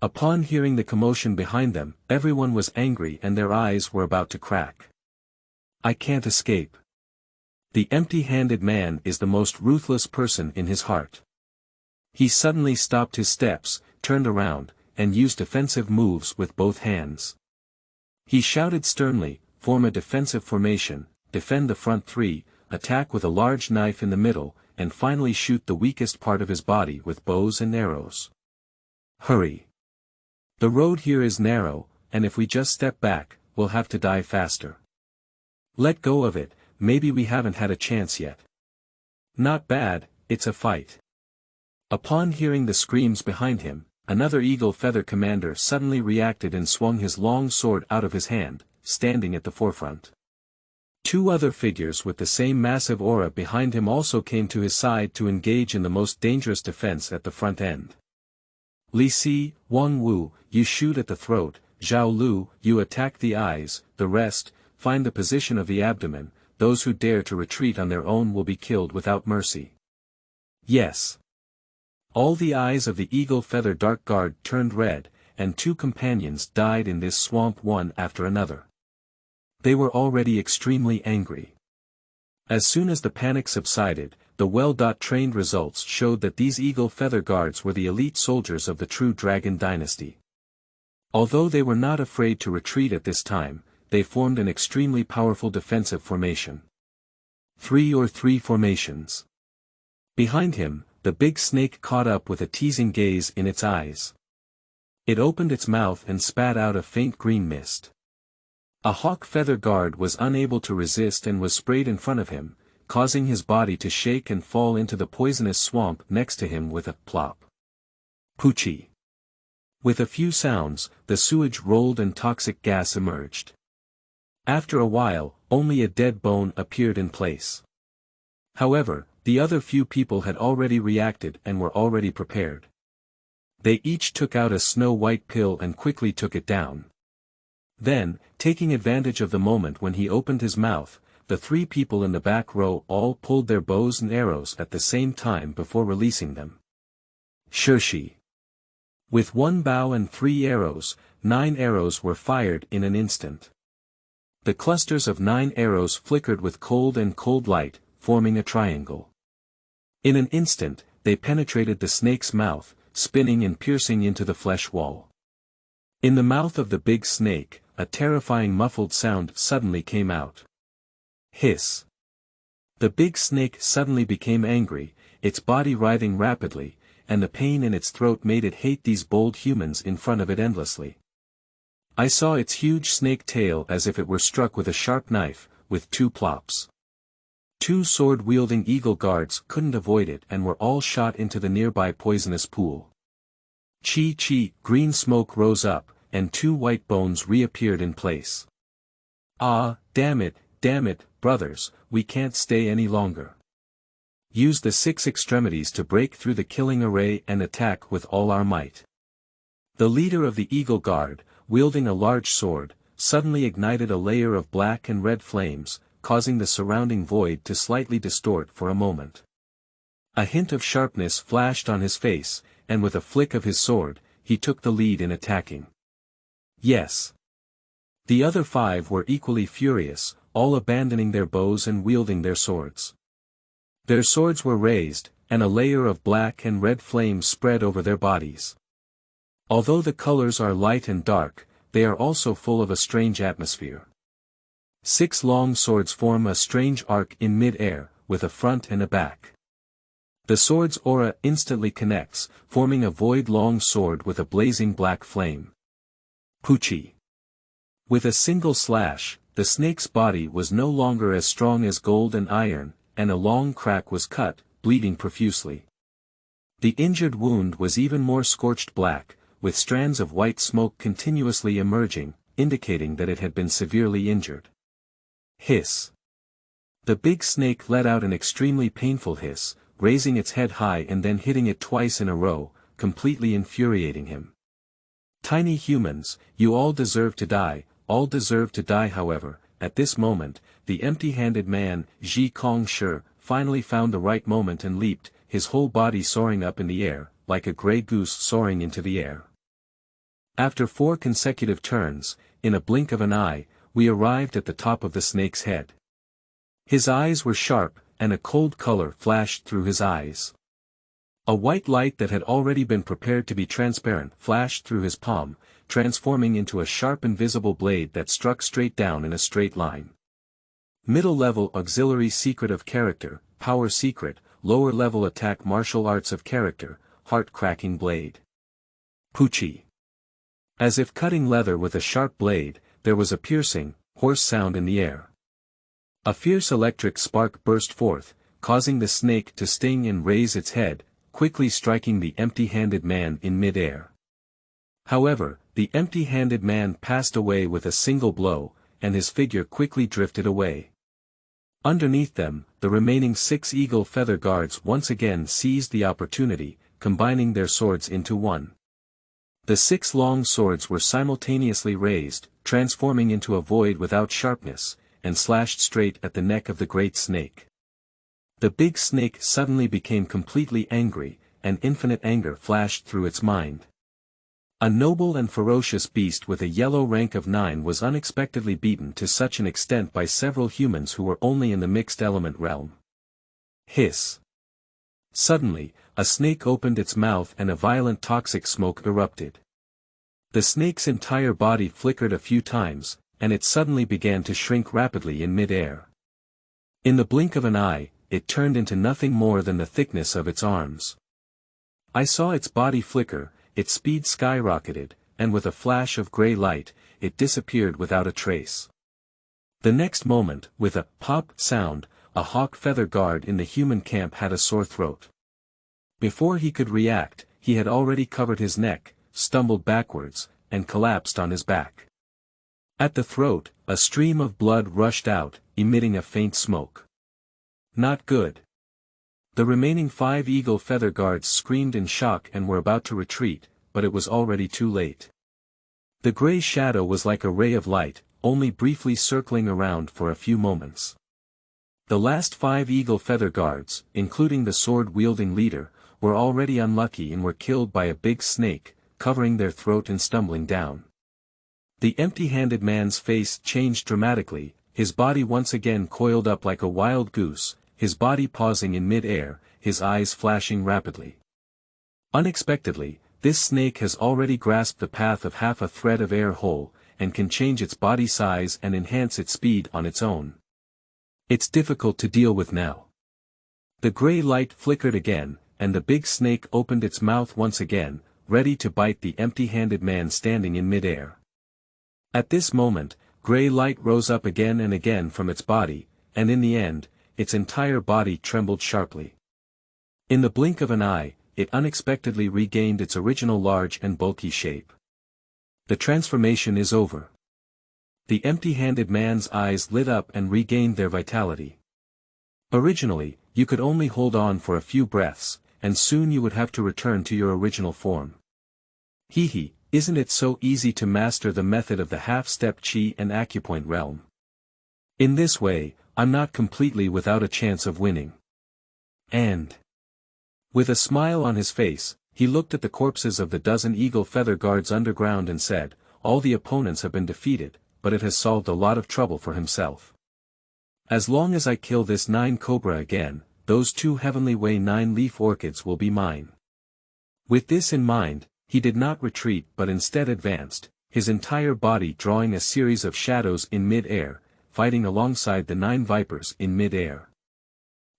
Upon hearing the commotion behind them, everyone was angry and their eyes were about to crack. I can't escape. The empty-handed man is the most ruthless person in his heart. He suddenly stopped his steps, turned around, and used defensive moves with both hands. He shouted sternly, form a defensive formation, defend the front 3, attack with a large knife in the middle, and finally shoot the weakest part of his body with bows and arrows. Hurry. The road here is narrow, and if we just step back, we'll have to die faster. Let go of it, maybe we haven't had a chance yet. Not bad, it's a fight. Upon hearing the screams behind him, another eagle feather commander suddenly reacted and swung his long sword out of his hand, standing at the forefront. Two other figures with the same massive aura behind him also came to his side to engage in the most dangerous defense at the front end. Li Si, Wang Wu, you shoot at the throat, Zhao Lu, you attack the eyes, the rest, find the position of the abdomen, those who dare to retreat on their own will be killed without mercy. Yes. All the eyes of the eagle feather dark guard turned red, and two companions died in this swamp one after another. They were already extremely angry. As soon as the panic subsided, the well-trained results showed that these eagle feather guards were the elite soldiers of the true dragon dynasty. Although they were not afraid to retreat at this time, they formed an extremely powerful defensive formation. 3 formations. Behind him, the big snake caught up with a teasing gaze in its eyes. It opened its mouth and spat out a faint green mist. A hawk feather guard was unable to resist and was sprayed in front of him, causing his body to shake and fall into the poisonous swamp next to him with a plop. Poochie. With a few sounds, the sewage rolled and toxic gas emerged. After a while, only a dead bone appeared in place. However, the other few people had already reacted and were already prepared. They each took out a snow-white pill and quickly took it down. Then, taking advantage of the moment when he opened his mouth, the three people in the back row all pulled their bows and arrows at the same time before releasing them. Shirshi. With one bow and 3 arrows, 9 arrows were fired in an instant. The clusters of 9 arrows flickered with cold light, forming a triangle. In an instant, they penetrated the snake's mouth, spinning and piercing into the flesh wall. In the mouth of the big snake, a terrifying muffled sound suddenly came out. Hiss. The big snake suddenly became angry, its body writhing rapidly, and the pain in its throat made it hate these bold humans in front of it endlessly. I saw its huge snake tail as if it were struck with a sharp knife, with 2 plops. 2 sword-wielding eagle guards couldn't avoid it and were all shot into the nearby poisonous pool. Chi, green smoke rose up, and 2 white bones reappeared in place. Ah, damn it, brothers, we can't stay any longer. Use the 6 extremities to break through the killing array and attack with all our might. The leader of the eagle guard, wielding a large sword, suddenly ignited a layer of black and red flames, causing the surrounding void to slightly distort for a moment. A hint of sharpness flashed on his face, and with a flick of his sword, he took the lead in attacking. Yes. The other 5 were equally furious, all abandoning their bows and wielding their swords. Their swords were raised, and a layer of black and red flames spread over their bodies. Although the colors are light and dark, they are also full of a strange atmosphere. 6 long swords form a strange arc in mid-air, with a front and a back. The sword's aura instantly connects, forming a void-long sword with a blazing black flame. Poochie. With a single slash, the snake's body was no longer as strong as gold and iron, and a long crack was cut, bleeding profusely. The injured wound was even more scorched black, with strands of white smoke continuously emerging, indicating that it had been severely injured. Hiss. The big snake let out an extremely painful hiss, raising its head high and then hitting it twice in a row, completely infuriating him. Tiny humans, you all deserve to die. However, at this moment, the empty-handed man, Ji Kongshi, finally found the right moment and leaped, his whole body soaring up in the air, like a gray goose soaring into the air. After 4 consecutive turns, in a blink of an eye, we arrived at the top of the snake's head. His eyes were sharp, and a cold color flashed through his eyes. A white light that had already been prepared to be transparent flashed through his palm, transforming into a sharp invisible blade that struck straight down in a straight line. Middle-level auxiliary secret of character, power secret, lower-level attack martial arts of character, heart-cracking blade. Poochie. As if cutting leather with a sharp blade, there was a piercing, hoarse sound in the air. A fierce electric spark burst forth, causing the snake to sting and raise its head, quickly striking the empty-handed man in mid-air. However, the empty-handed man passed away with a single blow, and his figure quickly drifted away. Underneath them, the remaining 6 eagle feather guards once again seized the opportunity, combining their swords into one. The 6 long swords were simultaneously raised, transforming into a void without sharpness, and slashed straight at the neck of the great snake. The big snake suddenly became completely angry, and infinite anger flashed through its mind. A noble and ferocious beast with a yellow rank of 9 was unexpectedly beaten to such an extent by several humans who were only in the mixed element realm. Hiss. Suddenly, a snake opened its mouth and a violent toxic smoke erupted. The snake's entire body flickered a few times, and it suddenly began to shrink rapidly in mid-air. In the blink of an eye, it turned into nothing more than the thickness of its arms. I saw its body flicker, its speed skyrocketed, and with a flash of gray light, it disappeared without a trace. The next moment, with a pop sound, a hawk feather guard in the human camp had a sore throat. Before he could react, he had already covered his neck, stumbled backwards, and collapsed on his back. At the throat, a stream of blood rushed out, emitting a faint smoke. Not good. The remaining 5 eagle feather guards screamed in shock and were about to retreat, but it was already too late. The gray shadow was like a ray of light, only briefly circling around for a few moments. The last 5 eagle feather guards, including the sword-wielding leader, were already unlucky and were killed by a big snake, covering their throat and stumbling down. The empty-handed man's face changed dramatically, his body once again coiled up like a wild goose, his body pausing in mid-air, his eyes flashing rapidly. Unexpectedly, this snake has already grasped the path of half a thread of air hole, and can change its body size and enhance its speed on its own. It's difficult to deal with now. The gray light flickered again, and the big snake opened its mouth once again, ready to bite the empty-handed man standing in mid-air. At this moment, gray light rose up again and again from its body, and in the end, its entire body trembled sharply. In the blink of an eye, it unexpectedly regained its original large and bulky shape. The transformation is over. The empty-handed man's eyes lit up and regained their vitality. Originally, you could only hold on for a few breaths, and soon you would have to return to your original form. Hee, isn't it so easy to master the method of the half-step chi and acupoint realm? In this way, I'm not completely without a chance of winning. And with a smile on his face, he looked at the corpses of the dozen eagle feather guards underground and said, all the opponents have been defeated, but it has solved a lot of trouble for himself. As long as I kill this 9 cobra again, those 2 heavenly way 9-leaf orchids will be mine. With this in mind, he did not retreat but instead advanced, his entire body drawing a series of shadows in mid-air, fighting alongside the 9 vipers in mid-air.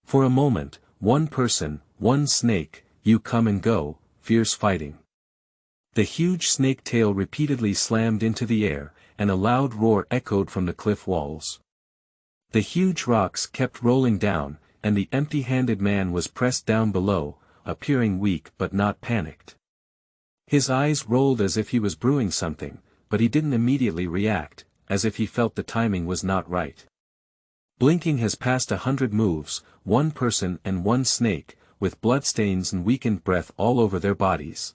For a moment, 1 person, 1 snake, you come and go, fierce fighting. The huge snake tail repeatedly slammed into the air, and a loud roar echoed from the cliff walls. The huge rocks kept rolling down, and the empty-handed man was pressed down below, appearing weak but not panicked. His eyes rolled as if he was brewing something, but he didn't immediately react, as if he felt the timing was not right. Blinking has passed 100 moves, 1 person and 1 snake, with bloodstains and weakened breath all over their bodies.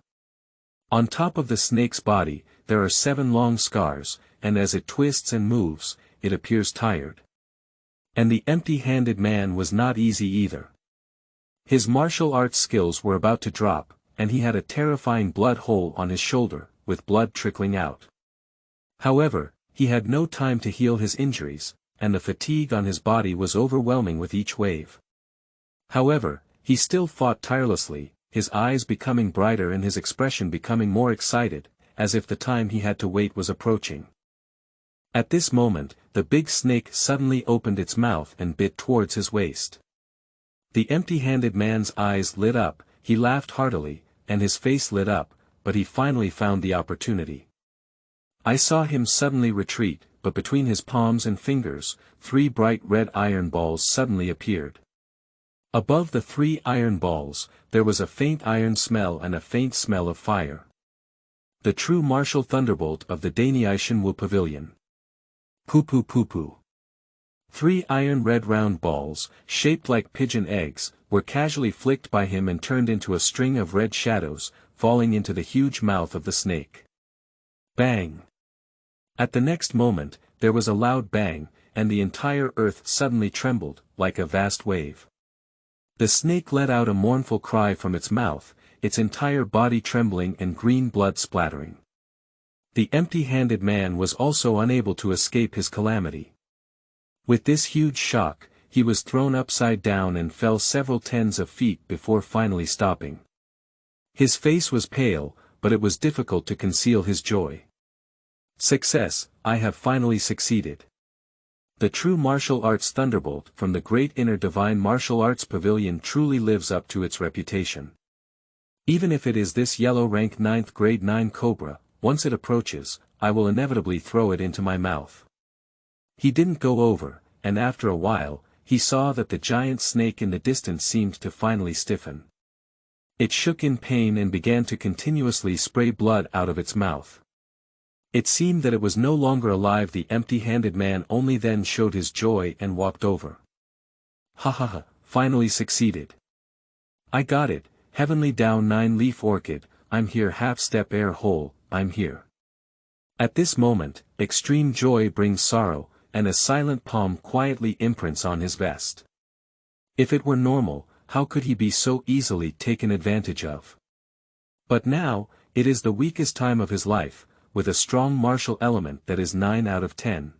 On top of the snake's body, there are 7 long scars, and as it twists and moves, it appears tired. And the empty-handed man was not easy either. His martial arts skills were about to drop, and he had a terrifying blood hole on his shoulder, with blood trickling out. However, he had no time to heal his injuries, and the fatigue on his body was overwhelming with each wave. However, he still fought tirelessly, his eyes becoming brighter and his expression becoming more excited, as if the time he had to wait was approaching. At this moment, the big snake suddenly opened its mouth and bit towards his waist. The empty-handed man's eyes lit up, he laughed heartily, and his face lit up, but he finally found the opportunity. I saw him suddenly retreat, but between his palms and fingers, 3 bright red iron balls suddenly appeared. Above the 3 iron balls, there was a faint iron smell and a faint smell of fire. The true martial thunderbolt of the Dainiaishan Wu Pavilion. Poo poo poo poo. 3 iron red round balls, shaped like pigeon eggs, were casually flicked by him and turned into a string of red shadows, falling into the huge mouth of the snake. Bang! At the next moment, there was a loud bang, and the entire earth suddenly trembled, like a vast wave. The snake let out a mournful cry from its mouth, its entire body trembling and green blood splattering. The empty-handed man was also unable to escape his calamity. With this huge shock, he was thrown upside down and fell several tens of feet before finally stopping. His face was pale, but it was difficult to conceal his joy. Success, I have finally succeeded. The true martial arts thunderbolt from the great inner divine martial arts pavilion truly lives up to its reputation. Even if it is this yellow rank 9th grade 9 cobra, once it approaches, I will inevitably throw it into my mouth. He didn't go over, and after a while, he saw that the giant snake in the distance seemed to finally stiffen. It shook in pain and began to continuously spray blood out of its mouth. It seemed that it was no longer alive. The empty-handed man only then showed his joy and walked over. Ha ha ha, finally succeeded. I got it, heavenly down 9-leaf orchid, I'm here half-step air hole, I'm here. At this moment, extreme joy brings sorrow, and a silent palm quietly imprints on his vest. If it were normal, how could he be so easily taken advantage of? But now, it is the weakest time of his life, with a strong martial element that is 9 out of 10.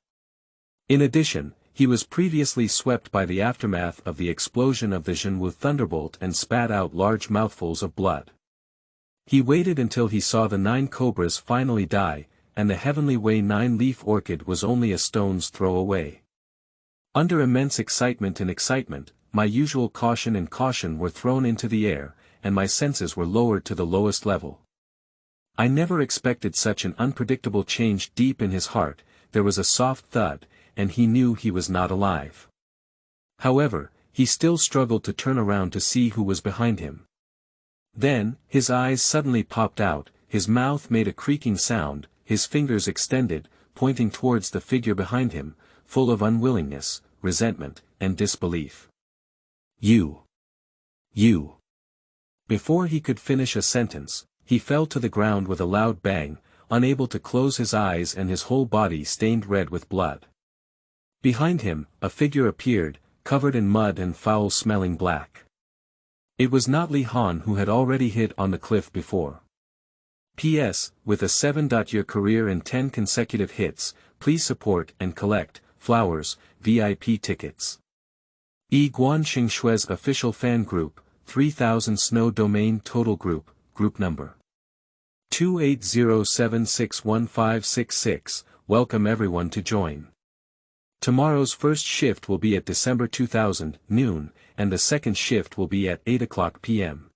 In addition, he was previously swept by the aftermath of the explosion of the Jinwu thunderbolt and spat out large mouthfuls of blood. He waited until he saw the 9 cobras finally die, and the heavenly way 9-leaf orchid was only a stone's throw away. Under immense excitement, my usual caution and caution were thrown into the air, and my senses were lowered to the lowest level. I never expected such an unpredictable change. Deep in his heart, there was a soft thud, and he knew he was not alive. However, he still struggled to turn around to see who was behind him. Then, his eyes suddenly popped out, his mouth made a creaking sound, his fingers extended, pointing towards the figure behind him, full of unwillingness, resentment, and disbelief. You. Before he could finish a sentence, he fell to the ground with a loud bang, unable to close his eyes and his whole body stained red with blood. Behind him, a figure appeared, covered in mud and foul-smelling black. It was not Li Han, who had already hid on the cliff before. P.S. With a 7-year career and 10 consecutive hits, please support and collect flowers, VIP tickets. Guan Xingxue's official fan group, 3000 Snow Domain Total Group number 280761566, welcome everyone to join. Tomorrow's first shift will be at December 2000, noon, and the second shift will be at 8 o'clock p.m.